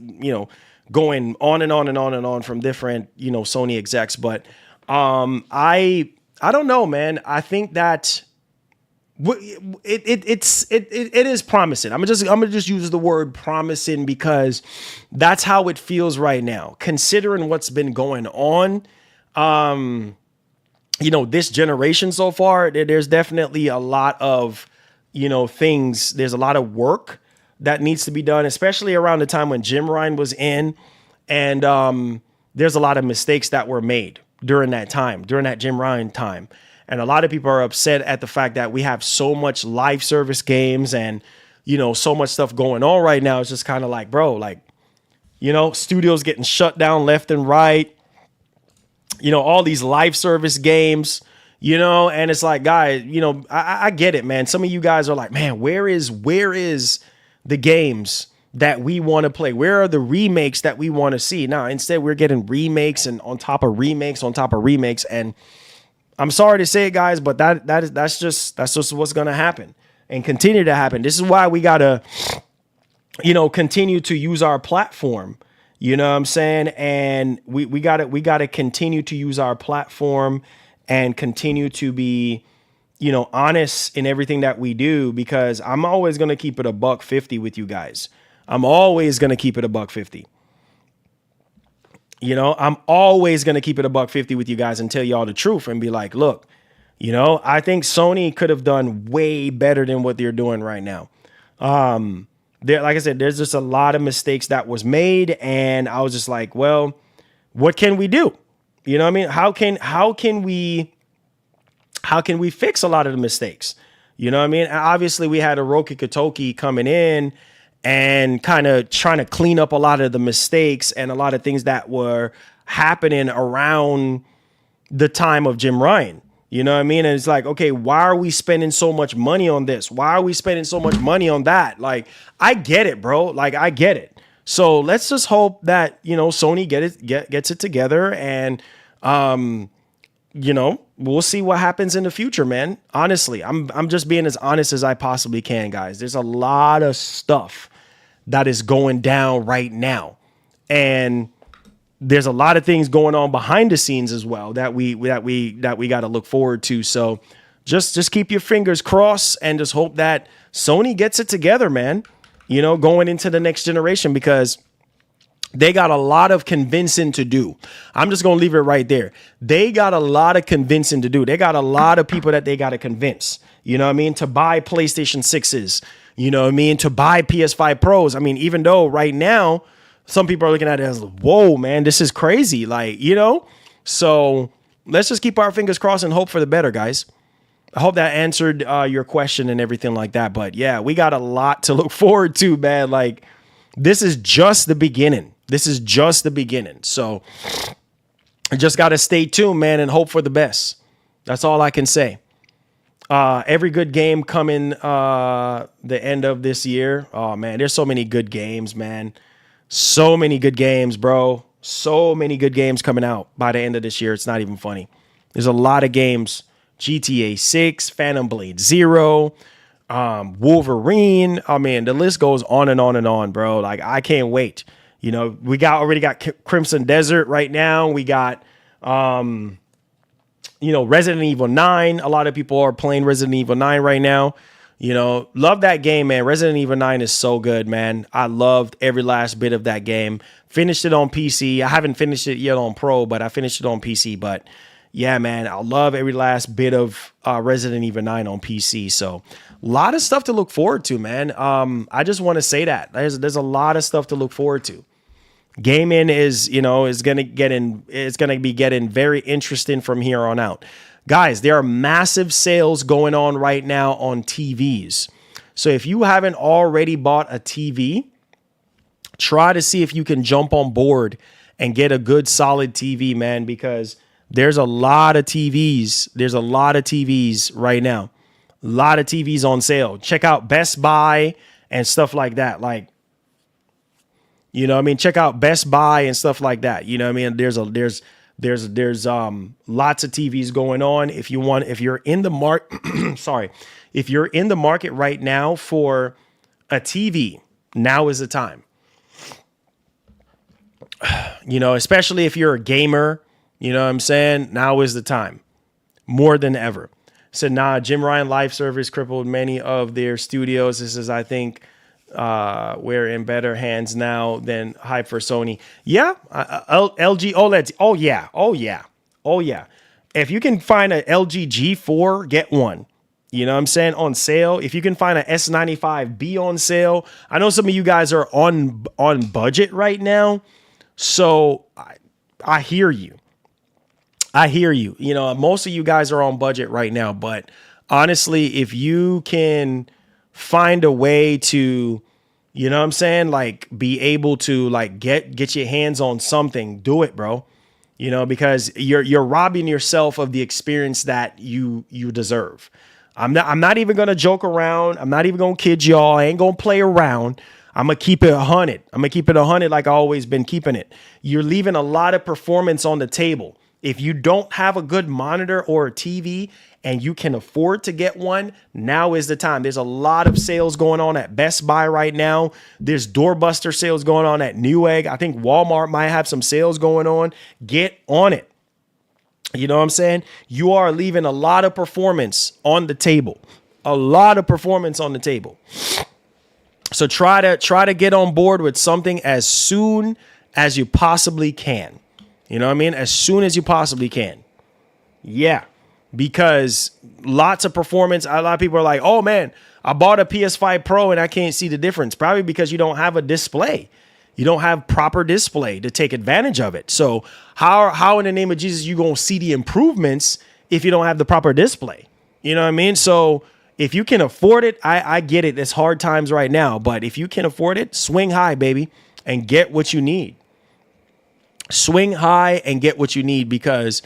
going on and on and on and on from different, Sony execs. But I don't know, man. I think that it is promising. I'm gonna just use the word promising because that's how it feels right now, considering what's been going on. This generation so far, there's definitely a lot of things. There's a lot of work that needs to be done, especially around the time when Jim Ryan was in, and there's a lot of mistakes that were made during that Jim Ryan time. And a lot of people are upset at the fact that we have so much live service games and, so much stuff going on right now. It's just kind of like, bro, studios getting shut down left and right, all these live service games, and it's like, guys, I get it, man. Some of you guys are like, man, where is the games that we want to play? Where are the remakes that we want to see? Now, instead, we're getting remakes and on top of remakes on top of remakes. And I'm sorry to say it, guys, but that's just what's going to happen and continue to happen. This is why we got to, continue to use our platform. You know what I'm saying? And we got to continue to use our platform and continue to be, honest in everything that we do, because I'm always going to keep it $150 with you guys. I'm always going to keep it $150. I'm always going to keep it $150 with you guys and tell y'all the truth and be like, look, I think Sony could have done way better than what they're doing right now. Like I said, there's just a lot of mistakes that was made. And I was just like, well, what can we do? You know what I mean? How can we fix a lot of the mistakes? You know what I mean? Obviously, we had Hiroki Katoki coming in and kind of trying to clean up a lot of the mistakes and a lot of things that were happening around the time of Jim Ryan. You know what I mean? And it's like, okay, why are we spending so much money on this? Why are we spending so much money on that? Like, I get it, bro. Like, I get it. So let's just hope that, Sony gets it together, and, we'll see what happens in the future, man. Honestly, I'm just being as honest as I possibly can, guys. There's a lot of stuff that is going down right now, and there's a lot of things going on behind the scenes as well that we got to look forward to. So just keep your fingers crossed and just hope that Sony gets it together, man. Going into the next generation, because they got a lot of convincing to do. I'm just going to leave it right there. They got a lot of convincing to do. They got a lot of people that they got to convince, to buy PlayStation 6s, to buy PS5 Pros. I mean, even though right now, some people are looking at it as, whoa, man, this is crazy. So let's just keep our fingers crossed and hope for the better, guys. I hope that answered your question and everything like that. But yeah, we got a lot to look forward to, man. Like, this is just the beginning. This is just the beginning. So I just got to stay tuned, man, and hope for the best. That's all I can say. Every good game coming the end of this year. Oh, man, there's so many good games, man. So many good games, bro. So many good games coming out by the end of this year. It's not even funny. There's a lot of games. GTA 6, Phantom Blade Zero, Wolverine. I mean, the list goes on and on and on, bro. Like, I can't wait. You know, we already got Crimson Desert right now. We got, Resident Evil 9. A lot of people are playing Resident Evil 9 right now. You know, love that game, man. Resident Evil 9 is so good, man. I loved every last bit of that game. Finished it on PC. I haven't finished it yet on Pro, but I finished it on PC. But yeah, man, I love every last bit of Resident Evil 9 on PC. So a lot of stuff to look forward to, man. I just want to say that there's a lot of stuff to look forward to. Gaming is going to be getting very interesting from here on out. Guys, there are massive sales going on right now on TVs. So if you haven't already bought a TV, try to see if you can jump on board and get a good solid TV, man, because there's a lot of TVs. There's a lot of TVs right now. A lot of TVs on sale. Check out Best Buy and stuff like that. Like, check out Best Buy and stuff like that. You know what I mean? There's lots of TVs going on. If you're in the if you're in the market right now for a TV, now is the time. Especially if you're a gamer, you know what I'm saying? Now is the time. More than ever. So Jim Ryan live service crippled many of their studios. This is, I think, we're in better hands now than hype for Sony. Yeah, LG OLEDs. Oh yeah. If you can find an LG G4, get one. You know what I'm saying? On sale. If you can find an S95B on sale. I know some of you guys are on budget right now. So I hear you. Most of you guys are on budget right now. But honestly, if you can find a way to, you know what I'm saying, like, be able to, like, get your hands on something, do it, bro. Because you're robbing yourself of the experience that you deserve. I'm not even gonna joke around. I'm not even gonna kid y'all. I ain't gonna play around. I'm gonna keep it 100. I'm gonna keep it 100 like I always been keeping it. You're leaving a lot of performance on the table. If you don't have a good monitor or a TV and you can afford to get one, now is the time. There's a lot of sales going on at Best Buy right now. There's doorbuster sales going on at Newegg. I think Walmart might have some sales going on. Get on it. You know what I'm saying? You are leaving a lot of performance on the table. A lot of performance on the table. So try to get on board with something as soon as you possibly can. You know what I mean? As soon as you possibly can. Yeah. Because lots of performance. A lot of people are like, oh man, I bought a PS5 Pro and I can't see the difference. Probably because you don't have a display. You don't have proper display to take advantage of it. So how in the name of Jesus you going to see the improvements if you don't have the proper display? You know what I mean? So if you can afford it, I get it. It's hard times right now. But if you can afford it, swing high, baby, and get what you need. Swing high and get what you need, because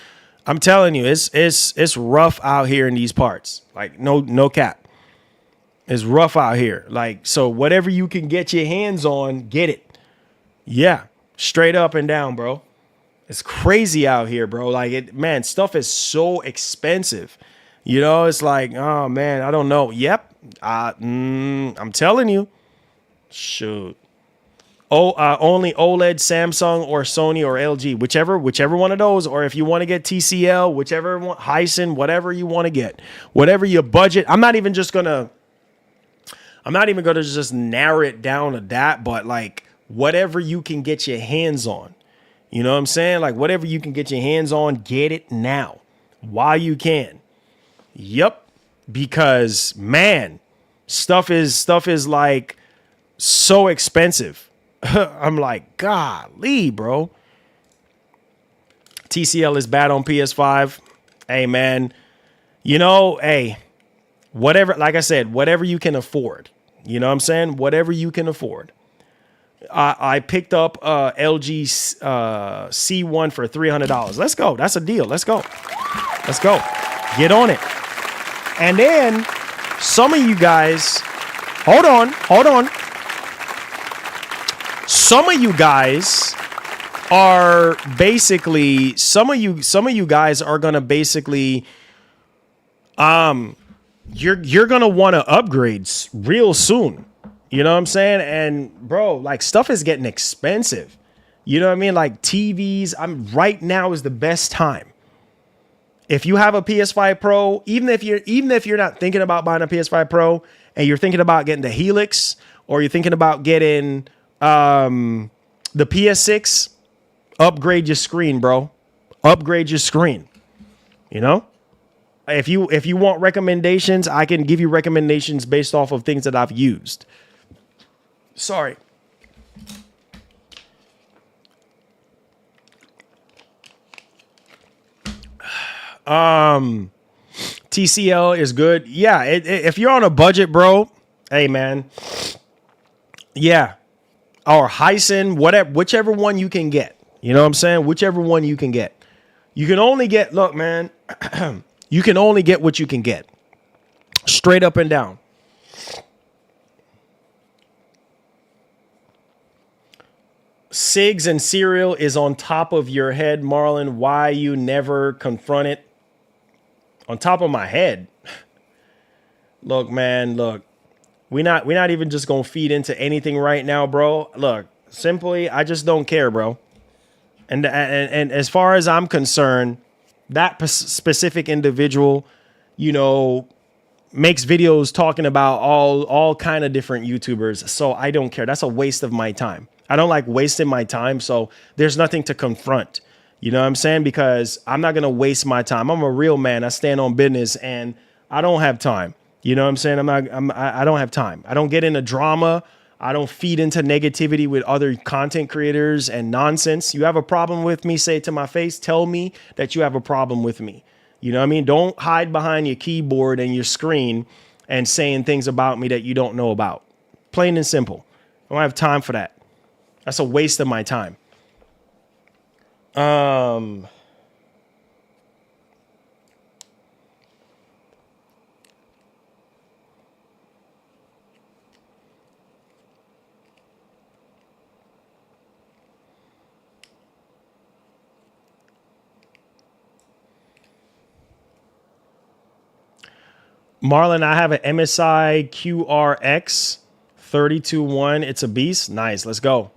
I'm telling you, it's rough out here in these parts. Like, no cap. It's rough out here. Like, so whatever you can get your hands on, get it. Yeah, straight up and down, bro. It's crazy out here, bro. Like, stuff is so expensive. It's like, oh man, I don't know. Yep. I'm telling you. Shoot. Only OLED, Samsung or Sony or LG, whichever one of those, or if you want to get TCL, whichever one, Hisense, whatever you want to get, whatever your budget. I'm not even gonna just narrow it down to that, but like whatever you can get your hands on, you know what I'm saying? Like whatever you can get your hands on, get it now while you can. Yep, because man, stuff is like so expensive. I'm like, golly, bro. TCL is bad on PS5. Hey, man, you know, hey, whatever, like I said, whatever you can afford, you know what I'm saying? Whatever you can afford. I picked up LG C1 for $300. Let's go. That's a deal. Let's go. Let's go. Get on it. And then some of you guys, hold on. Some of you guys are basically, some of you guys are gonna basically, you're gonna want to upgrade real soon. You know what I'm saying? And bro, like stuff is getting expensive. You know what I mean? Like TVs, right now is the best time. If you have a PS5 Pro, even if you're not thinking about buying a PS5 Pro and you're thinking about getting the Helix or you're thinking about getting the PS6, upgrade your screen, bro. Upgrade your screen. You know? If you want recommendations, I can give you recommendations based off of things that I've used. Sorry. TCL is good. Yeah, if you're on a budget, bro, hey man. Yeah. Or Hyson, whichever one you can get. You know what I'm saying? Whichever one you can get. You can only get, look, man, you can only get what you can get. Straight up and down. SIGs and cereal is on top of your head, Marlon. Why you never confront it? On top of my head. Look, man, look. We're not even just gonna feed into anything right now, bro. Look, simply, I just don't care, bro. And as far as I'm concerned, that specific individual, you know, makes videos talking about all kind of different YouTubers. So I don't care. That's a waste of my time. I don't like wasting my time. So there's nothing to confront. You know what I'm saying? Because I'm not going to waste my time. I'm a real man. I stand on business and I don't have time. You know what I'm saying? I don't have time. I don't get into drama. I don't feed into negativity with other content creators and nonsense. You have a problem with me, say it to my face. Tell me that you have a problem with me. You know what I mean? Don't hide behind your keyboard and your screen and saying things about me that you don't know about. Plain and simple. I don't have time for that. That's a waste of my time. Marlon, I have an MSI QRX 32.1. It's a beast. Nice. Let's go.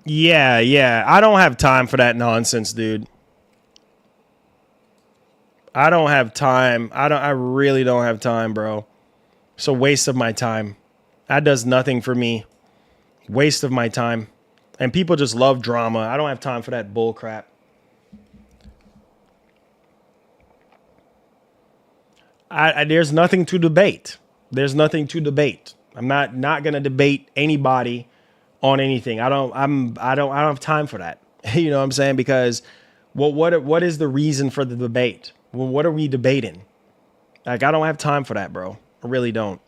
Yeah. I don't have time for that nonsense, dude. I don't have time. I really don't have time, bro. It's a waste of my time. That does nothing for me. Waste of my time. And people just love drama. I don't have time for that bull crap. There's nothing to debate. There's nothing to debate. I'm not gonna debate anybody on anything. I don't have time for that. You know what I'm saying? Because what is the reason for the debate? Well, what are we debating? Like, I don't have time for that, bro. I really don't.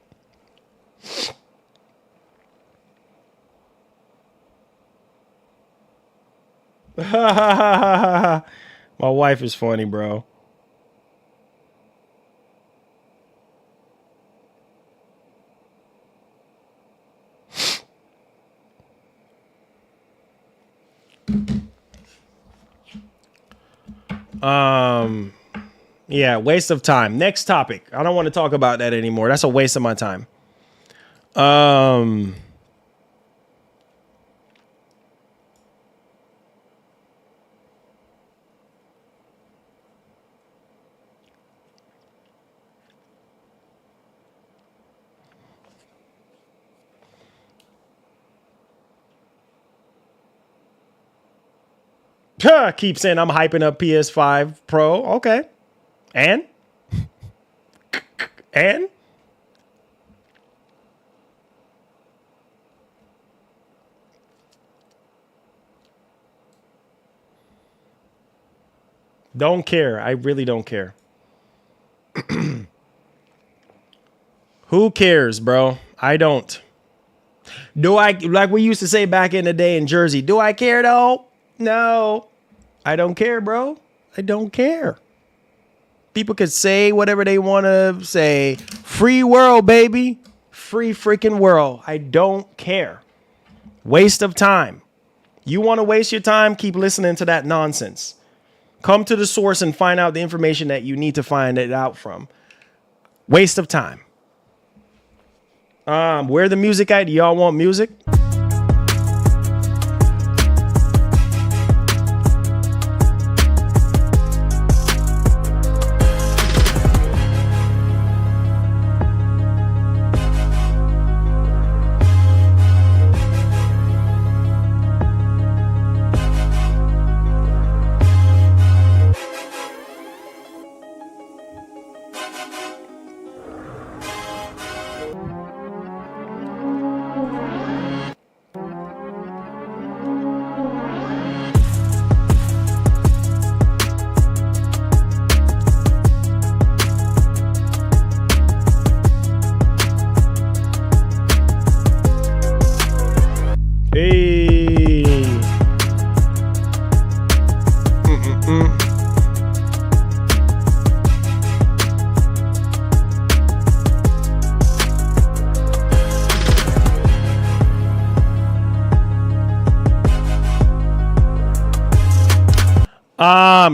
My wife is funny, bro. Yeah, waste of time. Next topic. I don't want to talk about that anymore. That's a waste of my time. Keep saying I'm hyping up PS5 Pro. Okay. And? And don't care. I really don't care. Who cares, bro? I don't. Do I, like we used to say back in the day in Jersey, do I care though? No, I don't care, bro. I don't care. People could say whatever they want to say. Free world, baby. Free freaking world. I don't care. Waste of time. You want to waste your time? Keep listening to that nonsense. Come to the source and find out the information that you need to find it out from. Waste of time. Where the music at? Do y'all want music? Hey.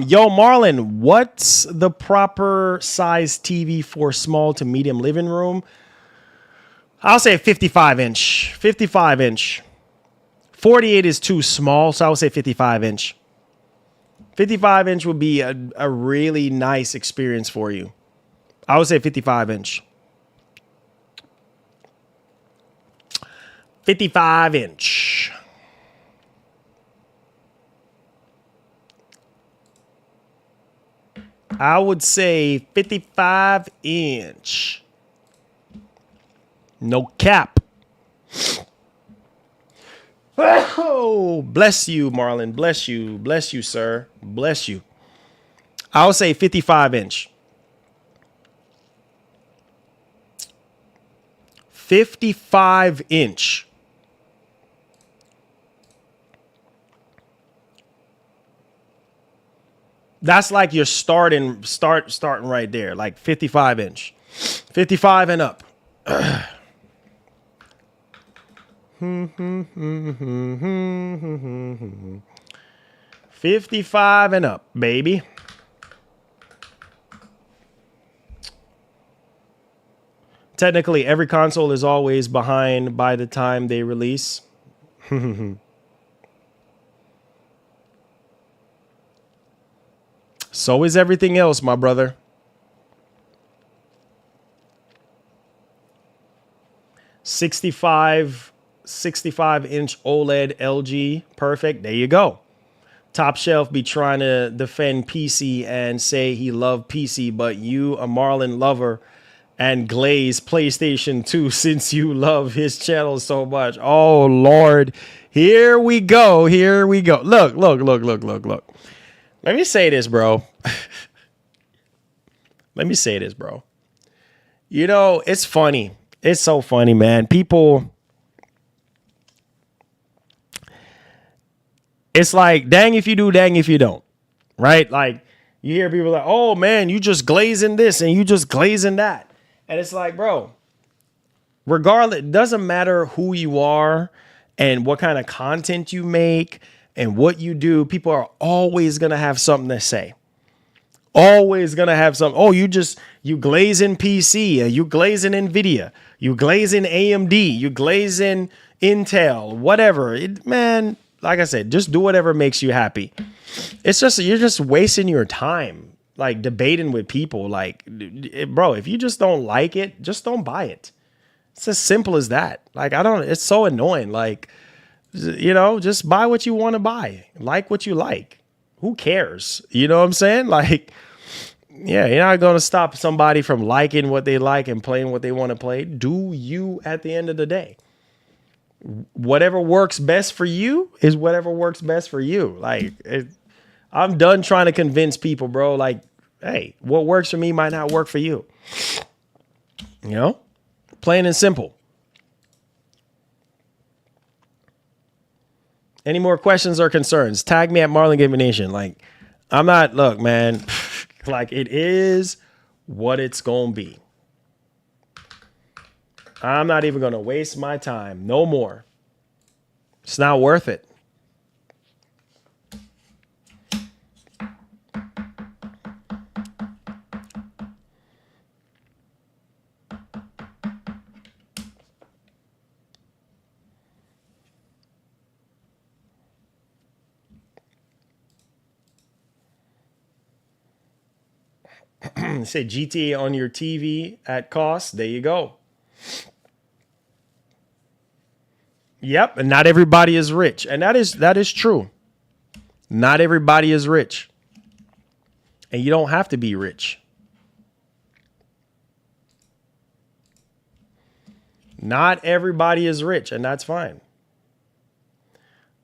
Yo, Marlon, what's the proper size TV for small to medium living room? I'll say 55 inch. 55 inch. 48 is too small, so I would say 55 inch. 55 inch would be a really nice experience for you. I would say 55 inch. 55 inch. I would say 55 inch. No cap. Oh, bless you, Marlon. Bless you. Bless you, sir. Bless you. I would say 55 inch. 55 inch. That's like your starting right there, like 55 inch. 55 and up. 55 and up, baby. Technically, every console is always behind by the time they release. So is everything else, my brother. $65 inch OLED LG. Perfect. There you go. Top Shelf be trying to defend PC and say he loved PC, but you, a Marlon lover, and Glaze PlayStation 2 since you love his channel so much. Oh, Lord. Here we go. Here we go. Look. Let me say this, bro. Let me say this, bro. You know, it's funny. It's so funny, man. People, it's like, dang if you do, dang if you don't, right? Like, you hear people like, oh, man, you just glazing this and you just glazing that. And it's like, bro, regardless, it doesn't matter who you are and what kind of content you make and what you do. People are always going to have something to say. Always going to have something. Oh, you glazing PC, you glazing NVIDIA, you glazing AMD, you glazing Intel, whatever. Man, like I said, just do whatever makes you happy. It's just, you're just wasting your time, like debating with people. Like, bro, if you just don't like it, just don't buy it. It's as simple as that. Like, it's so annoying. Like, you know, just buy what you want to buy. Like what you like. Who cares? You know what I'm saying? Like, Yeah, you're not going to stop somebody from liking what they like and playing what they want to play. Do you at the end of the day? Whatever works best for you is whatever works best for you. Like, I'm done trying to convince people, bro. Like, hey, what works for me might not work for you. You know? Plain and simple. Any more questions or concerns? Tag me at Marlon Gaming Nation. Like, I'm not, look, man. Like, it is what it's going to be. I'm not even going to waste my time. No more. It's not worth it. Say GTA on your TV at cost. There you go. Yep, and not everybody is rich. And that is true. Not everybody is rich. And you don't have to be rich. Not everybody is rich, and that's fine.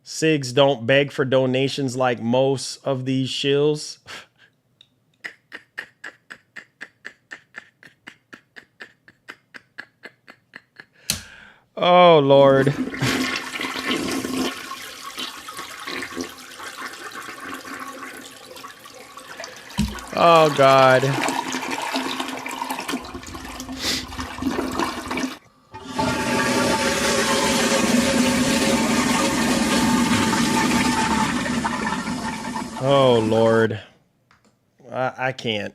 SIGs don't beg for donations like most of these shills. Oh, Lord. Oh, God. Oh, Lord. I can't.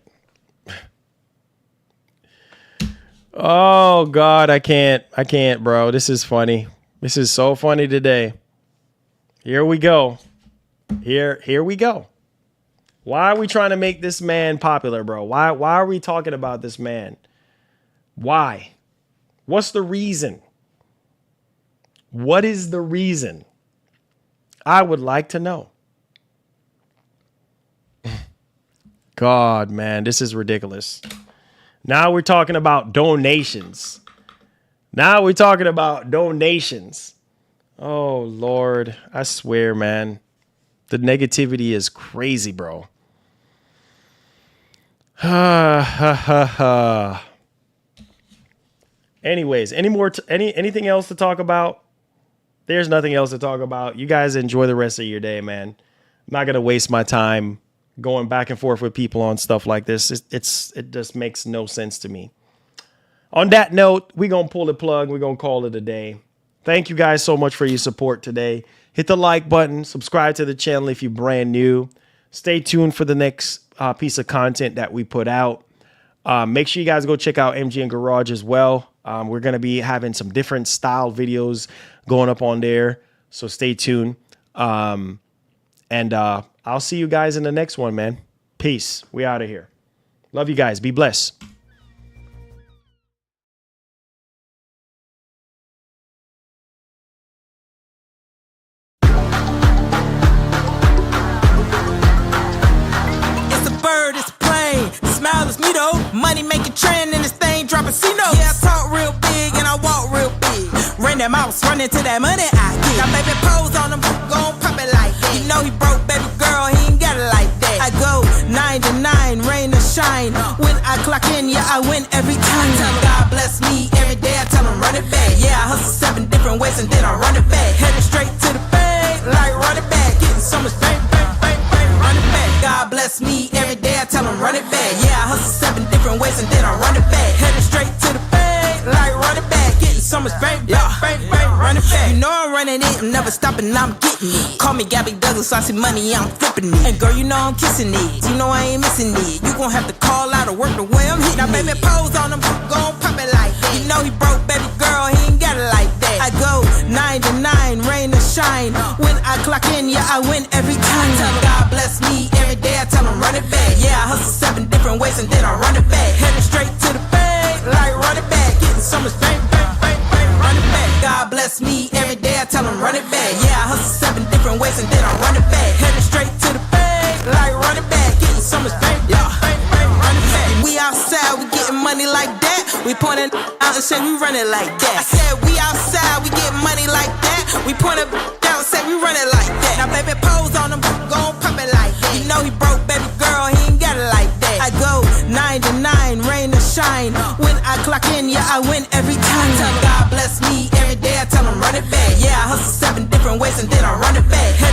Oh, God, I can't, bro. This is funny. This is so funny today. Here we go. Here we go. Why are we trying to make this man popular, bro? Why are we talking about this man? Why? What's the reason? What is the reason? I would like to know. God, man, this is ridiculous. Now we're talking about donations. Oh, Lord. I swear, man. The negativity is crazy, bro. Anyways, anything else to talk about? There's nothing else to talk about. You guys enjoy the rest of your day, man. I'm not going to waste my time going back and forth with people on stuff like this. It just makes no sense to me. On that note, we're going to pull the plug. We're going to call it a day. Thank you guys so much for your support today. Hit the like button. Subscribe to the channel if you're brand new. Stay tuned for the next piece of content that we put out. Make sure you guys go check out MGN Garage as well. We're going to be having some different style videos going up on there. So stay tuned. And I'll see you guys in the next one, man. Peace. We out of here. Love you guys. Be blessed. It's a bird, it's a plane. The smile is me though. Money making trend and this thing dropping C-notes. Yeah, I talk real big and I walk real big. Ran that mouse, running to that money I get. Got baby pose on him, gon' pop it like that. You know he broke, baby girl, he ain't got it like that. I go 9 to 9, rain or shine. When I clock in, yeah, I win every time. I tell him God bless me every day, I tell him run it back. Yeah, I hustle 7 different ways and then I run it back. Headed straight to the bank, like run it back. Getting so much bang, bang, bang, bang, run it back. God bless me every day, I tell him run it back. Yeah, I hustle 7 different ways and then I run it back. Headed straight to the bank, like run it back. Getting so much bang, bang, bang, bang, run it back. You know I'm running it, I'm never stopping, I'm getting it. Call me Gabby Douglas, I see money, I'm flipping it. And girl, you know I'm kissing it, you know I ain't missing it. You gon' have to call out or work the way I'm hitting. Now baby pose on him, gon' pop it like that. You know he broke, baby girl, he ain't got it like that. I go 9 to 9, rain or shine. When I clock in, yeah, I win every time. I tell him God bless me every day, I tell him run it back. Yeah, I hustle 7 different ways and then I run it back. Headed straight to the bank, like run it back. Getting so much bang, bang, bang, bang, run it back. God bless me every day, I tell him run it back. Yeah, I hustle 7 different ways and then I run it back. Headed straight to the bank, like run it back. Getting so much bang, bang, bang, bang, run it back. We point it out and say we run it like that. I said we outside, we get money like that. We point it out and say we run it like that. Now baby pose on him, gon' pop it like that. You know he broke, baby girl, he ain't got it like that. I go 9 to 9, rain or shine. When I clock in, yeah, I win every time. I tell him God bless me every day, I tell him run it back. Yeah, I hustle 7 different ways and then I run it back. Head